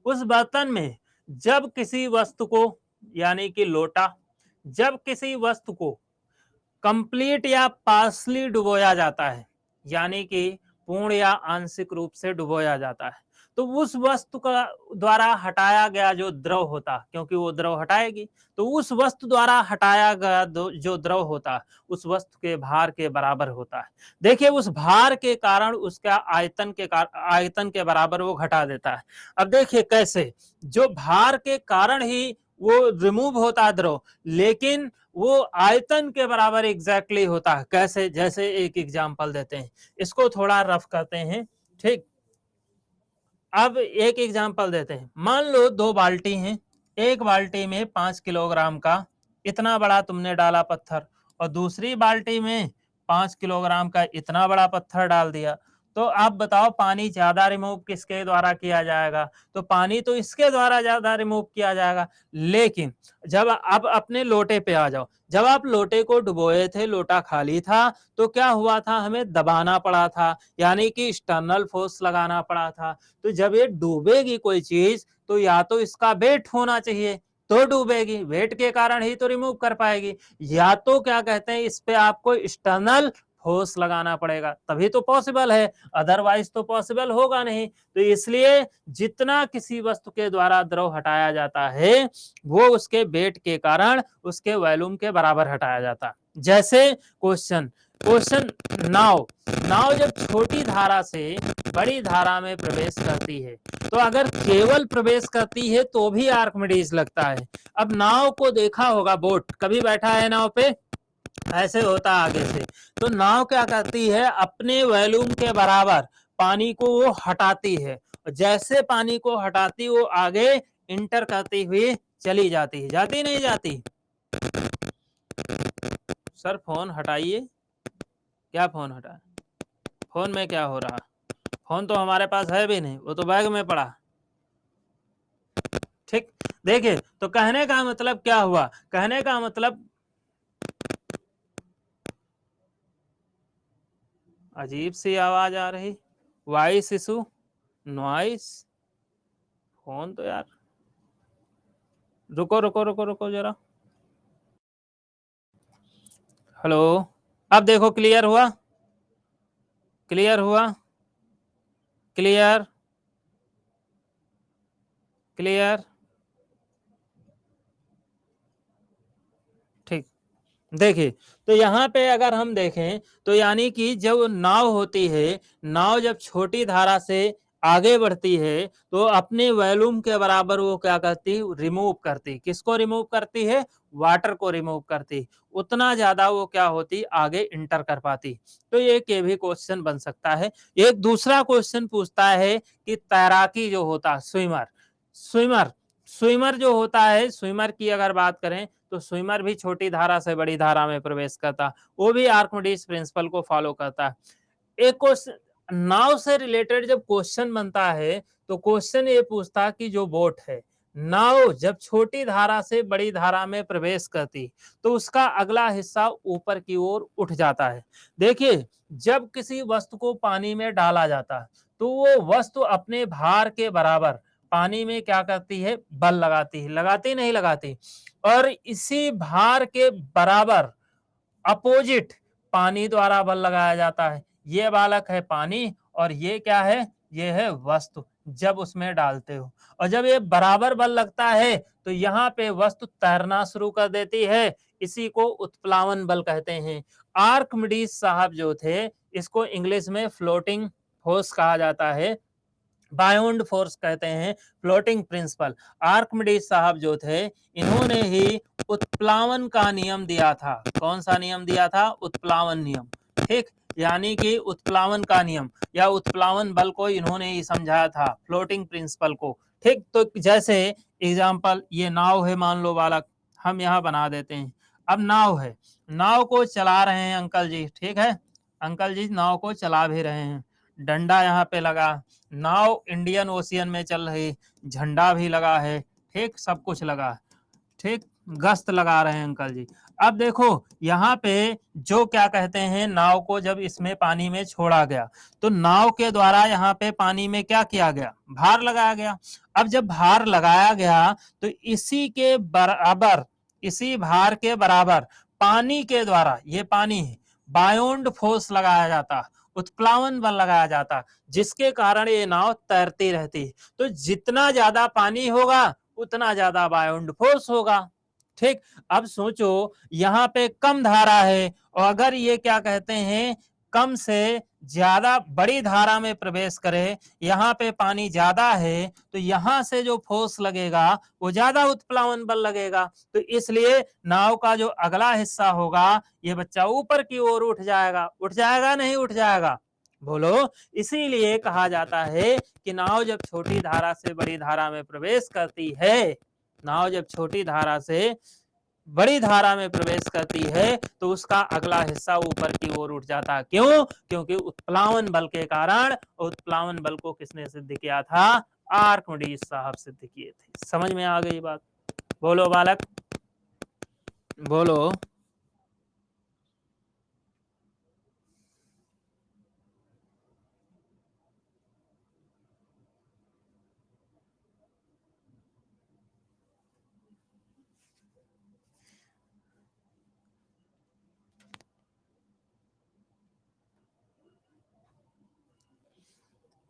उस बर्तन में जब किसी वस्तु को यानी कि लोटा, जब किसी वस्तु को कंप्लीट या पार्सली डुबोया जाता है, यानी कि पूर्ण या आंशिक रूप से डुबोया जाता है, तो उस वस्तु का द्वारा हटाया गया जो द्रव होता, क्योंकि वो द्रव हटाएगी, तो उस वस्तु द्वारा हटाया गया जो द्रव होता उस वस्तु के भार के बराबर होता है। देखिए उस भार के कारण उसका आयतन के बराबर वो घटा देता है। अब देखिए कैसे, जो भार के कारण ही वो रिमूव होता है द्रव, लेकिन वो आयतन के बराबर एग्जैक्टली होता है। कैसे, जैसे एक एग्जांपल देते हैं, इसको थोड़ा रफ करते हैं, ठीक। अब एक एग्जांपल देते हैं, मान लो 2 बाल्टी हैं, एक बाल्टी में 5 किलोग्राम का इतना बड़ा तुमने डाला पत्थर, और दूसरी बाल्टी में 5 किलोग्राम का इतना बड़ा पत्थर डाल दिया। तो आप बताओ पानी ज्यादा रिमूव किसके द्वारा किया जाएगा? तो पानी तो इसके द्वारा ज्यादा रिमूव किया जाएगा। लेकिन जब आप अपने लोटे पे आ जाओ, जब आप लोटे को डुबोए थे, लोटा खाली था, तो क्या हुआ था, हमें दबाना पड़ा था, यानी कि एक्सटर्नल फोर्स लगाना पड़ा था। तो जब ये डूबेगी कोई चीज तो या तो इसका वेट होना चाहिए तो डूबेगी, वेट के कारण ही तो रिमूव कर पाएगी, या तो क्या कहते हैं इस पे आपको एक्सटर्नल फोर्स लगाना पड़ेगा, तभी तो पॉसिबल है, अदरवाइज तो पॉसिबल होगा नहीं। तो इसलिए जितना किसी वस्तु के द्वारा द्रव हटाया जाता है वो उसके वेट के कारण उसके वॉल्यूम के बराबर हटाया जाता है। जैसे क्वेश्चन नाव, नाव जब छोटी धारा से बड़ी धारा में प्रवेश करती है, तो अगर केवल प्रवेश करती है तो भी आर्किमिडीज लगता है। अब नाव को देखा होगा, बोट कभी बैठा है नाव पे, ऐसे होता आगे से, तो नाव क्या करती है, अपने वॉल्यूम के बराबर पानी को वो हटाती है, जैसे पानी को हटाती वो आगे इंटर करती हुई चली जाती है, जाती नहीं जाती? सर फोन हटाइए, क्या फोन हटा, फोन में क्या हो रहा, फोन तो हमारे पास है भी नहीं, वो तो बैग में पड़ा, ठीक। देखिए तो कहने का मतलब क्या हुआ, कहने का मतलब अजीब सी आवाज आ रही, वॉइस इशू, नॉइस, फोन तो यार, रुको रुको रुको रुको जरा, हेलो, अब देखो क्लियर हुआ, क्लियर हुआ, क्लियर क्लियर, ठीक। देखिए तो यहाँ पे अगर हम देखें तो यानी कि जब नाव होती है, नाव जब छोटी धारा से आगे बढ़ती है तो अपने वॉल्यूम के बराबर वो क्या करती, रिमूव करती। किसको रिमूव करती है, वाटर को रिमूव करती। उतना ज्यादा वो क्या होती, आगे इंटर कर पाती। तो ये भी क्वेश्चन बन सकता है। एक दूसरा क्वेश्चन पूछता है कि तैराकी जो होता, स्विमर स्विमर स्विमर जो होता है, स्विमर की अगर बात करें तो स्विमर भी छोटी धारा से बड़ी धारा में प्रवेश करता, वो भी आर्किमिडीज प्रिंसिपल को फॉलो करता है। एक क्वेश्चन नाव से रिलेटेड जब क्वेश्चन बनता है तो क्वेश्चन ये पूछता कि जो बोट है, नाव जब छोटी धारा से बड़ी धारा में प्रवेश करती तो उसका अगला हिस्सा ऊपर की ओर उठ जाता है। देखिए, जब किसी वस्तु को पानी में डाला जाता है तो वो वस्तु अपने भार के बराबर पानी में क्या करती है, बल लगाती है, लगाती नहीं लगाती, और इसी भार के बराबर अपोजिट पानी द्वारा बल लगाया जाता है। ये बालक है पानी और ये क्या है, ये है वस्तु जब उसमें डालते हो, और जब ये बराबर बल लगता है तो यहाँ पे वस्तु तैरना शुरू कर देती है। इसी को उत्प्लावन बल कहते हैं। आर्किमिडीज साहब जो थे, इसको इंग्लिश में फ्लोटिंग फोर्स कहा जाता है, बायोंड फोर्स कहते हैं, फ्लोटिंग प्रिंसिपल। आर्किमिडीज साहब जो थे, इन्होंने ही उत्प्लावन का नियम दिया था। कौन सा नियम दिया था, उत्प्लावन नियम। ठीक, यानी कि उत्प्लावन का नियम या उत्प्लावन बल को इन्होंने ही समझाया था, फ्लोटिंग प्रिंसिपल को। ठीक, तो जैसे एग्जांपल ये नाव है, मान लो बालक, हम यहाँ बना देते हैं। अब नाव है, नाव को चला रहे हैं अंकल जी, ठीक है, अंकल जी नाव को चला भी रहे हैं, डंडा यहाँ पे लगा, नाव इंडियन ओशियन में चल रही, झंडा भी लगा है, ठीक, सब कुछ लगा, ठीक, गश्त लगा रहे हैं अंकल जी। अब देखो यहाँ पे जो क्या कहते हैं, नाव को जब इसमें पानी में छोड़ा गया तो नाव के द्वारा यहाँ पे पानी में क्या किया गया, भार लगाया गया। अब जब भार लगाया गया तो इसी के बराबर, इसी भार के बराबर पानी के द्वारा, ये पानी है, बायोंड फोर्स लगाया जाता, उत्प्लावन बल लगाया जाता, जिसके कारण ये नाव तैरती रहती। तो जितना ज्यादा पानी होगा उतना ज्यादा बायोंड फोर्स होगा। ठीक, अब सोचो यहाँ पे कम धारा है और अगर ये क्या कहते हैं, कम से ज्यादा बड़ी धारा में प्रवेश करे, यहाँ पे पानी ज्यादा है तो यहाँ से जो फोर्स लगेगा वो ज्यादा उत्प्लावन बल लगेगा। तो इसलिए नाव का जो अगला हिस्सा होगा ये बच्चा ऊपर की ओर उठ जाएगा। उठ जाएगा नहीं उठ जाएगा, बोलो। इसीलिए कहा जाता है कि नाव जब छोटी धारा से बड़ी धारा में प्रवेश करती है, नाव जब छोटी धारा से बड़ी धारा में प्रवेश करती है तो उसका अगला हिस्सा ऊपर की ओर उठ जाता है। क्यों, क्योंकि उत्प्लावन बल के कारण। उत्प्लावन बल को किसने सिद्ध किया था, आर्किमिडीज साहब सिद्ध किए थे। समझ में आ गई बात, बोलो बालक, बोलो।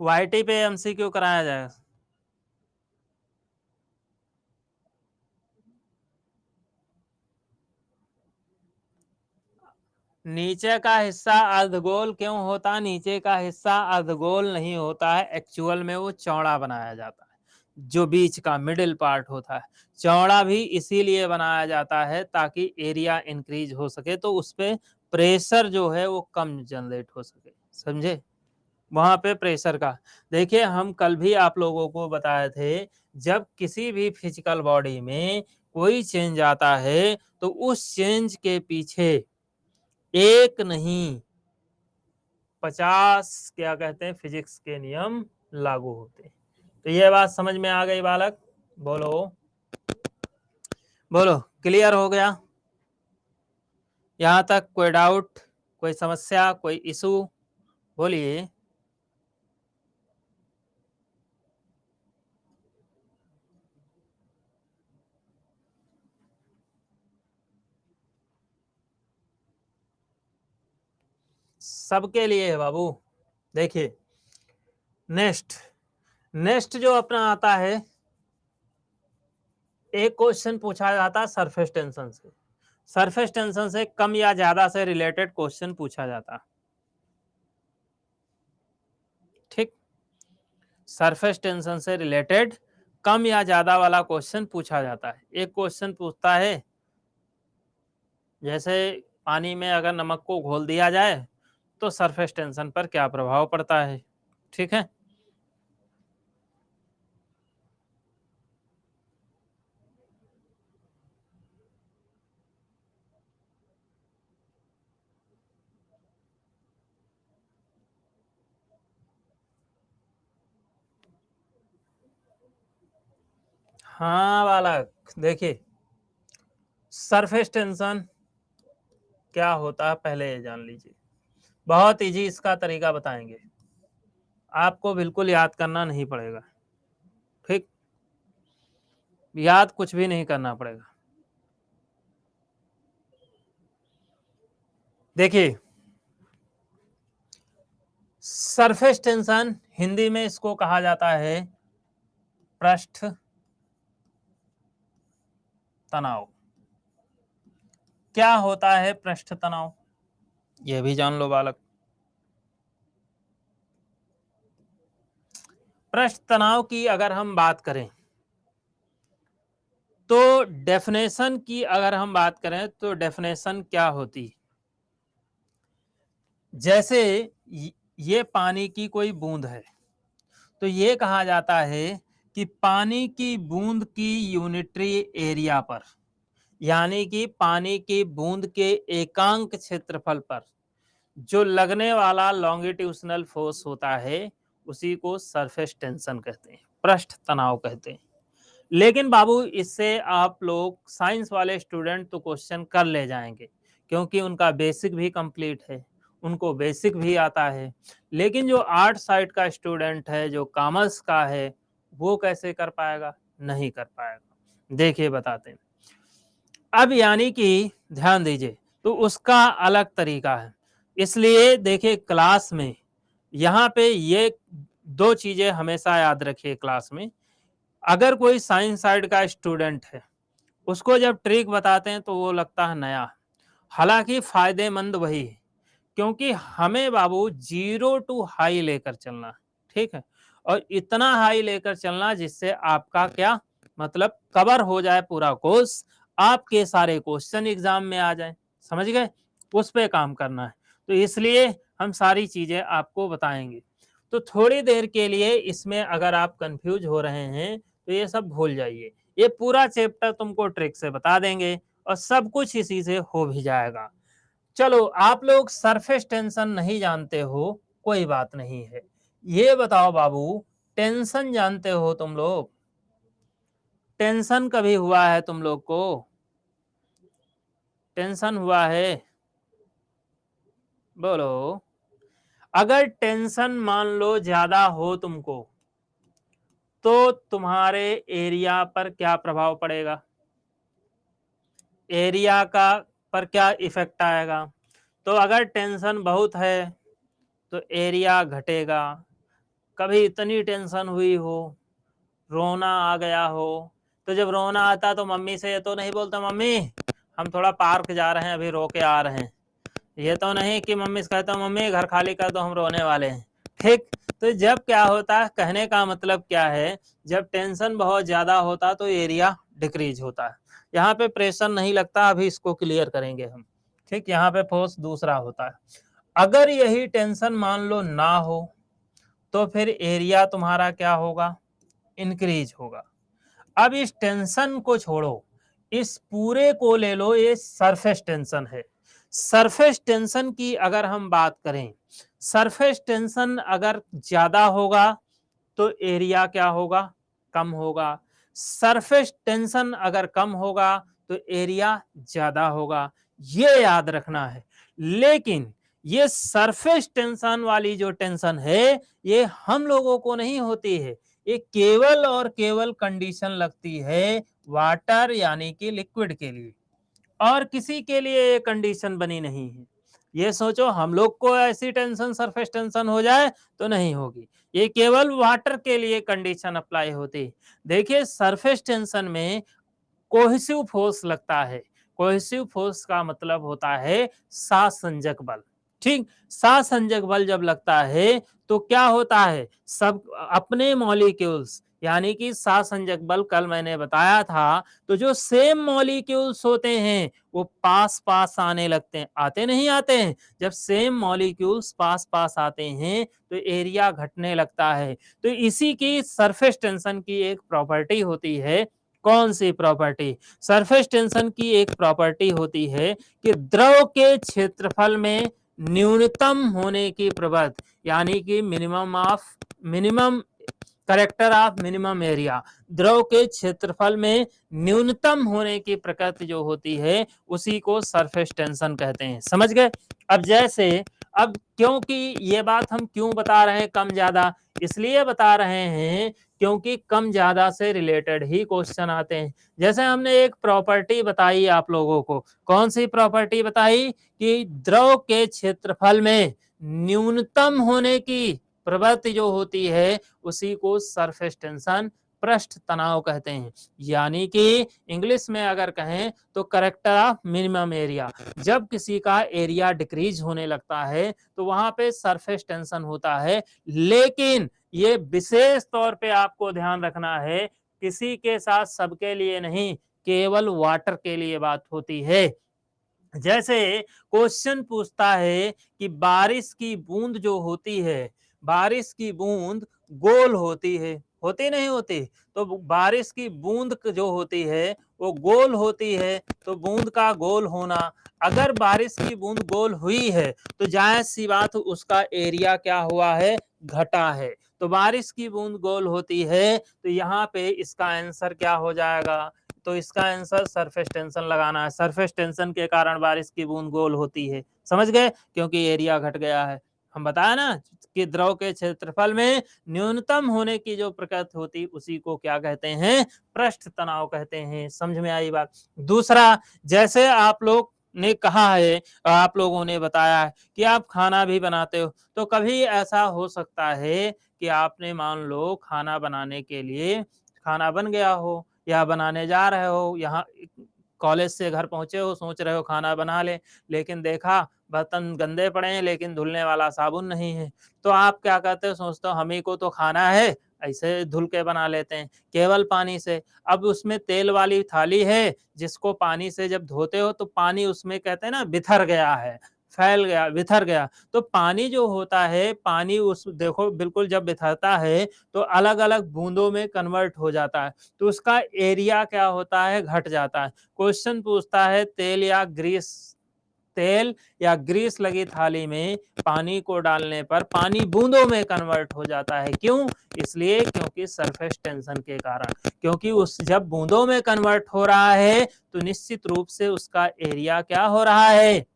वाईटी पे एमसीक्यू कराया जाएगा। नीचे का हिस्सा अर्धगोल क्यों होता, नीचे का हिस्सा अर्धगोल नहीं होता है, एक्चुअल में वो चौड़ा बनाया जाता है। जो बीच का मिडिल पार्ट होता है चौड़ा भी इसीलिए बनाया जाता है ताकि एरिया इंक्रीज हो सके, तो उस पे प्रेशर जो है वो कम जनरेट हो सके, समझे। वहां पे प्रेशर का, देखिए हम कल भी आप लोगों को बताए थे, जब किसी भी फिजिकल बॉडी में कोई चेंज आता है तो उस चेंज के पीछे एक नहीं 50 क्या कहते हैं फिजिक्स के नियम लागू होते हैं। तो ये बात समझ में आ गई बालक, बोलो, बोलो, क्लियर हो गया यहाँ तक, कोई डाउट, कोई समस्या, कोई इशू, बोलिए। सबके लिए है बाबू। देखिए नेक्स्ट, नेक्स्ट जो अपना आता है, एक क्वेश्चन पूछा जाता है सरफेस टेंशन से, सरफेस टेंशन से कम या ज्यादा से रिलेटेड क्वेश्चन पूछा जाता। ठीक, सरफेस टेंशन से रिलेटेड कम या ज्यादा वाला क्वेश्चन पूछा जाता है। एक क्वेश्चन पूछता है जैसे पानी में अगर नमक को घोल दिया जाए तो सरफेस टेंशन पर क्या प्रभाव पड़ता है। ठीक है, हाँ बालक देखिए, सरफेस टेंशन क्या होता है पहले ये जान लीजिए। बहुत इजी इसका तरीका बताएंगे, आपको बिल्कुल याद करना नहीं पड़ेगा। ठीक, याद कुछ भी नहीं करना पड़ेगा। देखिए, सरफेस टेंशन हिंदी में इसको कहा जाता है पृष्ठ तनाव। क्या होता है पृष्ठ तनाव, यह भी जान लो बालक। पृष्ठ तनाव की अगर हम बात करें तो डेफिनेशन की अगर हम बात करें तो डेफिनेशन क्या होती, जैसे ये पानी की कोई बूंद है तो ये कहा जाता है कि पानी की बूंद की यूनिटरी एरिया पर, यानी कि पानी की बूंद के एकांक क्षेत्रफल पर जो लगने वाला लॉन्गिट्यूशनल फोर्स होता है उसी को सरफेस टेंशन कहते हैं, पृष्ठ तनाव कहते हैं। लेकिन बाबू इससे आप लोग साइंस वाले स्टूडेंट तो क्वेश्चन कर ले जाएंगे क्योंकि उनका बेसिक भी कंप्लीट है, उनको बेसिक भी आता है। लेकिन जो आर्ट साइड का स्टूडेंट है, जो कॉमर्स का है, वो कैसे कर पाएगा, नहीं कर पाएगा। देखिए बताते हैं। अब यानी कि ध्यान दीजिए, तो उसका अलग तरीका है। इसलिए देखिए क्लास में यहाँ पे ये दो चीजें हमेशा याद रखिए क्लास में। अगर कोई साइंस साइड का स्टूडेंट है उसको जब ट्रिक बताते हैं तो वो लगता है नया, हालांकि फायदेमंद वही है क्योंकि हमें बाबू 0 टू हाई लेकर चलना है। ठीक है, और इतना हाई लेकर चलना जिससे आपका क्या मतलब कवर हो जाए पूरा कोर्स, आपके सारे क्वेश्चन एग्जाम में आ जाए। समझ गए, उस पे काम करना है। तो इसलिए हम सारी चीजें आपको बताएंगे। तो थोड़ी देर के लिए इसमें अगर आप कंफ्यूज हो रहे हैं तो ये सब भूल जाइए, ये पूरा चैप्टर तुमको ट्रिक से बता देंगे और सब कुछ इसी से हो भी जाएगा। चलो, आप लोग सरफेस टेंशन नहीं जानते हो, कोई बात नहीं है। ये बताओ बाबू, टेंशन जानते हो तुम लोग, टेंशन कभी हुआ है तुम लोग को, टेंशन हुआ है, बोलो। अगर टेंशन मान लो ज्यादा हो तुमको तो तुम्हारे एरिया पर क्या प्रभाव पड़ेगा, एरिया का पर क्या इफेक्ट आएगा। तो अगर टेंशन बहुत है तो एरिया घटेगा। कभी इतनी टेंशन हुई हो, रोना आ गया हो, तो जब रोना आता तो मम्मी से ये तो नहीं बोलता मम्मी हम थोड़ा पार्क जा रहे हैं अभी रो के आ रहे हैं, ये तो नहीं कि मम्मी से कहता हूँ मम्मी घर खाली कर दो हम रोने वाले हैं। ठीक, तो जब क्या होता है, कहने का मतलब क्या है, जब टेंशन बहुत ज्यादा होता तो एरिया डिक्रीज होता है। यहाँ पे प्रेशर नहीं लगता, अभी इसको क्लियर करेंगे हम। ठीक, यहाँ पे फोर्स दूसरा होता है। अगर यही टेंशन मान लो ना हो तो फिर एरिया तुम्हारा क्या होगा, इंक्रीज होगा। अब इस टेंशन को छोड़ो, इस पूरे को ले लो, ये सरफेस टेंशन है। सरफेस टेंशन की अगर हम बात करें, सरफेस टेंशन अगर ज्यादा होगा तो एरिया क्या होगा, कम होगा। सरफेस टेंशन अगर कम होगा तो एरिया ज्यादा होगा, ये याद रखना है। लेकिन ये सरफेस टेंशन वाली जो टेंशन है ये हम लोगों को नहीं होती है, ये केवल और केवल कंडीशन लगती है वाटर यानी कि लिक्विड के लिए, और किसी के लिए ये कंडीशन बनी नहीं है। ये सोचो हम लोग को ऐसी टेंशन सरफेस टेंशन हो जाए तो नहीं होगी, ये केवल वाटर के लिए कंडीशन अप्लाई होती है। देखिए सरफेस टेंशन में कोहेसिव फोर्स लगता है। कोहेसिव फोर्स का मतलब होता है सासंजक बल। ठीक, सहसंजक बल जब लगता है तो क्या होता है, सब अपने मॉलिक्यूल्स, यानी कि सहसंजक बल कल मैंने बताया था, तो जो सेम मॉलिक्यूल्स होते हैं वो पास पास आने लगते हैं, आते नहीं आते हैं, जब सेम मॉलिक्यूल्स पास पास आते हैं तो एरिया घटने लगता है। तो इसी की सरफेस टेंशन की एक प्रॉपर्टी होती है। कौन सी प्रॉपर्टी? सरफेस टेंशन की एक प्रॉपर्टी होती है कि द्रव के क्षेत्रफल में न्यूनतम होने की प्रवृत्ति, यानी कि minimum character of minimum area, द्रव के क्षेत्रफल में न्यूनतम होने की प्रकृति जो होती है उसी को सरफेस टेंशन कहते हैं। समझ गए? अब जैसे, अब क्योंकि ये बात हम क्यों बता रहे हैं कम ज्यादा, इसलिए बता रहे हैं क्योंकि कम ज्यादा से रिलेटेड ही क्वेश्चन आते हैं। जैसे हमने एक प्रॉपर्टी बताई आप लोगों को, कौन सी प्रॉपर्टी बताई, कि द्रव के क्षेत्रफल में न्यूनतम होने की प्रवृत्ति जो होती है उसी को सरफेस टेंशन, पृष्ठ तनाव कहते हैं। यानी कि इंग्लिश में अगर कहें तो करेक्टर ऑफ मिनिमम एरिया, जब किसी का एरिया डिक्रीज होने लगता है तो वहां पे सरफेस टेंशन होता है। लेकिन ये विशेष तौर पे आपको ध्यान रखना है, किसी के साथ सबके लिए नहीं, केवल वाटर के लिए बात होती है। जैसे क्वेश्चन पूछता है कि बारिश की बूंद जो होती है, बारिश की बूंद गोल होती है, होती नहीं होती, तो बारिश की बूंद जो होती है वो गोल होती है, तो बूंद का गोल होना, अगर बारिश की बूंद गोल हुई है तो जायज सी बात उसका एरिया क्या हुआ है, घटा है। तो बारिश की बूंद गोल होती है तो यहाँ पे इसका आंसर क्या हो जाएगा, तो इसका आंसर सरफेस टेंशन लगाना है। सरफेस टेंशन के कारण बारिश की बूंद गोल होती है, समझ गए, क्योंकि एरिया घट गया है। हम बताया ना कि द्रव के क्षेत्रफल में न्यूनतम होने की जो प्रकृति होती उसी को क्या कहते हैं, पृष्ठ तनाव कहते हैं। समझ में आई बात? दूसरा, जैसे आप लोग ने कहा है, आप लोगों ने बताया है कि आप खाना भी बनाते हो, तो कभी ऐसा हो सकता है कि आपने मान लो खाना बनाने के लिए, खाना बन गया हो या बनाने जा रहे हो, यहाँ कॉलेज से घर पहुंचे हो, सोच रहे हो खाना बना ले, लेकिन देखा बर्तन गंदे पड़े हैं लेकिन धुलने वाला साबुन नहीं है, तो आप क्या करते हो, सोचते हो हम ही को तो खाना है, ऐसे धुल के बना लेते हैं केवल पानी से। अब उसमें तेल वाली थाली है, जिसको पानी से जब धोते हो तो पानी उसमें कहते हैं ना बिथर गया है, फैल गया, बिथर गया, तो पानी जो होता है, पानी उस देखो बिल्कुल जब बिथरता है तो अलग अलग बूंदों में कन्वर्ट हो जाता है, तो उसका एरिया क्या होता है, घट जाता है। क्वेश्चन पूछता है तेल या ग्रीस लगी थाली में पानी को डालने पर पानी बूंदों में कन्वर्ट हो जाता है, क्यों? इसलिए क्योंकि सरफेस टेंशन के कारण, क्योंकि उस जब बूंदों में कन्वर्ट हो रहा है तो निश्चित रूप से उसका एरिया क्या हो रहा है,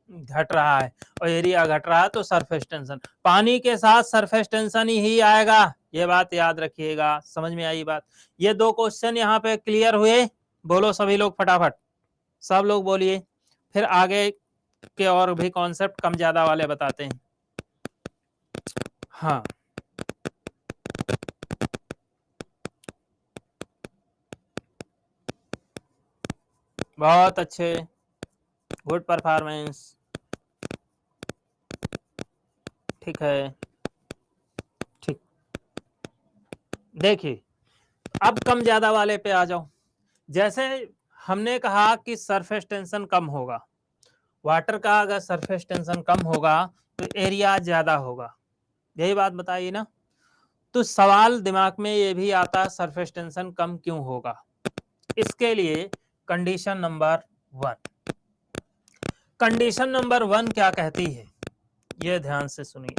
घट रहा है, और एरिया घट रहा है तो सरफेस टेंशन, पानी के साथ सरफेस टेंशन ही आएगा, ये बात याद रखिएगा। समझ में आई बात? ये दो क्वेश्चन यहाँ पे क्लियर हुए? बोलो सभी लोग फटाफट, सब लोग बोलिए, फिर आगे के और भी कॉन्सेप्ट कम ज्यादा वाले बताते हैं। हाँ, बहुत अच्छे, गुड परफॉर्मेंस, ठीक है, ठीक। देखिए, अब कम ज्यादा वाले पे आ जाओ। जैसे हमने कहा कि सरफेस टेंशन कम होगा, वाटर का अगर सरफेस टेंशन कम होगा तो एरिया ज्यादा होगा, यही बात बताइए ना। तो सवाल दिमाग में ये भी आता है सरफेस टेंशन कम क्यों होगा। इसके लिए कंडीशन नंबर 1, कंडीशन नंबर 1 क्या कहती है, ये ध्यान से सुनिए।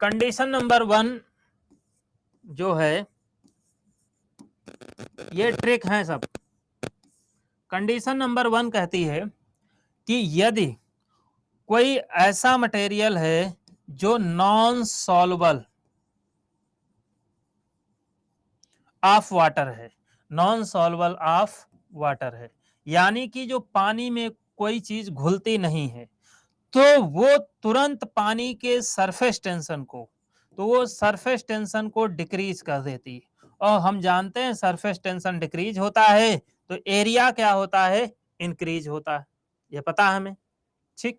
कंडीशन नंबर 1 जो है, ये ट्रिक है सब। कंडीशन नंबर 1 कहती है कि यदि कोई ऐसा मटेरियल है जो नॉन सॉल्युबल ऑफ वाटर है, नॉन सॉल्युबल ऑफ वाटर है, यानी कि जो पानी में कोई चीज घुलती नहीं है, तो वो तुरंत पानी के सरफेस टेंशन को, तो वो सरफेस टेंशन को डिक्रीज कर देती है। और हम जानते हैं सरफेस टेंशन डिक्रीज होता है तो एरिया क्या होता है, इंक्रीज होता है, ये पता है हमें, ठीक।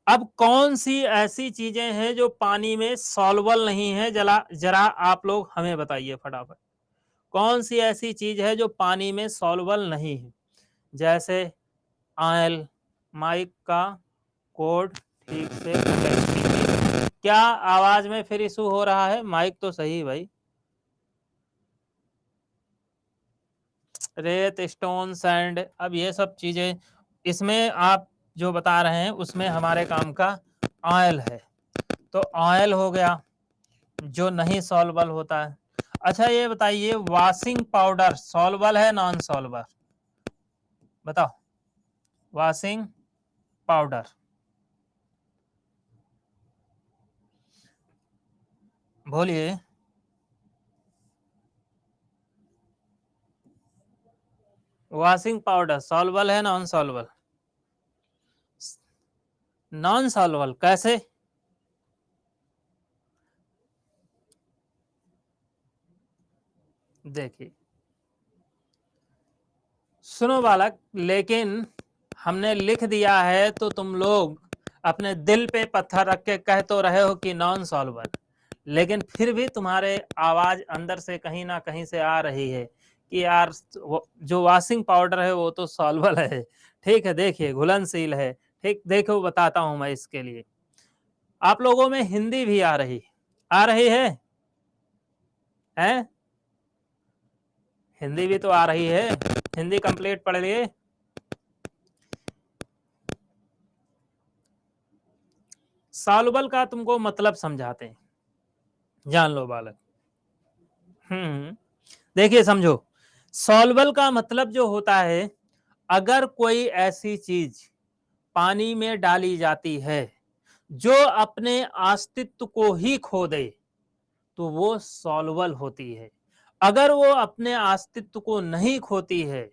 अब कौन सी ऐसी चीजें हैं जो पानी में सॉल्युबल नहीं है, जरा आप लोग हमें बताइए फटाफट। कौन सी ऐसी चीज है जो पानी में सॉल्युबल नहीं है? जैसे आयल, माइक का कोड ठीक से कीजिए। क्या आवाज में फिर इशू हो रहा है? माइक तो सही भाई। रेत, स्टोन, सैंड, अब ये सब चीजें इसमें आप जो बता रहे हैं उसमें हमारे काम का ऑयल है। तो ऑयल हो गया जो नहीं सॉल्युबल होता है। अच्छा ये बताइए, वॉशिंग पाउडर सॉल्युबल है नॉन सॉल्युबल? बताओ। वॉशिंग पाउडर बोलिए। वॉशिंग पाउडर सॉल्युबल है नॉन सॉल्युबल? नॉन सॉल्युबल कैसे? देखिए सुनो बालक, लेकिन हमने लिख दिया है तो तुम लोग अपने दिल पे पत्थर रख के कह तो रहे हो कि नॉन सॉल्युबल, लेकिन फिर भी तुम्हारे आवाज अंदर से कहीं ना कहीं से आ रही है कि यार जो वॉशिंग पाउडर है वो तो सॉल्युबल है। ठीक है, देखिए घुलनशील है। ठीक, देखो बताता हूं मैं इसके लिए। आप लोगों में हिंदी भी आ रही है हैं? हिंदी भी तो आ रही है, हिंदी कंप्लीट पढ़ लिए। सॉल्युबल का तुमको मतलब समझाते हैं, जान लो बालक। देखिए समझो, सॉल्युबल का मतलब जो होता है, अगर कोई ऐसी चीज पानी में डाली जाती है जो अपने अस्तित्व को ही खो दे तो वो सॉल्युबल होती है। अगर वो अपने अस्तित्व को नहीं खोती है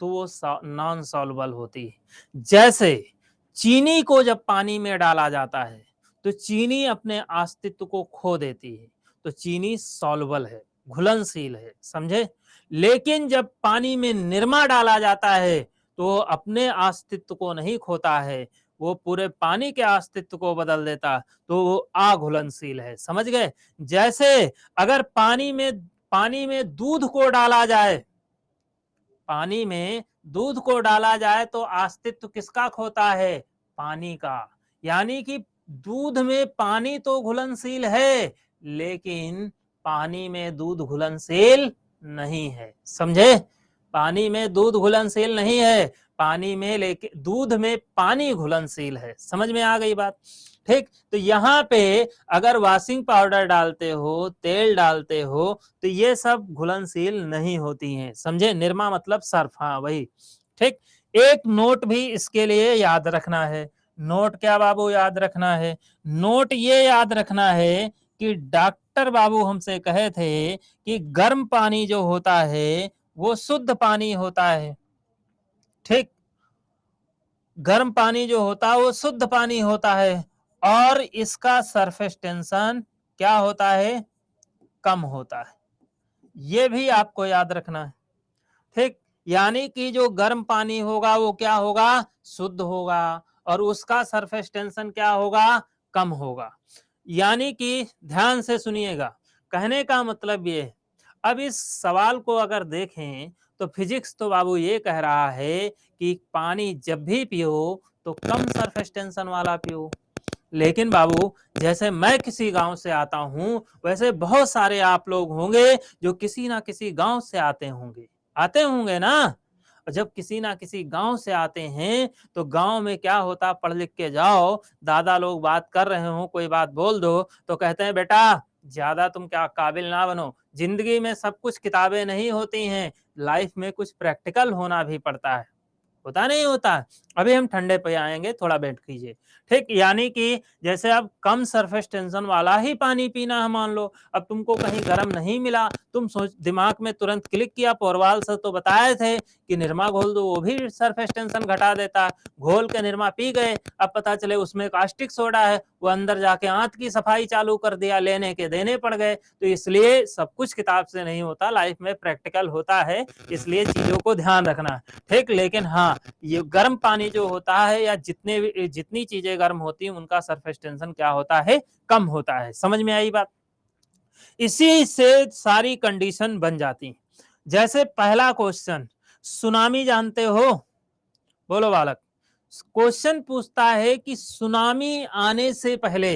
तो वो नॉन सॉल्युबल होती है। जैसे चीनी को जब पानी में डाला जाता है तो चीनी अपने अस्तित्व को खो देती है, तो चीनी सॉल्युबल है, घुलनशील है, समझे। लेकिन जब पानी में निरमा डाला जाता है तो वो अपने अस्तित्व को नहीं खोता है, वो पूरे पानी के अस्तित्व को बदल देता, तो वो अघुलनशील है, समझ गए। जैसे अगर पानी में दूध को डाला जाए, पानी में दूध को डाला जाए तो अस्तित्व किसका खोता है? पानी का। यानी कि दूध में पानी तो घुलनशील है लेकिन पानी में दूध घुलनशील नहीं है, समझे। पानी में दूध घुलनशील नहीं है, पानी में लेकिन दूध में पानी घुलनशील है, समझ में आ गई बात। ठीक, तो यहाँ पे अगर वॉशिंग पाउडर डालते हो, तेल डालते हो, तो ये सब घुलनशील नहीं होती हैं, समझे। निरमा मतलब सर्फ, हाँ वही। ठीक, एक नोट भी इसके लिए याद रखना है। नोट क्या बाबू याद रखना है? नोट ये याद रखना है कि डॉक्टर बाबू हमसे कहे थे कि गर्म पानी जो होता है वो शुद्ध पानी होता है। ठीक, गर्म पानी जो होता है वो शुद्ध पानी होता है और इसका सरफेस टेंशन क्या होता है? कम होता है। ये भी आपको याद रखना है। ठीक, यानी कि जो गर्म पानी होगा वो क्या होगा? शुद्ध होगा और उसका सरफेस टेंशन क्या होगा? कम होगा। यानी कि ध्यान से सुनिएगा, कहने का मतलब ये है। अब इस सवाल को अगर देखें तो फिजिक्स तो बाबू ये कह रहा है कि पानी जब भी पियो तो कम सरफेस टेंशन वाला पियो। लेकिन बाबू जैसे मैं किसी गांव से आता हूं वैसे बहुत सारे आप लोग होंगे जो किसी ना किसी गांव से आते होंगे ना। जब किसी ना किसी गांव से आते हैं तो गांव में क्या होता, पढ़ लिख के जाओ, दादा लोग बात कर रहे हो, कोई बात बोल दो तो कहते हैं बेटा ज्यादा तुम क्या काबिल ना बनो। जिंदगी में सब कुछ किताबें नहीं होती हैं, लाइफ में कुछ प्रैक्टिकल होना भी पड़ता है, होता नहीं होता। अभी हम ठंडे पे आएंगे, थोड़ा वेट कीजिए। ठीक, यानी कि जैसे अब कम सरफेस टेंशन वाला ही पानी पीना है, मान लो अब तुमको कहीं गर्म नहीं मिला, तुम सोच दिमाग में तुरंत क्लिक किया, पोरवाल सर तो बताए थे कि निरमा घोल दो, वो भी सरफेस टेंशन घटा देता। घोल के निरमा पी गए, अब पता चले उसमें कास्टिक सोडा है, वो अंदर जाके आंत की सफाई चालू कर दिया, लेने के देने पड़ गए। तो इसलिए सब कुछ किताब से नहीं होता, लाइफ में प्रैक्टिकल होता है, इसलिए चीजों को ध्यान रखना। ठीक, लेकिन हाँ ये गर्म पानी पानी जो होता है या जितनी चीजें गर्म होती हैं उनका सरफेस टेंशन क्या होता है, कम होता है। समझ में आई बात? इसी से सारी कंडीशन बन जाती। जैसे पहला क्वेश्चन, सुनामी जानते हो? बोलो बालक। क्वेश्चन पूछता है कि सुनामी आने से पहले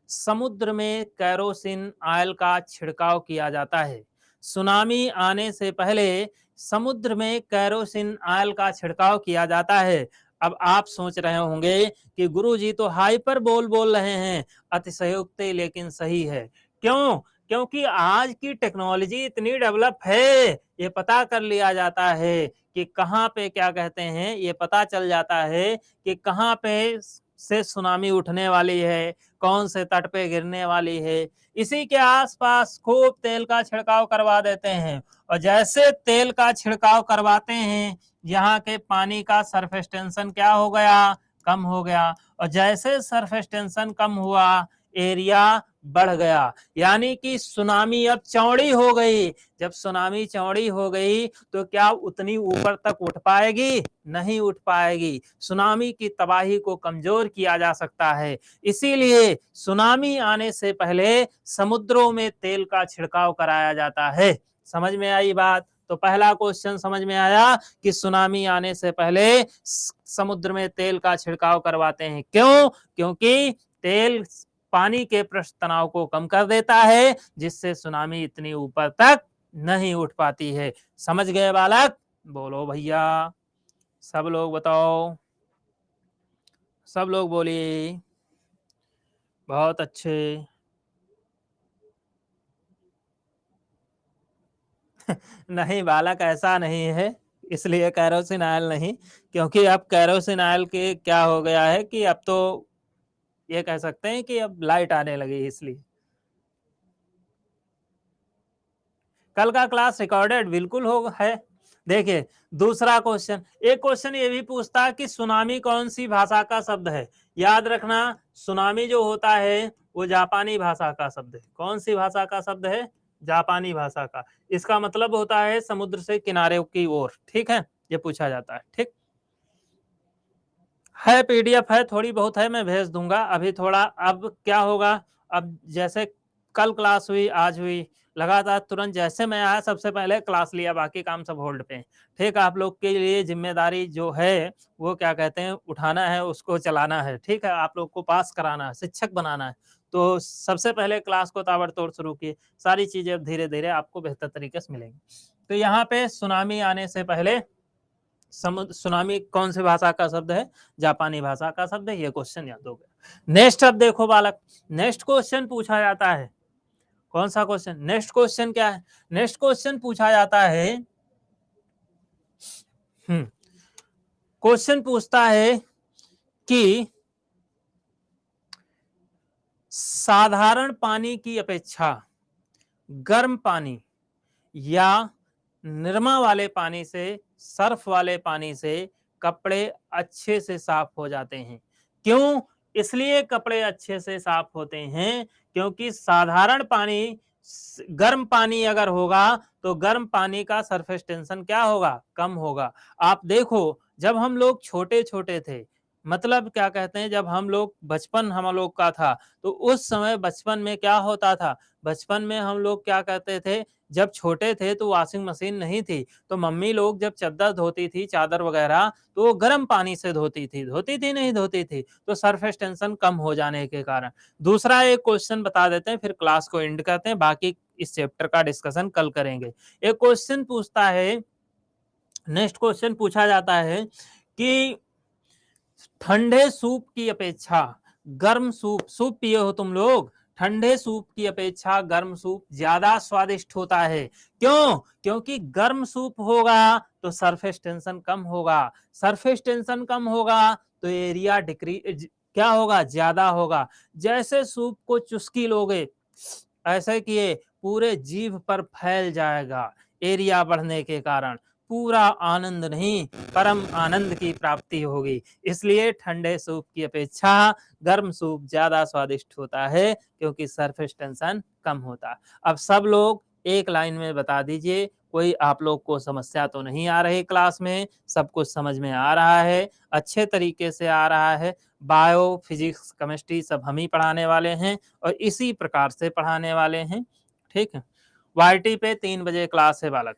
समुद्र में केरोसिन ऑयल का छिड़काव किया जाता है। सुनामी आने से पहले समुद्र में केरोसिन ऑयल का छिड़काव किया जाता है। अब आप सोच रहे होंगे कि गुरुजी तो हाइपर बोल रहे हैं, अतिशयोक्ति लेकिन सही है। क्यों? क्योंकि आज की टेक्नोलॉजी इतनी डेवलप है, ये पता कर लिया जाता है कि कहाँ पे क्या कहते हैं, ये पता चल जाता है कि कहाँ पे से सुनामी उठने वाली है, कौन से तट पे गिरने वाली है। इसी के आसपास खूब तेल का छिड़काव करवा देते हैं, और जैसे तेल का छिड़काव करवाते हैं, यहाँ के पानी का सरफेस टेंशन क्या हो गया, कम हो गया। और जैसे सरफेस टेंशन कम हुआ, एरिया बढ़ गया, यानी कि सुनामी अब चौड़ी हो गई। जब सुनामी चौड़ी हो गई तो क्या उतनी ऊपर तक उठ पाएगी? नहीं उठ पाएगी। सुनामी की तबाही को कमजोर किया जा सकता है। इसीलिए सुनामी आने से पहले समुद्रों में तेल का छिड़काव कराया जाता है। समझ में आई बात? तो पहला क्वेश्चन समझ में आया कि सुनामी आने से पहले समुद्र में तेल का छिड़काव करवाते हैं। क्यों? क्योंकि तेल पानी के पृष्ठ तनाव को कम कर देता है, जिससे सुनामी इतनी ऊपर तक नहीं उठ पाती है। समझ गए बालक? बोलो भैया, सब लोग बताओ, सब लोग बोलिए। बहुत अच्छे। नहीं बालक, ऐसा नहीं है, इसलिए केरोसिन ऑयल नहीं, क्योंकि अब केरोसिन ऑयल के क्या हो गया है कि अब तो ये कह सकते हैं कि अब लाइट आने लगी, इसलिए। कल का क्लास रिकॉर्डेड बिल्कुल हो है। देखिए दूसरा क्वेश्चन, एक क्वेश्चन ये भी पूछता है कि सुनामी कौन सी भाषा का शब्द है। याद रखना, सुनामी जो होता है वो जापानी भाषा का शब्द है। कौन सी भाषा का शब्द है? जापानी भाषा का। इसका मतलब होता है समुद्र से किनारे की ओर। ठीक है, ये पूछा जाता है। ठीक है, पीडीएफ है, थोड़ी बहुत है, मैं भेज दूंगा अभी। थोड़ा अब क्या होगा, अब जैसे कल क्लास हुई, आज हुई, लगातार तुरंत जैसे मैं आया सबसे पहले क्लास लिया, बाकी काम सब होल्ड पे। ठीक, आप लोग के लिए जिम्मेदारी जो है वो क्या कहते हैं, उठाना है, उसको चलाना है। ठीक है, आप लोग को पास कराना है, शिक्षक बनाना है। तो सबसे पहले क्लास को ताबड़तोड़ शुरू किए, सारी चीजें अब धीरे धीरे आपको बेहतर तरीके से मिलेंगी। तो यहाँ पे सुनामी आने से पहले सुनामी कौन सी भाषा का शब्द है? जापानी भाषा का शब्द है। ये क्वेश्चन याद हो गया। नेक्स्ट अब देखो बालक, नेक्स्ट क्वेश्चन पूछा जाता है। कौन सा क्वेश्चन? नेक्स्ट क्वेश्चन क्या है? नेक्स्ट क्वेश्चन पूछा जाता है, क्वेश्चन पूछता है कि साधारण पानी की अपेक्षा गर्म पानी या निरमा वाले पानी से, सर्फ वाले पानी से कपड़े अच्छे से साफ हो जाते हैं। क्यों? इसलिए कपड़े अच्छे से साफ होते हैं क्योंकि साधारण पानी, गर्म पानी अगर होगा तो गर्म पानी का सरफेस टेंशन क्या होगा? कम होगा। आप देखो, जब हम लोग छोटे छोटे थे, मतलब क्या कहते हैं, जब हम लोग बचपन हम लोग का था, तो उस समय बचपन में क्या होता था, बचपन में हम लोग क्या कहते थे, जब छोटे थे तो वॉशिंग मशीन नहीं थी, तो मम्मी लोग जब चद्दर धोती थी, चादर वगैरह, तो वो गर्म पानी से धोती थी नहीं धोती थी, तो सरफेस टेंशन कम हो जाने के कारण। दूसरा एक क्वेश्चन बता देते हैं, फिर क्लास को एंड करते हैं, बाकी इस चैप्टर का डिस्कशन कल करेंगे। एक क्वेश्चन पूछता है, नेक्स्ट क्वेश्चन पूछा जाता है कि ठंडे सूप की अपेक्षा गर्म सूप, सूप पिए हो तुम लोग, ठंडे सूप की अपेक्षा गर्म सूप ज्यादा स्वादिष्ट होता है। क्यों? क्योंकि गर्म सूप होगा तो सरफेस टेंशन कम होगा, सरफेस टेंशन कम होगा तो एरिया डिक्रीज क्या होगा? ज्यादा होगा। जैसे सूप को चुस्की लोगे, ऐसे किए, पूरे जीभ पर फैल जाएगा, एरिया बढ़ने के कारण पूरा आनंद नहीं, परम आनंद की प्राप्ति होगी। इसलिए ठंडे सूप की अपेक्षा गर्म सूप ज्यादा स्वादिष्ट होता है क्योंकि सरफेस टेंशन कम होता है। अब सब लोग एक लाइन में बता दीजिए कोई आप लोग को समस्या तो नहीं आ रही क्लास में, सब कुछ समझ में आ रहा है, अच्छे तरीके से आ रहा है। बायो, फिजिक्स, केमिस्ट्री सब हम ही पढ़ाने वाले हैं और इसी प्रकार से पढ़ाने वाले हैं। ठीक है, वाईटी पे 3 बजे क्लास है बालक।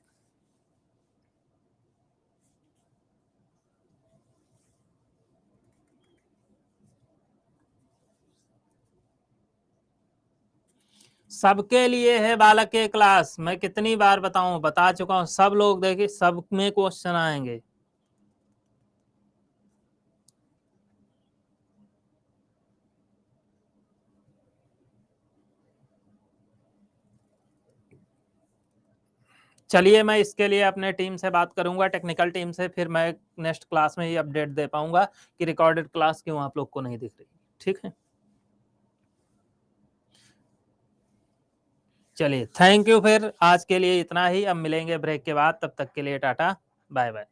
सबके लिए है बालक के क्लास, मैं कितनी बार बताऊं, बता चुका हूं। सब लोग देखिए, सब में क्वेश्चन आएंगे। चलिए, मैं इसके लिए अपने टीम से बात करूंगा, टेक्निकल टीम से, फिर मैं नेक्स्ट क्लास में ही अपडेट दे पाऊंगा कि रिकॉर्डेड क्लास क्यों आप लोग को नहीं दिख रही। ठीक है, चलिए थैंक यू। फिर आज के लिए इतना ही, अब मिलेंगे ब्रेक के बाद, तब तक के लिए टाटा बाय बाय।